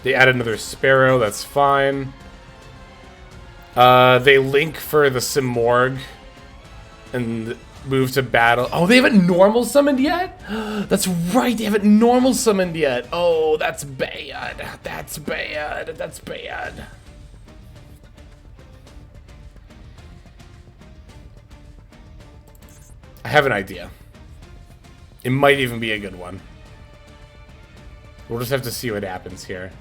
They add another Sparrow, that's fine. They link for the Simorgh. and move to battle. Oh, they haven't normal summoned yet? That's right, they haven't normal summoned yet. Oh, that's bad. That's bad. That's bad. I have an idea. It might even be a good one. We'll just have to see what happens here.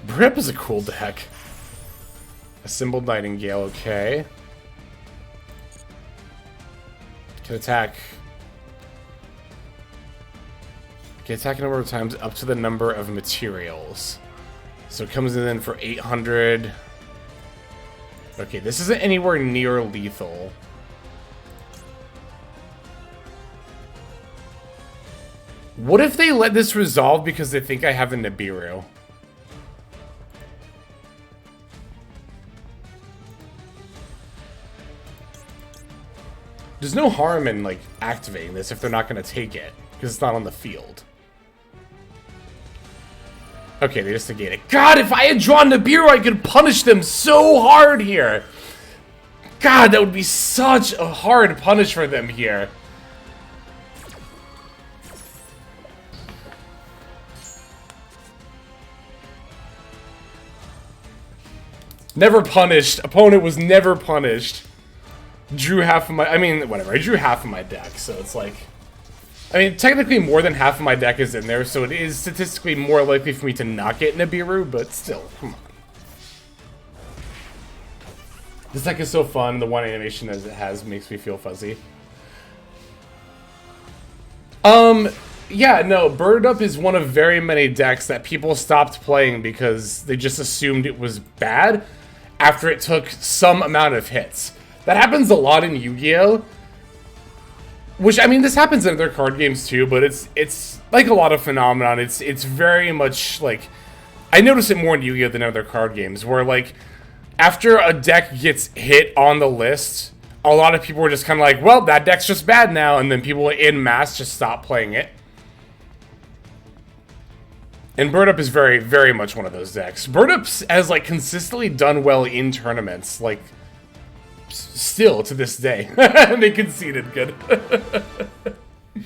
Brip is a cool deck. Assembled Nightingale, okay. Can attack. Can attack a number of times up to the number of materials. So it comes in for 800. Okay, this isn't anywhere near lethal. What if they let this resolve because they think I have a Nibiru? There's no harm in, like, activating this if they're not going to take it, because it's not on the field. Okay, they just negate it. God, if I had drawn Nibiru, I could punish them so hard here! God, that would be such a hard punish for them here. Never punished. Opponent was never punished. Drew half of my... I mean, whatever. I drew half of my deck, so it's like... I mean, technically more than half of my deck is in there, so it is statistically more likely for me to not get Nibiru, but still, come on. This deck is so fun. The one animation as it has makes me feel fuzzy. Yeah, no, Bird Up is one of very many decks that people stopped playing because they just assumed it was bad after it took some amount of hits. That happens a lot in Yu-Gi-Oh! Which, I mean, this happens in other card games too, but it's like a lot of phenomenon. It's very much like... I notice it more in Yu-Gi-Oh! Than other card games, where, like, after a deck gets hit on the list, a lot of people are just kind of like, well, that deck's just bad now, and then people en masse just stop playing it. And Bird Up is very, very much one of those decks. Bird Up has, like, consistently done well in tournaments, like, still to this day. They conceded good. It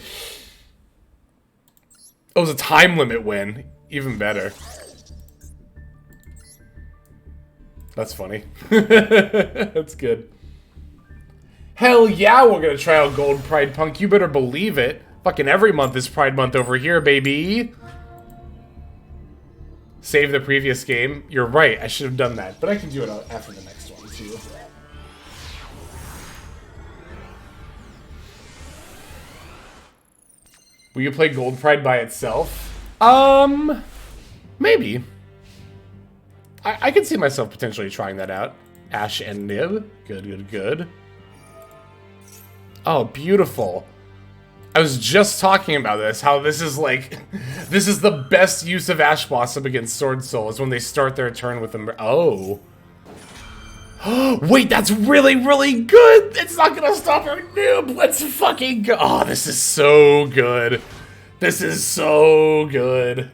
was a time limit win. Even better. That's funny. That's good. Hell yeah, we're gonna try out Gold Pride Punk. You better believe it. Fucking every month is Pride Month over here, baby. Save the previous game. You're right, I should have done that. But I can do it after the next one, too. Will you play Gold Pride by itself? Maybe. I could see myself potentially trying that out. Ash and Nib. Good, good, good. Oh, beautiful. I was just talking about this, how this is like, this is the best use of Ash Blossom against Sword Soul, is when they start their turn with them. Oh. Wait, that's really, really good! It's not gonna stop our noob! Let's fucking go! Oh, this is so good. This is so good.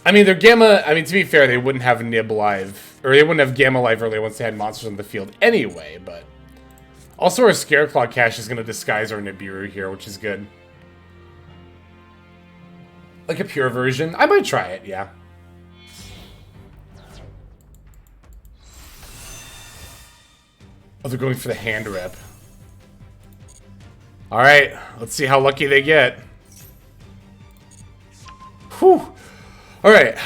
I mean, their Gamma... I mean, to be fair, they wouldn't have Nib live. Or they wouldn't have Gamma live earlier once they had monsters on the field anyway, but... Also, our Scareclaw cache is going to disguise our Nibiru here, which is good. Like a pure version. I might try it, yeah. Oh, they're going for the hand rip. Alright, let's see how lucky they get. Whew. Alright.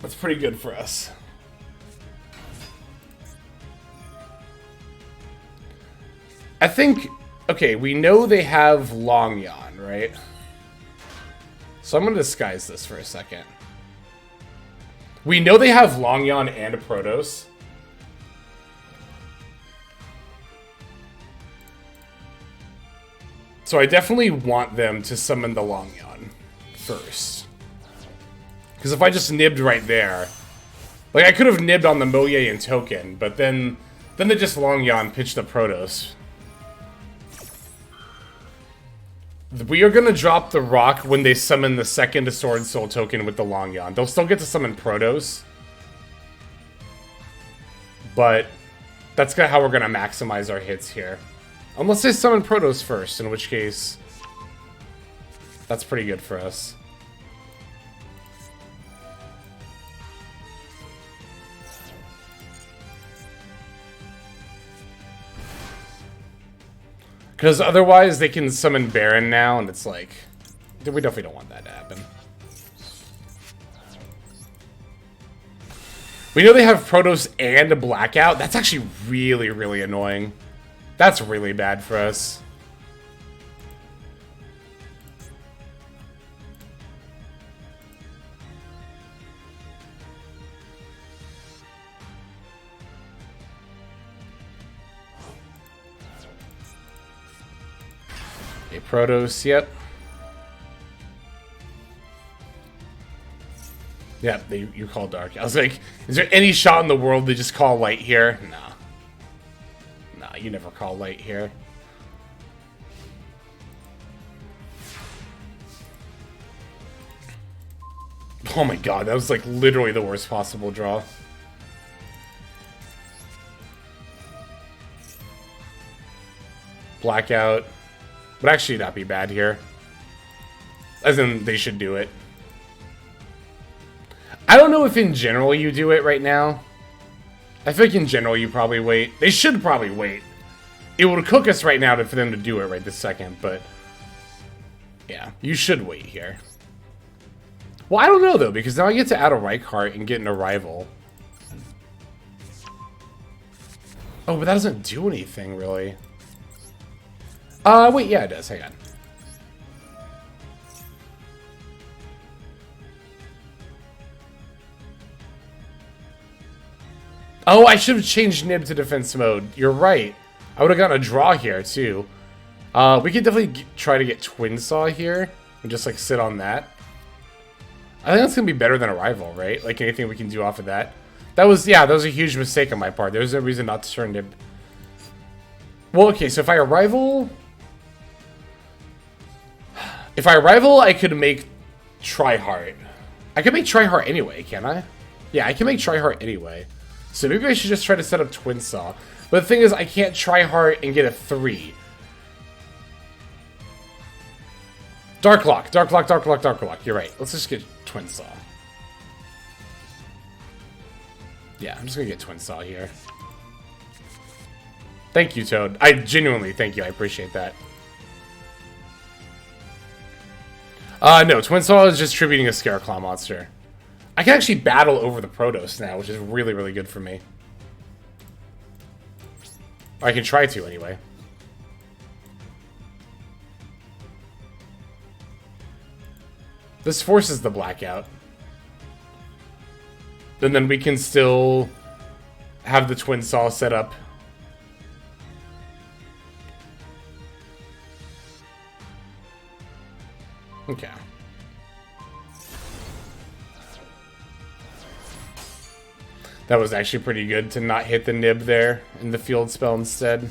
That's pretty good for us. I think... Okay, we know they have Long Yawn, right? So I'm going to disguise this for a second. We know they have Long Yawn and a Protos. So I definitely want them to summon the Long Yawn first. Because if I just nibbed right there... Like, I could have nibbed on the Moye and Token, but then they just Long Yawn pitched the Protos. We are gonna drop the rock when they summon the second Sword Soul token with the Long Yawn. They'll still get to summon Protos. But that's kind of how we're gonna maximize our hits here. Unless they summon Protos first, in which case that's pretty good for us. Because otherwise they can summon Baron now, and it's like, we definitely don't want that to happen. We know they have Protos and a Blackout. That's actually really, really annoying. That's really bad for us. A Protos, yep. Yep, you call Dark. I was like, is there any shot in the world they just call Light here? Nah. Nah, you never call Light here. Oh my god, that was like literally the worst possible draw. Blackout. Would actually not be bad here. As in, they should do it. I don't know if in general you do it right now. I think in general you probably wait. They should probably wait. It would cook us right now for them to do it right this second, but... yeah, you should wait here. Well, I don't know though, because now I get to add a Reichart and get an Arrival. Oh, but that doesn't do anything, really. Wait, yeah, it does. Hang on. Oh, I should have changed Nib to defense mode. You're right. I would have gotten a draw here, too. We could definitely try to get Twin Saw here and just, like, sit on that. I think that's going to be better than Arrival, right? Like, anything we can do off of that. That was, yeah, that was a huge mistake on my part. There's no reason not to turn Nib. Well, okay, so if I Arrival... if I Arrival, I could make Tryhard. I can make Tryhard anyway, can I? Yeah, I can make Tryhard anyway. So maybe I should just try to set up Twin Saw. But the thing is, I can't Tryhard and get a 3. Darklock, Darklock, Darklock, Darklock. You're right. Let's just get Twin Saw. Yeah, I'm just gonna get Twin Saw here. Thank you, Toad. I genuinely thank you. I appreciate that. No, Twin Saw is just tributing a SCARECLAW monster. I can actually battle over the Protos now, which is really, really good for me. Or I can try to, anyway. This forces the Blackout. And then we can still have the Twin Saw set up. Okay. That was actually pretty good to not hit the Nib there in the field spell instead.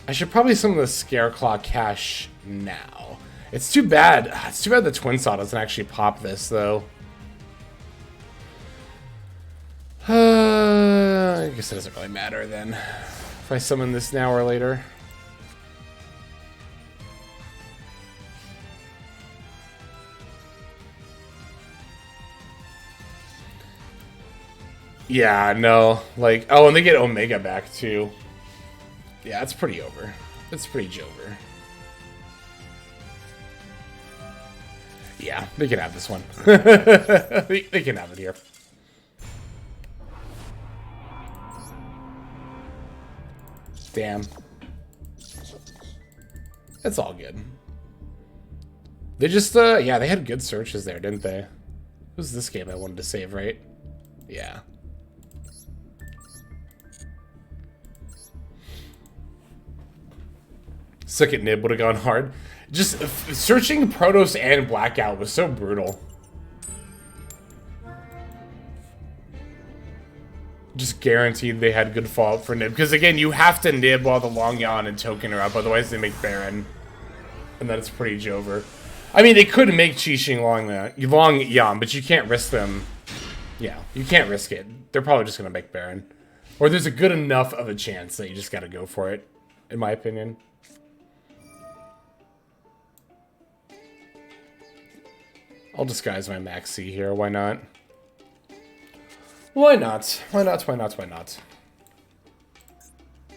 I should probably summon the SCARECLAW cache now. It's too bad. It's too bad the Twin Saw doesn't actually pop this, though. I guess it doesn't really matter then. If I summon this now or later. Yeah, no. Like, oh, and they get Omega back, too. Yeah, it's pretty over. It's pretty jover. Yeah, they can have this one. they can have it here. Damn. It's all good. They just, yeah, they had good searches there, didn't they? It was this game I wanted to save, right? Yeah. Second Nib would have gone hard. Just searching Protos and Blackout was so brutal. just guaranteed they had good fallout for Nib. Because again, you have to Nib while the Long Yon and Token are up, otherwise they make Baron. And then it's pretty Jover. I mean, they could make Qixing Long Yon, but you can't risk them. Yeah, you can't risk it. They're probably just going to make Baron. Or there's a good enough of a chance that you just got to go for it, in my opinion. I'll disguise my Max C here, why not? Why not? Why not? Why not? Why not?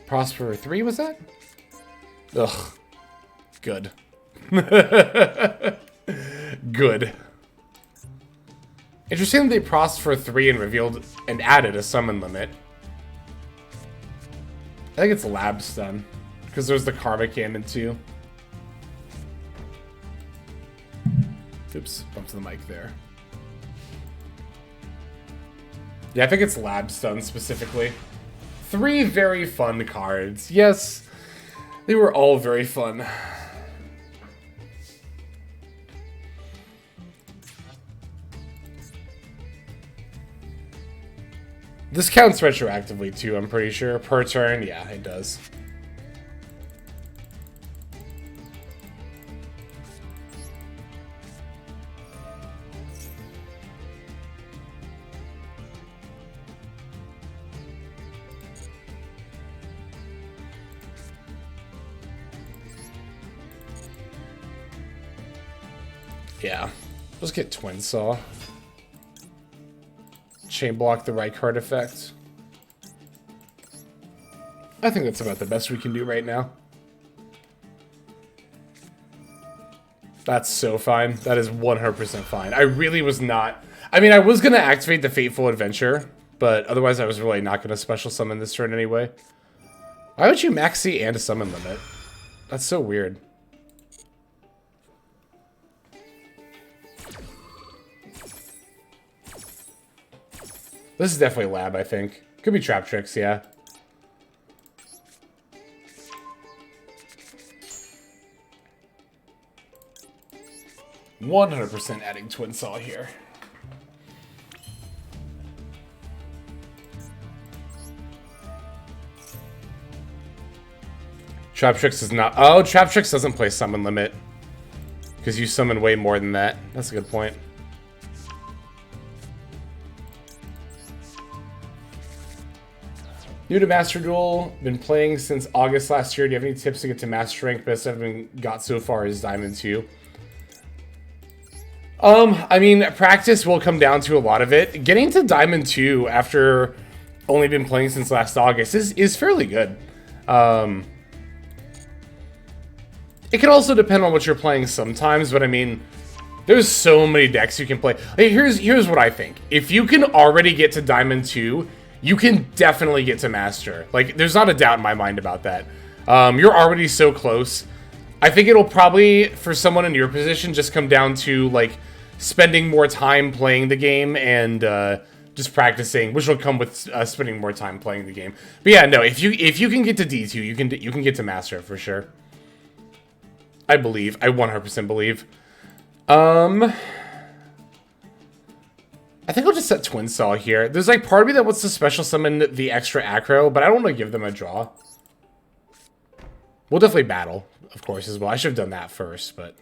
Prosper 3, was that? Ugh. Good. Good. Interesting that they Prosper 3 and revealed and added a summon limit. I think it's Lab Stun. Because there's the Karma Cannon too. Oops, bumped the mic there. Yeah, I think it's Lab Stun specifically. 3 very fun cards. Yes, they were all very fun. This counts retroactively too, I'm pretty sure. Per turn, yeah, it does. Yeah, let's get Twin Saw. Chain block the right card effect. I think that's about the best we can do right now. That's so fine. That is 100% fine. I really was not... I mean, I was going to activate the Fateful Adventure, but otherwise I was really not going to special summon this turn anyway. Why would you maxi and a summon limit? That's so weird. This is definitely Lab, I think. Could be Trap Tricks, yeah. "100% adding Twin Saw here. Trap Tricks is not... Oh, Trap Tricks doesn't play Summon Limit. Because you summon way more than that. That's a good point. New to Master Duel, been playing since August last year. Do you have any tips to get to Master Rank? Best I've been got so far is Diamond 2. I mean, practice will come down to a lot of it. Getting to Diamond 2 after only been playing since last August is fairly good. It can also depend on what you're playing sometimes, but I mean, there's so many decks you can play. Like, here's what I think. If you can already get to Diamond 2, you can definitely get to Master. Like, there's not a doubt in my mind about that. You're already so close. I think it'll probably, for someone in your position, just come down to, like, spending more time playing the game and just practicing, which will come with spending more time playing the game. But yeah, no, if you can get to D2, you can get to Master for sure. I believe. I 100% believe. I think I'll just set Twin Saw here. There's like part of me that wants to special summon the extra Acro, but I don't want to give them a draw. We'll definitely battle, of course, as well. I should have done that first, but...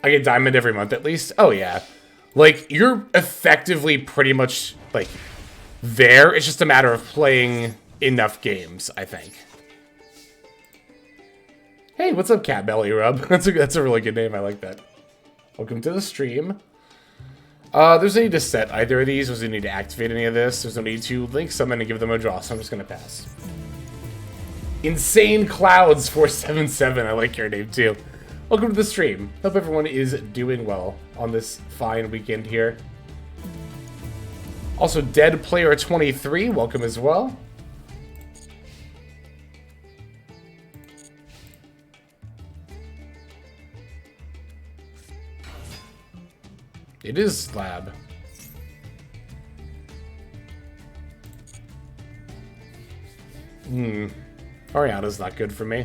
I get Diamond every month at least? Oh, yeah. Like, you're effectively pretty much, like, there. It's just a matter of playing enough games, I think. Hey, what's up, Cat Belly Rub? That's a really good name. I like that. Welcome to the stream. There's no need to set either of these. There's no need to activate any of this. There's no need to link summon and give them a draw, so I'm just going to pass. Insane Clouds 477. I like your name, too. Welcome to the stream. Hope everyone is doing well on this fine weekend here. Also, Dead Player 23, welcome as well. It is Lab. Ariana's not good for me.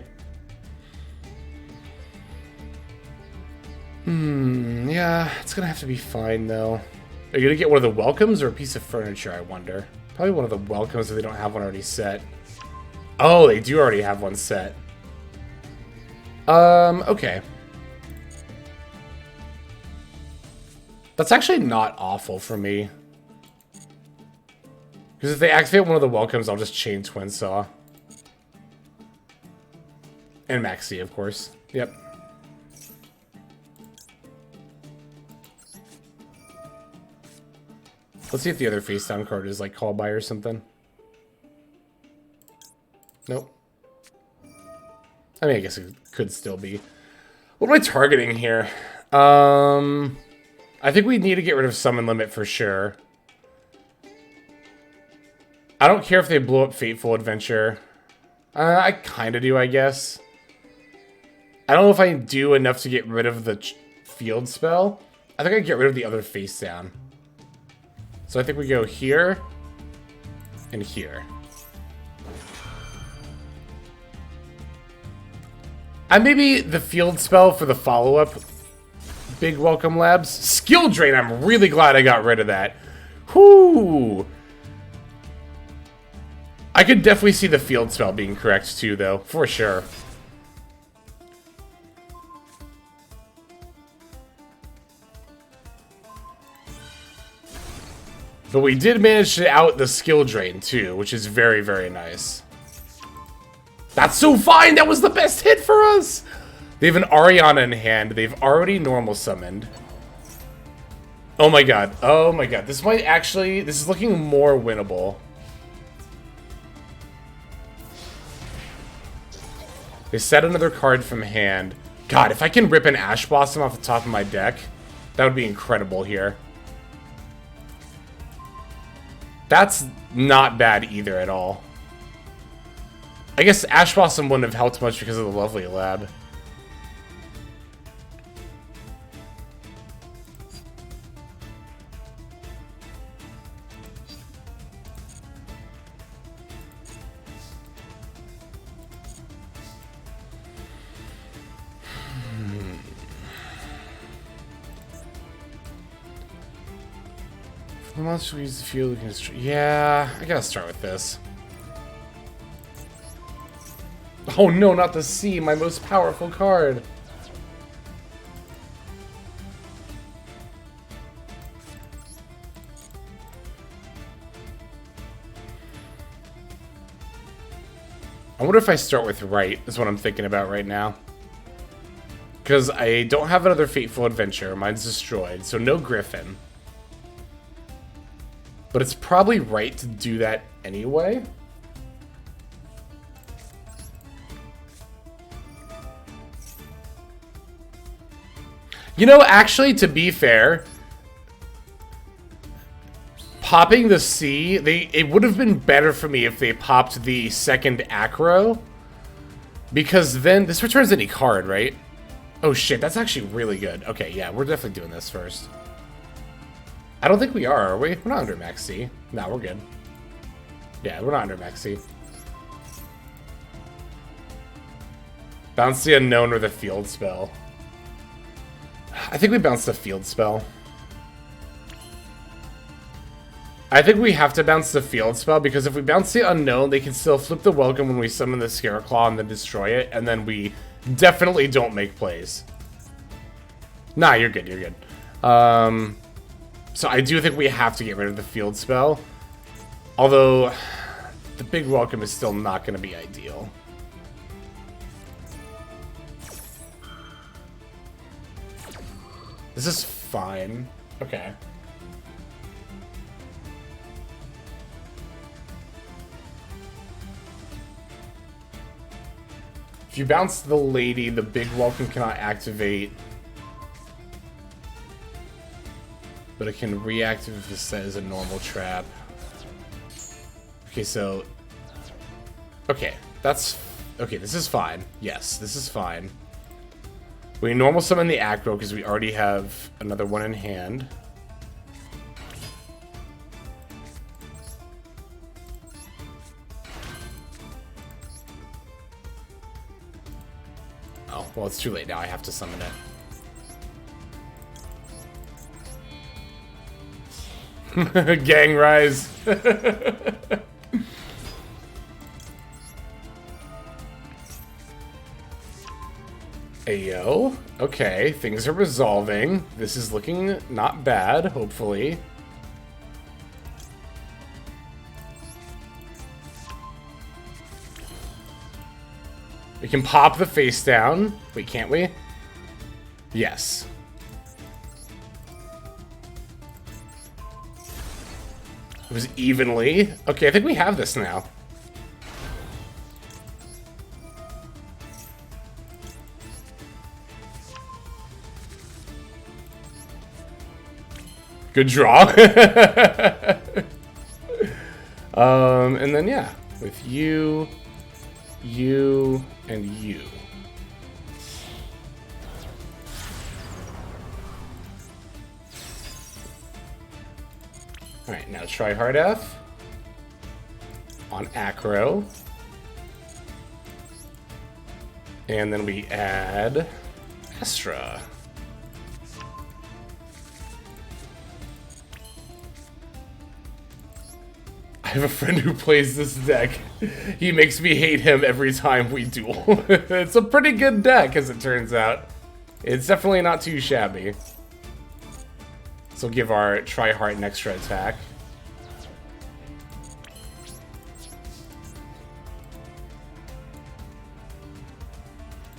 Yeah, it's gonna have to be fine though. Are you gonna get one of the welcomes or a piece of furniture, I wonder? Probably one of the welcomes if they don't have one already set. Oh, they do already have one set. Okay. That's actually not awful for me. Because if they activate one of the welcomes, I'll just chain Twin Saw. And Maxi, of course. Yep. Let's see if the other face down card is like call by or something. Nope. I mean, I guess it could still be. What am I targeting here? I think we need to get rid of Summon Limit for sure. I don't care if they blow up Fateful Adventure. I kind of do, I guess. I don't know if I do enough to get rid of the field spell. I think I get rid of the other face down. So I think we go here and here. And maybe the field spell for the follow-up Big Welcome Labs. Skill Drain, I'm really glad I got rid of that. Whoo! I could definitely see the field spell being correct too, though, for sure. But we did manage to out the skill drain too, which is very, very nice. That's so fine! That was the best hit for us! They have an Ariana in hand. They've already normal summoned. Oh my god. Oh my god. This might actually... This is looking more winnable. They set another card from hand. God, if I can rip an Ash Blossom off the top of my deck, that would be incredible here. That's not bad either at all. I guess Ash Blossom wouldn't have helped much because of the Lovely Lab. The monster will use the field against... Yeah, I gotta start with this. Oh no, not the C, my most powerful card. I wonder if I start with right, is what I'm thinking about right now. Because I don't have another Fateful Adventure, mine's destroyed, so no Griffin. But it's probably right to do that anyway. You know, actually, to be fair, popping the C, it would have been better for me if they popped the second Acro. Because then, this returns any card, right? Oh shit, that's actually really good. Okay, yeah, we're definitely doing this first. I don't think we are we? We're not under Max C. No, we're good. Yeah, we're not under Max C. Bounce the Unknown or the Field Spell. I think we bounced the Field Spell. I think we have to bounce the Field Spell, because if we bounce the Unknown, they can still flip the Welcome when we summon the SCARECLAW and then destroy it, and then we definitely don't make plays. Nah, you're good, you're good. So I do think we have to get rid of the Field Spell. Although, the Big Welcome is still not going to be ideal. This is fine. Okay. If you bounce the Lady, the Big Welcome cannot activate. But it can reactivate if it's set as a normal trap. Okay, so... Okay, that's... Okay, this is fine. Yes, this is fine. We normal summon the Acro because we already have another one in hand. Oh, well, it's too late now. I have to summon it. Gang rise. Ayo. Okay, things are resolving. This is looking not bad, hopefully. We can pop the face down. Wait, can't we? Yes. It was evenly. Okay, I think we have this now. Good draw. And then, yeah, with you, and you. All right, now try hard F on acro. And then we add Astra. I have a friend who plays this deck. He makes me hate him every time we duel. It's a pretty good deck, as it turns out. It's definitely not too shabby. So give our Tri-Heart an extra attack.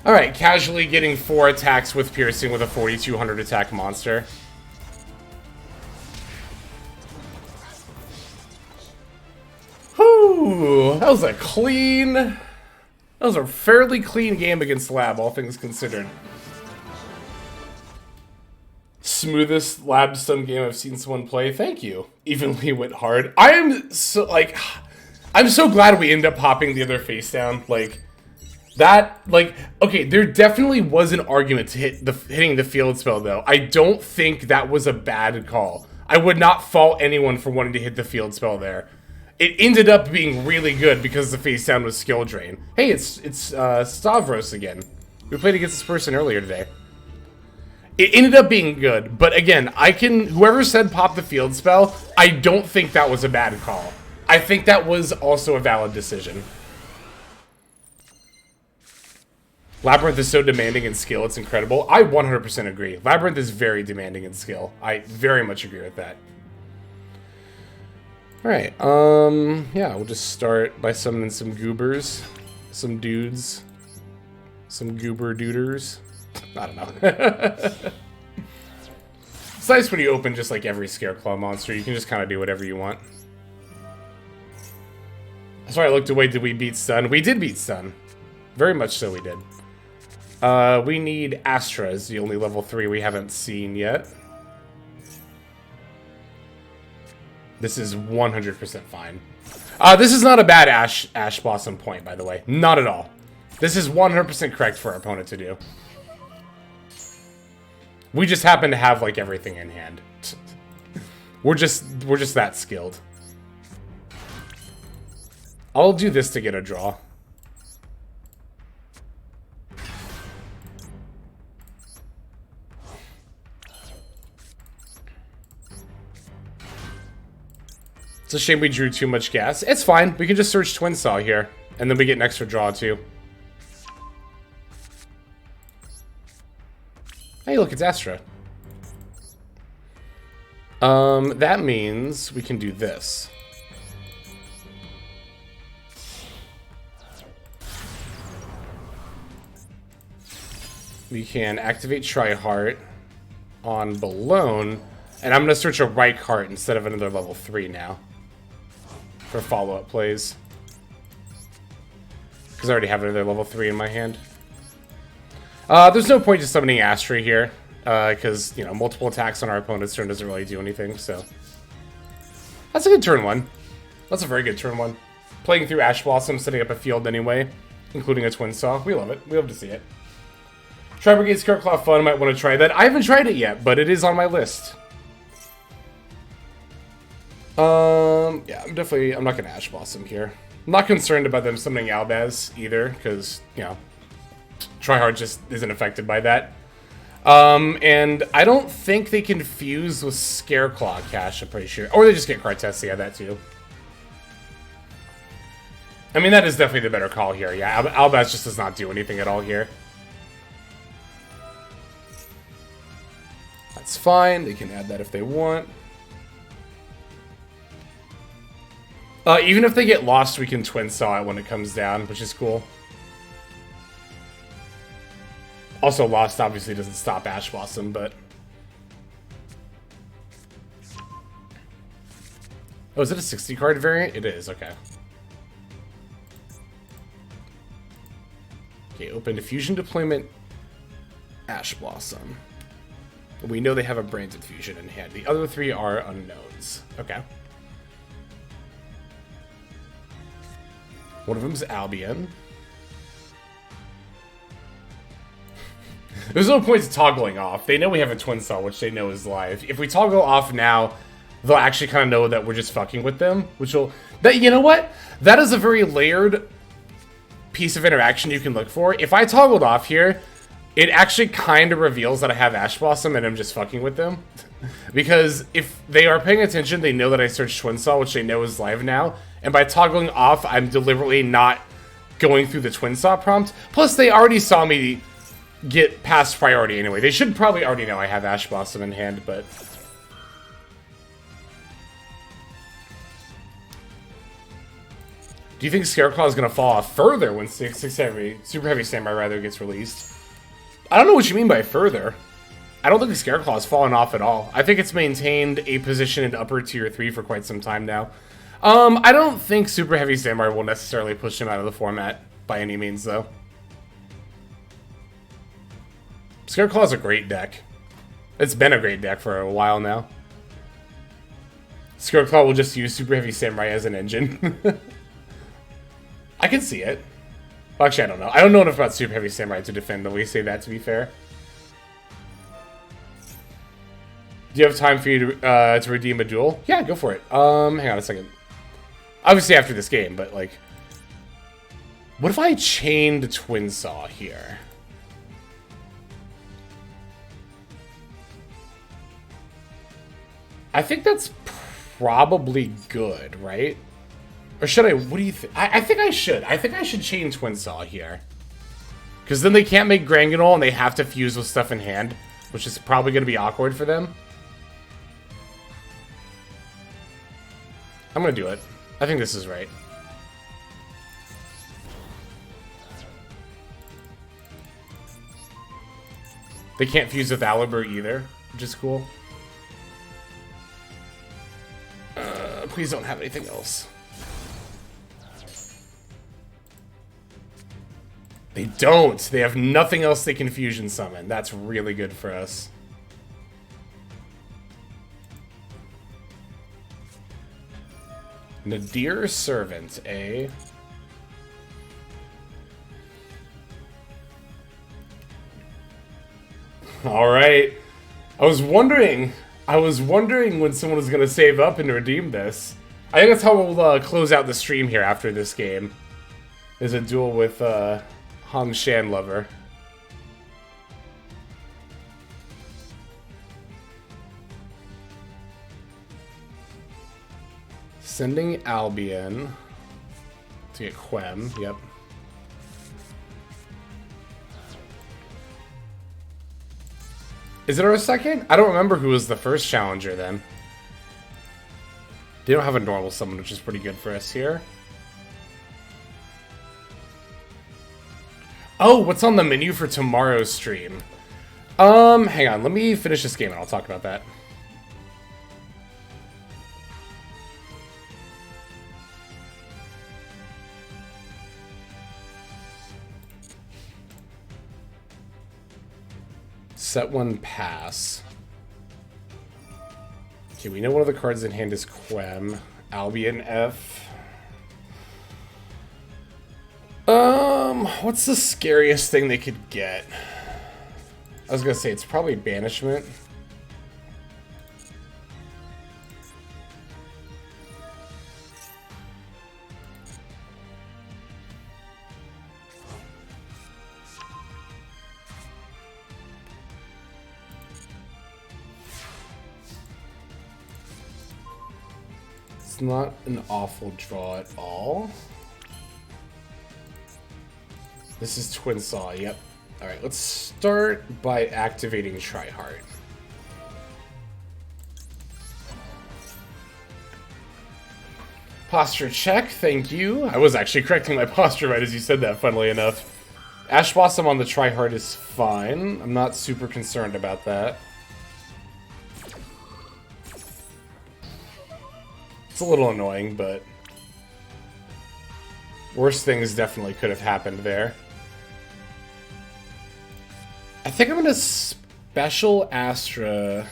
Alright, casually getting 4 attacks with piercing with a 4200 attack monster. Whew, that was a fairly clean game against Lab, all things considered. Smoothest Lab stun game I've seen someone play. Thank you. Evenly went hard. I'm so glad we ended up popping the other face down. Okay, there definitely was an argument to hitting the field spell, though. I don't think that was a bad call. I would not fault anyone for wanting to hit the field spell there. It ended up being really good because the face down was skill drain. Hey, it's Stavros again. We played against this person earlier today. It ended up being good, but again, whoever said pop the field spell, I don't think that was a bad call. I think that was also a valid decision. Labyrinth is so demanding in skill, it's incredible. I 100% agree. Labyrinth is very demanding in skill. I very much agree with that. Alright, yeah, we'll just start by summoning some goobers. Some dudes. Some goober duders. I don't know. It's nice when you open just like every Scareclaw monster. You can just kind of do whatever you want. Sorry, I looked away. Did we beat Stun? We did beat Stun. Very much so we did. We need Astra as the only level 3 we haven't seen yet. This is 100% fine. This is not a bad Ash Blossom point, by the way. Not at all. This is 100% correct for our opponent to do. We just happen to have, like, everything in hand. We're just that skilled. I'll do this to get a draw. It's a shame we drew too much gas. It's fine. We can just search Twin Saw here. And then we get an extra draw, too. Hey, look, it's Astra. That means we can do this. We can activate Tri-Heart on Balone. And I'm going to search a right heart instead of another level 3 now. For follow-up plays. Because I already have another level 3 in my hand. There's no point to summoning Astra here. Because, you know, multiple attacks on our opponent's turn doesn't really do anything, so. That's a good turn 1. That's a very good turn 1. Playing through Ash Blossom, setting up a field anyway. Including a Twin Saw. We love it. We love to see it. Tri-Brigade SCARECLAW Fun, might want to try that. I haven't tried it yet, but it is on my list. Yeah, I'm not gonna Ash Blossom here. I'm not concerned about them summoning Albaz either, because, you know, Tri-Hard just isn't affected by that. And I don't think they can fuse with SCARECLAW cash, I'm pretty sure. Or they just get card tests, yeah, that too. I mean, that is definitely the better call here. Yeah, Albaz just does not do anything at all here. That's fine. They can add that if they want. Even if they get lost, we can Twin Saw it when it comes down, which is cool. Also, Lost obviously doesn't stop Ash Blossom, but... Oh, is it a 60 card variant? It is, okay. Okay, open Diffusion Deployment, Ash Blossom. We know they have a Branded Fusion in hand. The other three are unknowns. Okay. One of them's Albion. There's no point to toggling off. They know we have a Twin Saw, which they know is live. If we toggle off now, they'll actually kind of know that we're just fucking with them, which will... You know what? That is a very layered piece of interaction you can look for. If I toggled off here, it actually kind of reveals that I have Ash Blossom and I'm just fucking with them. Because if they are paying attention, they know that I searched Twin Saw, which they know is live now. And by toggling off, I'm deliberately not going through the Twin Saw prompt. Plus, they already saw me get past priority anyway. They should probably already know I have Ash Blossom in hand, but... Do you think SCARECLAW is going to fall off further when Super Heavy Samurai rather gets released? I don't know what you mean by further. I don't think SCARECLAW has fallen off at all. I think it's maintained a position in upper tier 3 for quite some time now. I don't think Super Heavy Samurai will necessarily push him out of the format by any means, though. SCARECLAW is a great deck. It's been a great deck for a while now. SCARECLAW will just use Super Heavy Samurai as an engine. I can see it. Well, actually, I don't know. I don't know enough about Super Heavy Samurai to defend the way say that, to be fair. Do you have time for you to redeem a duel? Yeah, go for it. Hang on a second. Obviously after this game, but like... What if I chained Twin Saw here? I think that's probably good, right? Or should I? What do you think? I think I should. I think I should chain Twin Saw here. Because then they can't make Granganol and they have to fuse with stuff in hand, which is probably going to be awkward for them. I'm going to do it. I think this is right. They can't fuse with Alibur either, which is cool. Please don't have anything else. They don't. They have nothing else they can fusion summon. That's really good for us. Nadir Servant, eh? Alright. I was wondering when someone was going to save up and redeem this. I think that's how we'll close out the stream here after this game. Is a duel with Hong Shan Lover. Sending Albion to get Quem, yep. Is it our second? I don't remember who was the first challenger then. They don't have a normal summon, which is pretty good for us here. Oh, what's on the menu for tomorrow's stream? Hang on, let me finish this game and I'll talk about that. Set one pass. Okay, we know one of the cards in hand is Quem. Albion F. What's the scariest thing they could get? I was gonna say it's probably Banishment. It's not an awful draw at all. This is Twin Saw, yep. Alright, let's start by activating Tryhard. Posture check, thank you. I was actually correcting my posture right as you said that, funnily enough. Ash Blossom on the Tryhard is fine. I'm not super concerned about that. It's a little annoying, but worse things definitely could have happened there. I think I'm gonna special Astra.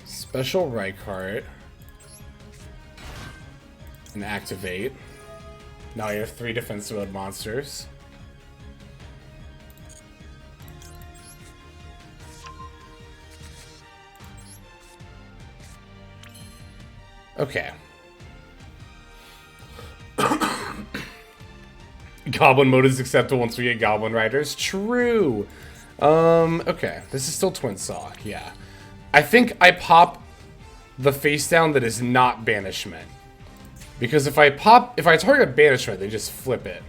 Special Rykart. And activate. Now you have 3 defensive mode monsters. Okay. Goblin mode is acceptable once we get Goblin Riders. True. Okay. This is still Twin Saw. Yeah. I think I pop the face down that is not Banishment. Because if I target Banishment, they just flip it.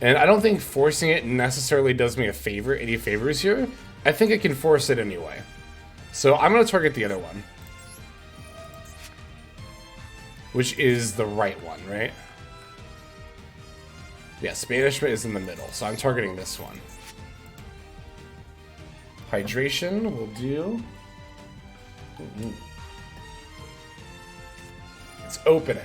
And I don't think forcing it necessarily does me any favors here. I think I can force it anyway. So I'm going to target the other one. Which is the right one, right? Yes, Banishment is in the middle, so I'm targeting this one. Hydration will do. It's opening.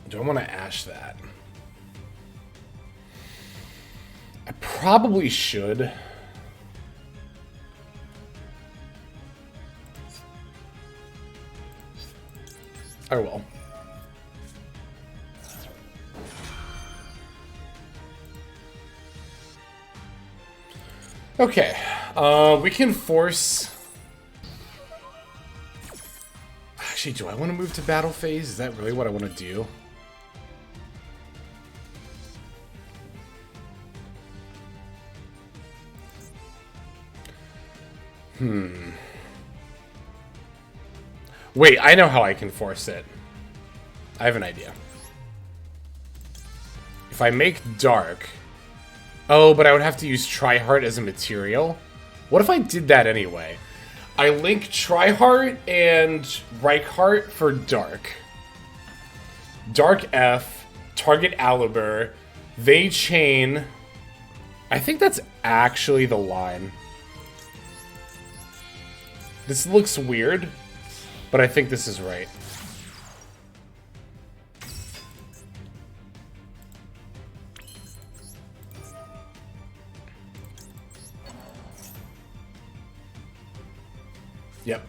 Do I want to Ash that? I probably should. I will. Okay. We can force... Actually, do I want to move to battle phase? Is that really what I want to do? Wait, I know how I can force it. I have an idea. If I make dark... Oh, but I would have to use Tryhard as a material? What if I did that anyway? I link Tryhard and Rykart for dark. Dark F, target Alibur, they chain... I think that's actually the line. This looks weird, but I think this is right. Yep.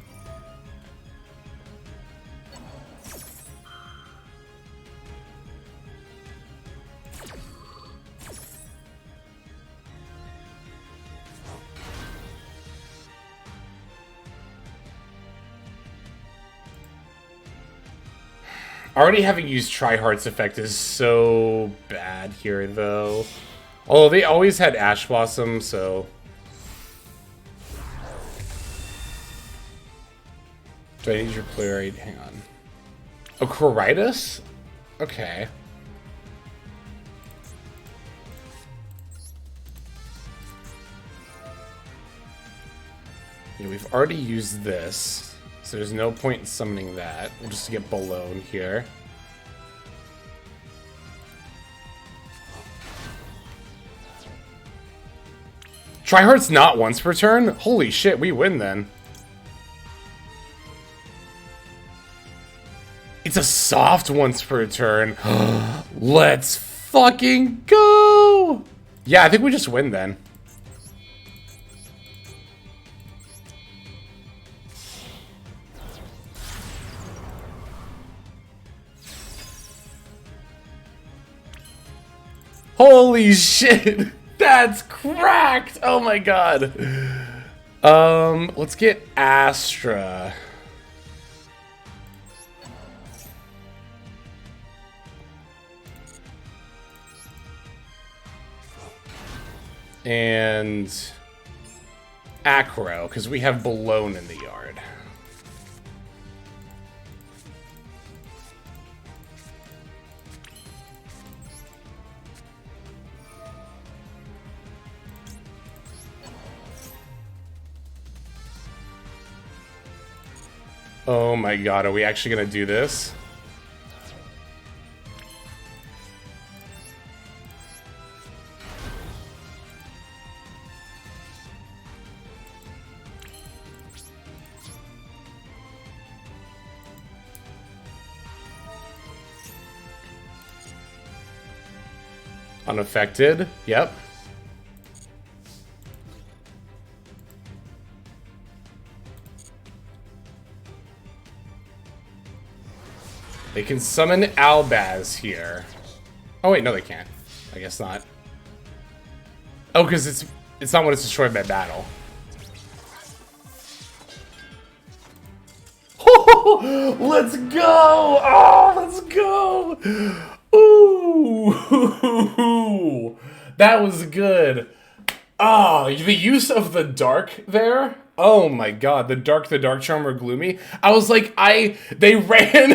Already having used Tryhard's effect is so bad here, though. Although they always had Ash Blossom, so... Do I need your player? Hang on. Oh, Coritus? Okay. Yeah, we've already used this, so there's no point in summoning that. We'll just get Balone here. Tryhard's not once per turn? Holy shit, we win then. It's a soft once per turn. Let's fucking go! Yeah, I think we just win then. Holy shit! That's cracked! Oh my god. Let's get Astra. And Acro, because we have Balone in the yard. Oh my god, are we actually gonna do this? Unaffected, yep. They can summon Albaz here. Oh wait, no they can't. I guess not. Oh, because it's not when it's destroyed by battle. Let's go! Oh, let's go! Ooh! That was good. Oh, the use of the dark there. Oh my god, the dark charmer gloomy. I was like, they ran.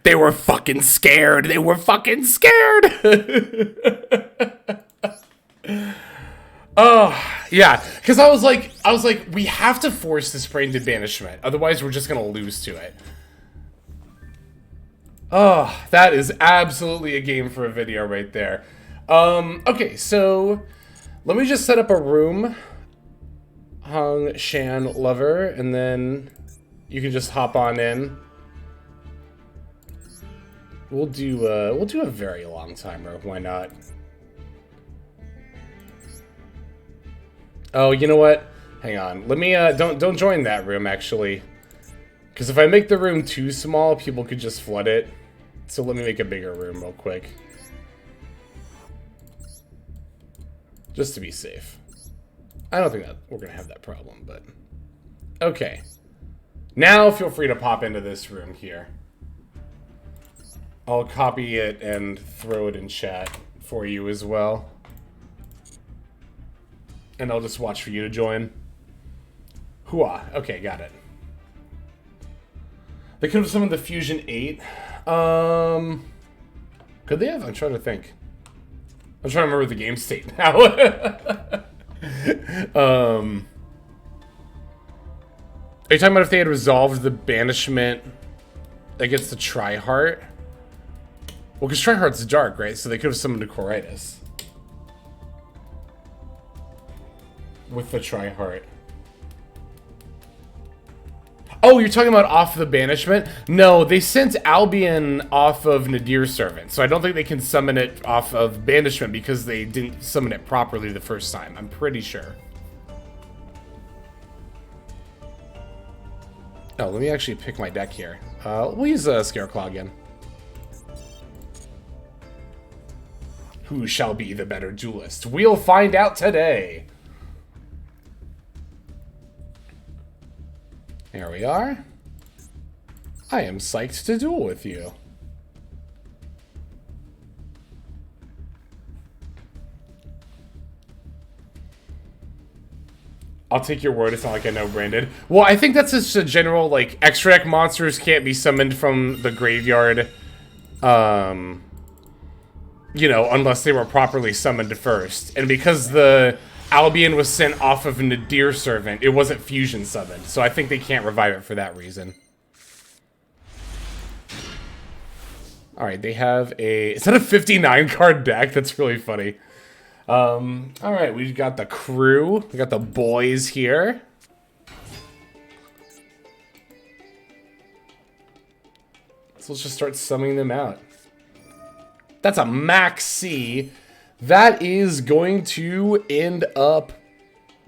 They were fucking scared. They were fucking scared. Oh, yeah, because I was like, we have to force this brain to banishment. Otherwise, we're just gonna lose to it. Oh, that is absolutely a game for a video right there. Okay, so let me just set up a room. Hung Shan Lover, and then you can just hop on in. We'll do a very long timer. Why not? Oh, you know what? Hang on. Let me don't join that room actually, because if I make the room too small, people could just flood it. So let me make a bigger room real quick, just to be safe. I don't think that we're gonna have that problem, but okay. Now feel free to pop into this room here. I'll copy it and throw it in chat for you as well. And I'll just watch for you to join. Hooah. Okay, got it. They could have summoned the Fusion 8. Could they have? I'm trying to think. I'm trying to remember the game state now. Are you talking about if they had resolved the banishment against the Triheart? Well, because Triheart's dark, right? So they could have summoned a Coritis with the Triheart. Oh, you're talking about off the banishment? No, they sent Albion off of Nadir's Servant, so I don't think they can summon it off of banishment because they didn't summon it properly the first time. I'm pretty sure. Oh, let me actually pick my deck here. We'll use SCARECLAW again. Who shall be the better duelist? We'll find out today. There we are. I am psyched to duel with you. I'll take your word, it's not like I know Brandon. Well, I think that's just a general, like, extra deck monsters can't be summoned from the graveyard, you know, unless they were properly summoned first. And because the Albion was sent off of Nadir's Servant, it wasn't fusion summoned, so I think they can't revive it for that reason. Alright, they have a... Is that a 59 card deck? That's really funny. Alright, we've got the crew. We got the boys here. So let's just start summoning them out. That's a max C. That is going to end up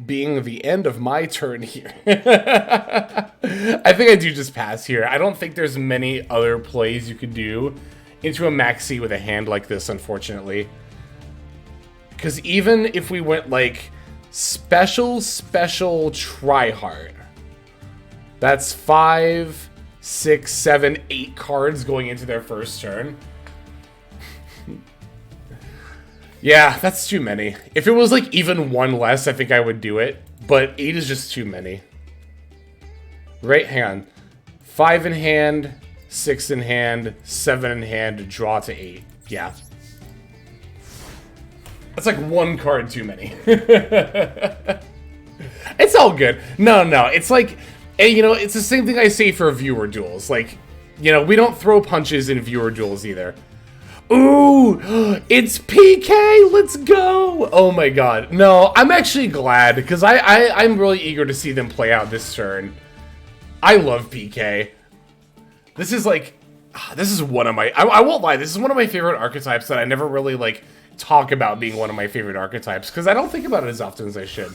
being the end of my turn here. I think I do just pass here. I don't think there's many other plays you could do into a maxi with a hand like this, unfortunately. Because even if we went like special Triheart, that's 5, 6, 7, 8 cards going into their first turn. Yeah, that's too many. If it was like even one less, I think I would do it. But 8 is just too many. Right, hang on. 5 in hand, 6 in hand, 7 in hand, draw to 8. Yeah. That's like one card too many. It's all good. No, it's like, you know, it's the same thing I say for viewer duels. Like, you know, we don't throw punches in viewer duels either. Ooh, it's PK, let's go. Oh my god. No, I'm actually glad, because I'm really eager to see them play out this turn. I love PK. This is like, this is one of my, I won't lie, this is one of my favorite archetypes that I never really, like, talk about being one of my favorite archetypes, because I don't think about it as often as I should.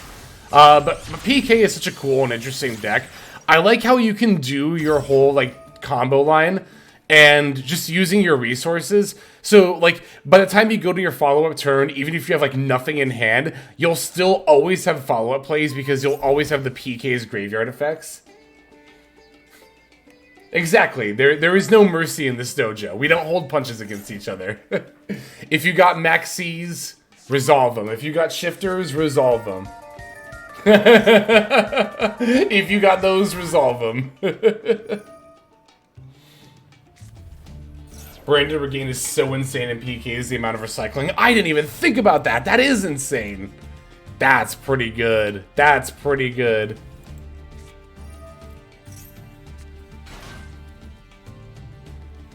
But PK is such a cool and interesting deck. I like how you can do your whole, like, combo line and just using your resources. So, like, by the time you go to your follow-up turn, even if you have, like, nothing in hand, you'll still always have follow-up plays because you'll always have the PK's graveyard effects. Exactly. There is no mercy in this dojo. We don't hold punches against each other. If you got maxis, resolve them. If you got shifters, resolve them. If you got those, resolve them. Branded Regain is so insane in PKs, the amount of recycling. I didn't even think about that. That is insane. That's pretty good. That's pretty good.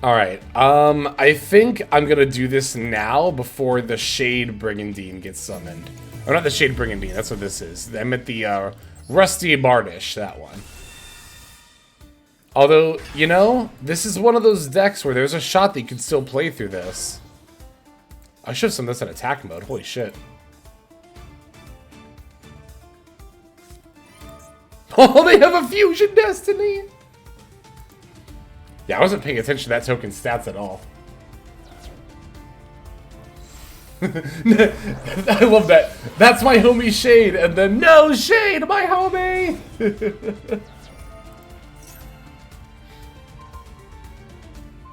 Alright, I think I'm gonna do this now before the Shade Brigandine gets summoned. Or not the Shade Brigandine, that's what this is. I meant the Rusty Bardish, that one. Although, you know, this is one of those decks where there's a shot that you can still play through this. I should have sent this in attack mode, holy shit. Oh, they have a Fusion Destiny! Yeah, I wasn't paying attention to that token's stats at all. I love that. That's my homie Shade, and then no Shade, my homie!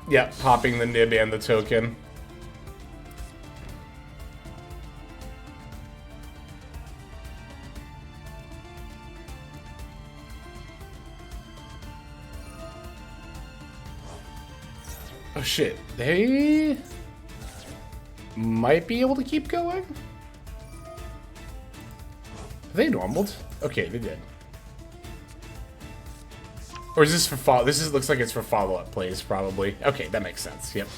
Yeah, popping the nib and the token. Oh shit, they might be able to keep going? They normaled? Okay, they did. Or is this for follow? This looks like it's for follow-up plays, probably. Okay, that makes sense. Yep.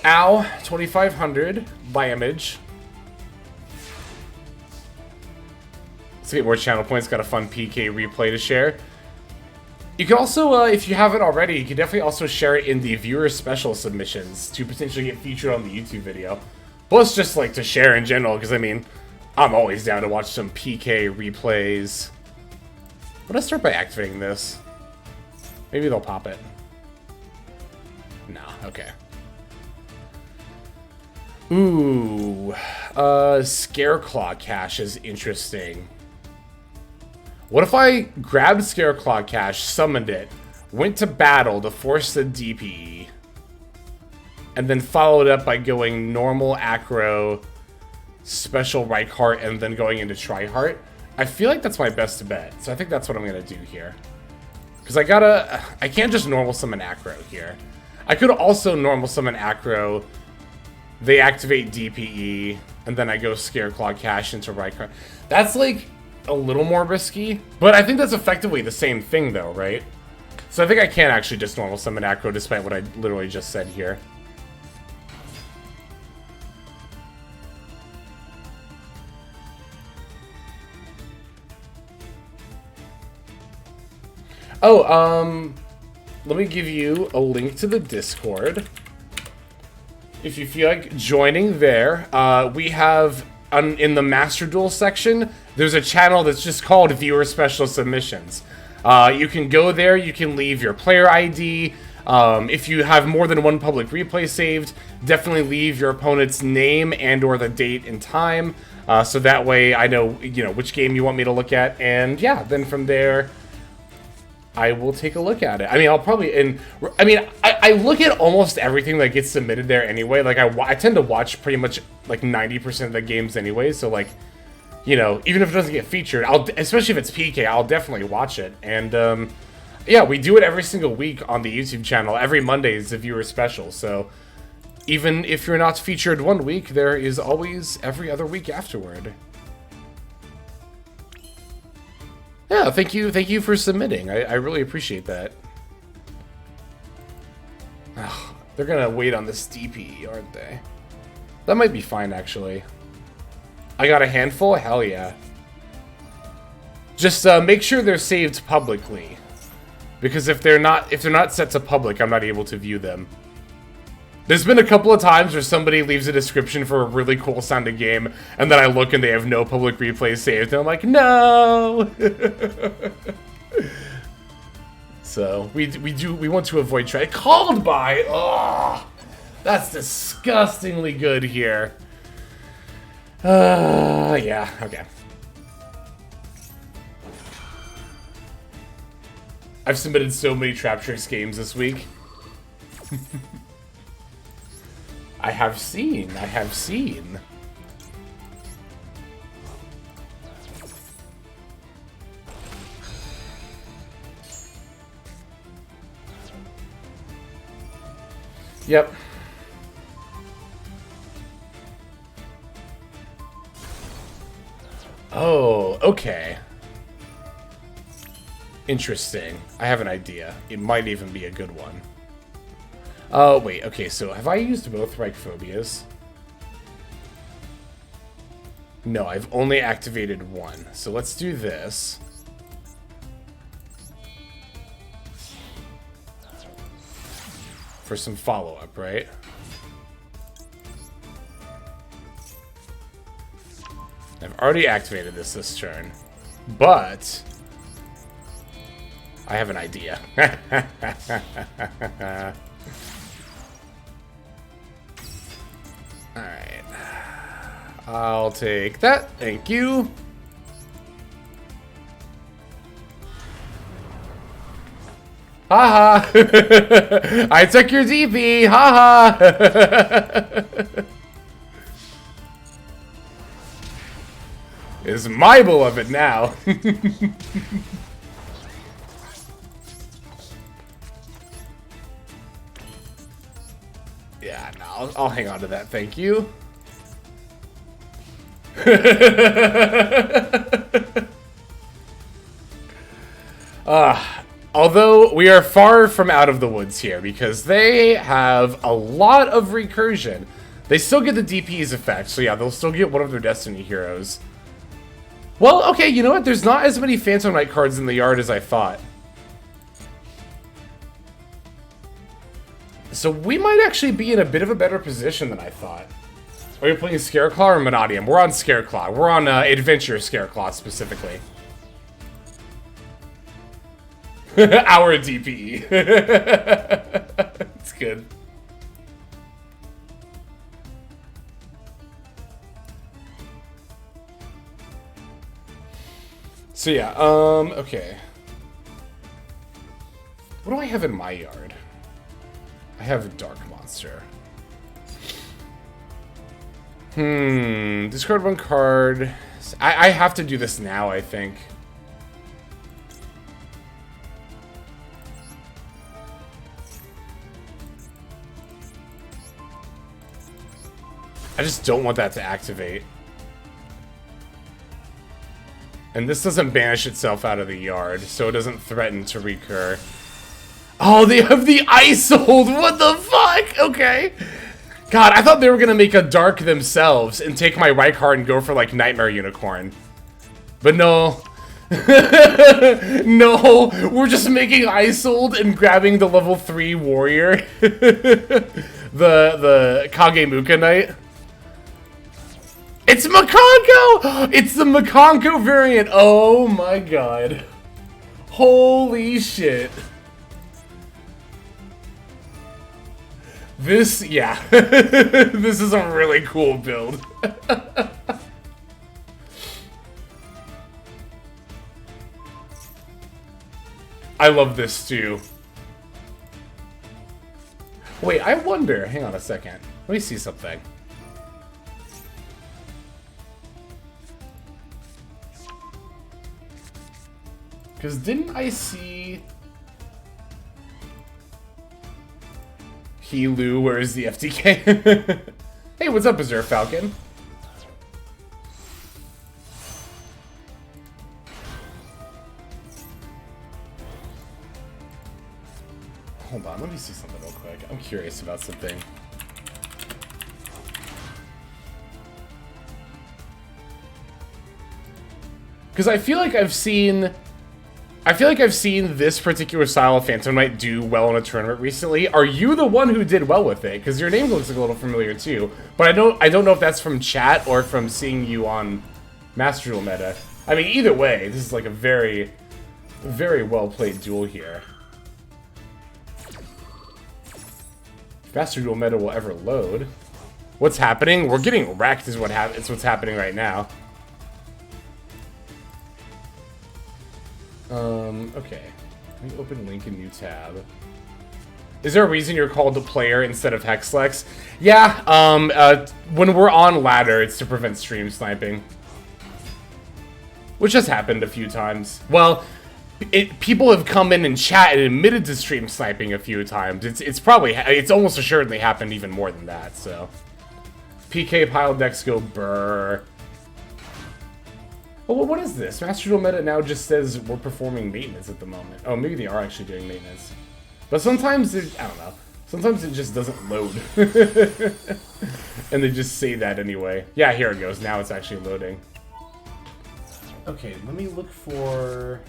Ow, 2,500 by image. Let's get more channel points. Got a fun PK replay to share. You can also, if you haven't already, you can definitely also share it in the viewer special submissions to potentially get featured on the YouTube video. Plus, just like to share in general, because I mean, I'm always down to watch some PK replays. What if I start by activating this? Maybe they'll pop it. No, okay. Ooh, SCARECLAW cache is interesting. What if I grabbed SCARECLAW cache, summoned it, went to battle to force the DPE, and then followed up by going normal acro, special Reichardt, and then going into Triheart? I feel like that's my best bet, so I think that's what I'm gonna do here. Because I can't just normal summon acro here. I could also normal summon acro, they activate DPE, and then I go SCARECLAW cache into Reichardt. That's like a little more risky, but I think that's effectively the same thing though, right? So I think I can actually just normal summon acro despite what I literally just said here. Oh, let me give you a link to the Discord. If you feel like joining there, we have, in the Master Duel section, there's a channel that's just called Viewer Special Submissions. You can go there, you can leave your player ID. If you have more than one public replay saved, definitely leave your opponent's name and or the date and time. So that way I know, which game you want me to look at. And yeah, then from there, I will take a look at it. I mean, I'll probably, I look at almost everything that gets submitted there anyway. Like, I tend to watch pretty much, like, 90% of the games anyway, so, like, you know, even if it doesn't get featured, especially if it's PK, I'll definitely watch it. And, yeah, we do it every single week on the YouTube channel. Every Monday is a viewer special, so even if you're not featured one week, there is always every other week afterward. Yeah, thank you for submitting. I really appreciate that. Oh, they're gonna wait on this DP, aren't they? That might be fine, actually. I got a handful? Hell yeah. Just make sure they're saved publicly, because if they're not set to public, I'm not able to view them. There's been a couple of times where somebody leaves a description for a really cool sounding game, and then I look and they have no public replays saved, and I'm like, no! So, we want to avoid called by! Oh, that's disgustingly good here. Yeah, okay. I've submitted so many Trap Tricks games this week. I have seen. Yep. Oh, okay. Interesting. I have an idea. It might even be a good one. Oh, wait, okay, so have I used both Reichphobias? No, I've only activated one. So let's do this. For some follow-up, right? I've already activated this turn, but I have an idea. Alright. I'll take that. Thank you. Haha. I took your DP. Haha. It's my beloved now. Yeah, no, I'll hang on to that, thank you. Although we are far from out of the woods here, because they have a lot of recursion. They still get the DP's effect, so yeah, they'll still get one of their Destiny heroes. Well, okay, you know what? There's not as many Phantom Knight cards in the yard as I thought. So we might actually be in a bit of a better position than I thought. Are you playing Scareclaw or Manadium? We're on Scareclaw. We're on Adventure Scareclaw specifically. Our DPE. It's good. So yeah, okay. What do I have in my yard? I have a Dark Monster. Discard one card. I have to do this now, I think. I just don't want that to activate. And this doesn't banish itself out of the yard, so it doesn't threaten to recur. Oh, they have the Isold! What the fuck? Okay. God, I thought they were gonna make a Dark themselves and take my right card and go for, like, Nightmare Unicorn. But no. No, we're just making Isold and grabbing the level 3 warrior. the Kagemuka Knight. It's Makonko! It's the Makonko variant! Oh my god. Holy shit. This, yeah. This is a really cool build. I love this too. Wait, I wonder. Hang on a second. Let me see something. Because didn't I see... Lu, where is the FTK? Hey, what's up, Azure Falcon? Hold on, let me see something real quick. I'm curious about something. Because I feel like I've seen this particular style of Phantom Knight do well in a tournament recently. Are you the one who did well with it? Because your name looks like a little familiar too. But I don't know if that's from chat or from seeing you on Master Duel meta. I mean, either way, this is like a very, very well played duel here. If Master Duel meta will ever load. What's happening? We're getting wrecked is what's happening right now. Okay. Let me open link in new tab. Is there a reason you're called the player instead of Hexlex? Yeah, when we're on ladder, it's to prevent stream sniping. Which has happened a few times. Well, people have come in and chat and admitted to stream sniping a few times. It's almost assuredly happened even more than that, so. PK pile decks go burr. Oh, well, what is this? Master Duel meta now just says we're performing maintenance at the moment. Oh, maybe they are actually doing maintenance. But sometimes, I don't know. Sometimes it just doesn't load. And they just say that anyway. Yeah, here it goes. Now it's actually loading. Okay, let me look for...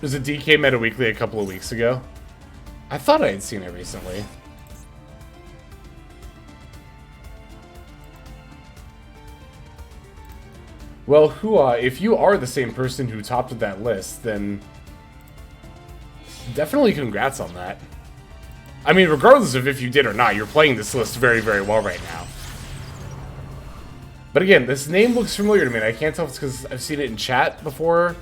There's a DK Meta Weekly a couple of weeks ago. I thought I had seen it recently. Well, Hua, if you are the same person who topped that list, then definitely congrats on that. I mean, regardless of if you did or not, you're playing this list very, very well right now. But again, this name looks familiar to me, and I can't tell if it's because I've seen it in chat before,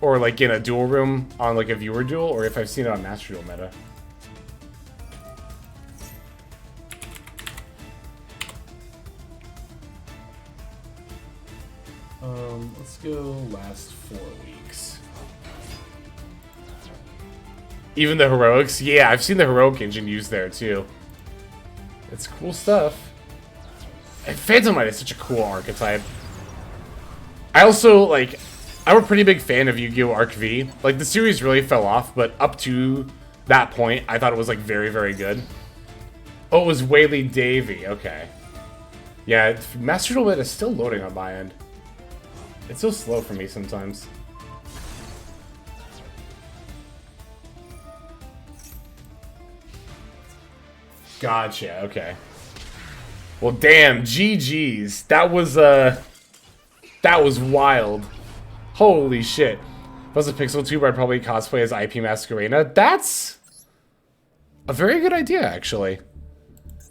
or like in a duel room on like a viewer duel, or if I've seen it on Master Duel meta. Let's go last 4 weeks. Even the heroics? Yeah, I've seen the heroic engine used there too. It's cool stuff. And Phantom Knight is such a cool archetype. I also, like, I'm a pretty big fan of Yu-Gi-Oh! Arc V. Like, the series really fell off, but up to that point, I thought it was, like, very, very good. Oh, it was Whaley Davy. Okay. Yeah, Master Duel meta is still loading on my end. It's so slow for me sometimes. Gotcha, okay. Well, damn, GG's. That was wild. Holy shit. If I was a pixel tuber, I'd probably cosplay as IP Masquerena. That's a very good idea, actually.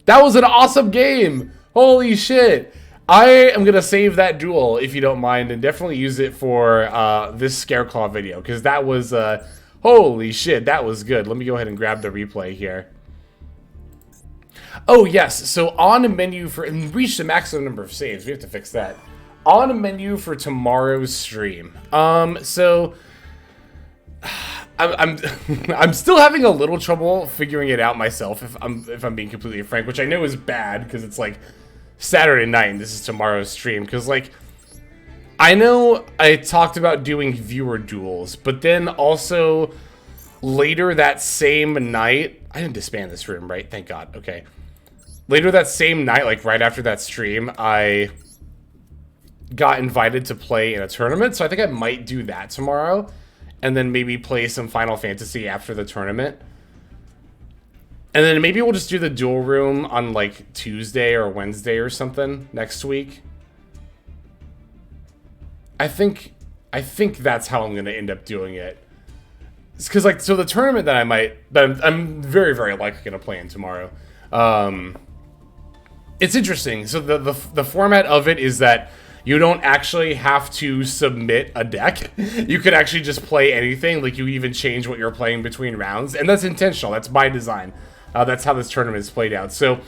That was an awesome game. Holy shit. I am going to save that duel, if you don't mind, and definitely use it for this SCARECLAW video, because that was, holy shit, that was good. Let me go ahead and grab the replay here. Oh, yes, so on a menu for, and reach the maximum number of saves, we have to fix that. On a menu for tomorrow's stream. So I'm still having a little trouble figuring it out myself, if I'm being completely frank, which I know is bad, because it's like Saturday night and this is tomorrow's stream, because like I know I talked about doing viewer duels, but then also later that same night, I didn't disband this room, right? Thank God. Okay. Later that same night, like right after that stream, I got invited to play in a tournament, so I think I might do that tomorrow, and then maybe play some Final Fantasy after the tournament. And then maybe we'll just do the duel room on like Tuesday or Wednesday or something next week. I think that's how I'm gonna end up doing it. It's because like, so the tournament that I'm very, very likely gonna play in tomorrow. It's interesting. So the format of it is that you don't actually have to submit a deck. You could actually just play anything. Like, you even change what you're playing between rounds. And that's intentional. That's by design. That's how this tournament is played out. So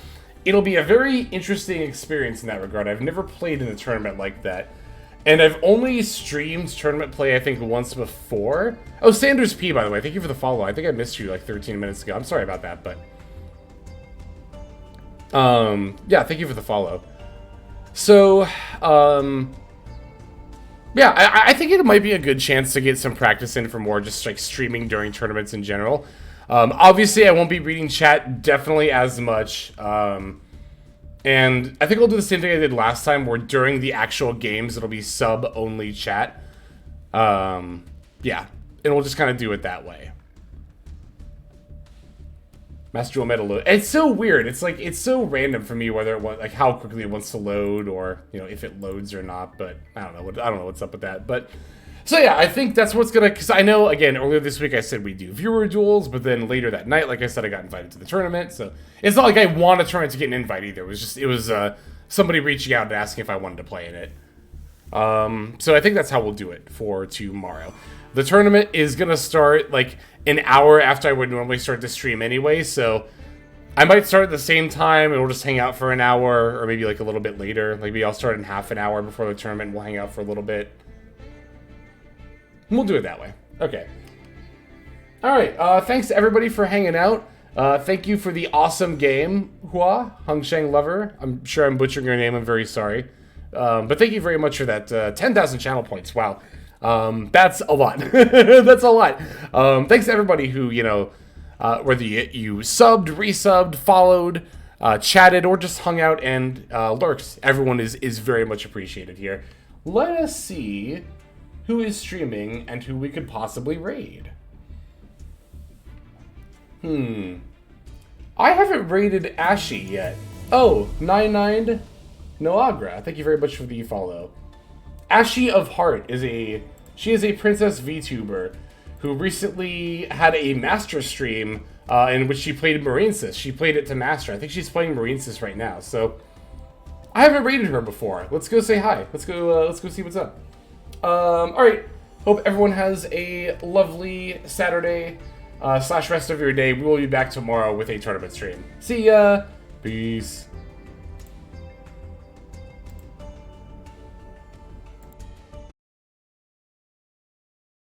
it'll be a very interesting experience in that regard. I've never played in a tournament like that. And I've only streamed tournament play, I think, once before. Oh, Sanders P, by the way. Thank you for the follow. I think I missed you like 13 minutes ago. I'm sorry about that, but... yeah, thank you for the follow. So, yeah, I think it might be a good chance to get some practice in for more just, like, streaming during tournaments in general. Obviously, I won't be reading chat definitely as much, and I think I'll do the same thing I did last time, where during the actual games, it'll be sub-only chat. Yeah, and we'll just kind of do it that way. Master Duel meta load. It's so weird. It's like, it's so random for me whether it wants, like, how quickly it wants to load, or, you know, if it loads or not. But I don't know. I don't know what's up with that. But so yeah, I think that's what's gonna. Because I know, again, earlier this week I said we do viewer duels, but then later that night, like I said, I got invited to the tournament. So it's not like I want a tournament to get an invite either. It was somebody reaching out and asking if I wanted to play in it. So I think that's how we'll do it for tomorrow. The tournament is gonna start like an hour after I would normally start the stream anyway, so I might start at the same time and we'll just hang out for an hour, or maybe like a little bit later. Maybe I'll start in half an hour before the tournament and we'll hang out for a little bit. We'll do it that way. Okay. Alright, thanks to everybody for hanging out. Thank you for the awesome game, Hua, Hung Sheng Lover. I'm sure I'm butchering your name, I'm very sorry. But thank you very much for that 10,000 channel points, wow. That's a lot. That's a lot. Thanks to everybody who, you know, whether you subbed, resubbed, followed, chatted, or just hung out and lurks. Everyone is very much appreciated here. Let us see who is streaming and who we could possibly raid. I haven't raided Ashy yet. Oh, 99 Noagra. Thank you very much for the follow. Ashy of Heart is she is a Princess VTuber who recently had a master stream in which she played Marinesis. She played it to master. I think she's playing Marinesis right now. So I haven't raided her before. Let's go say hi. Let's go see what's up. All right. Hope everyone has a lovely Saturday / rest of your day. We will be back tomorrow with a tournament stream. See ya. Peace.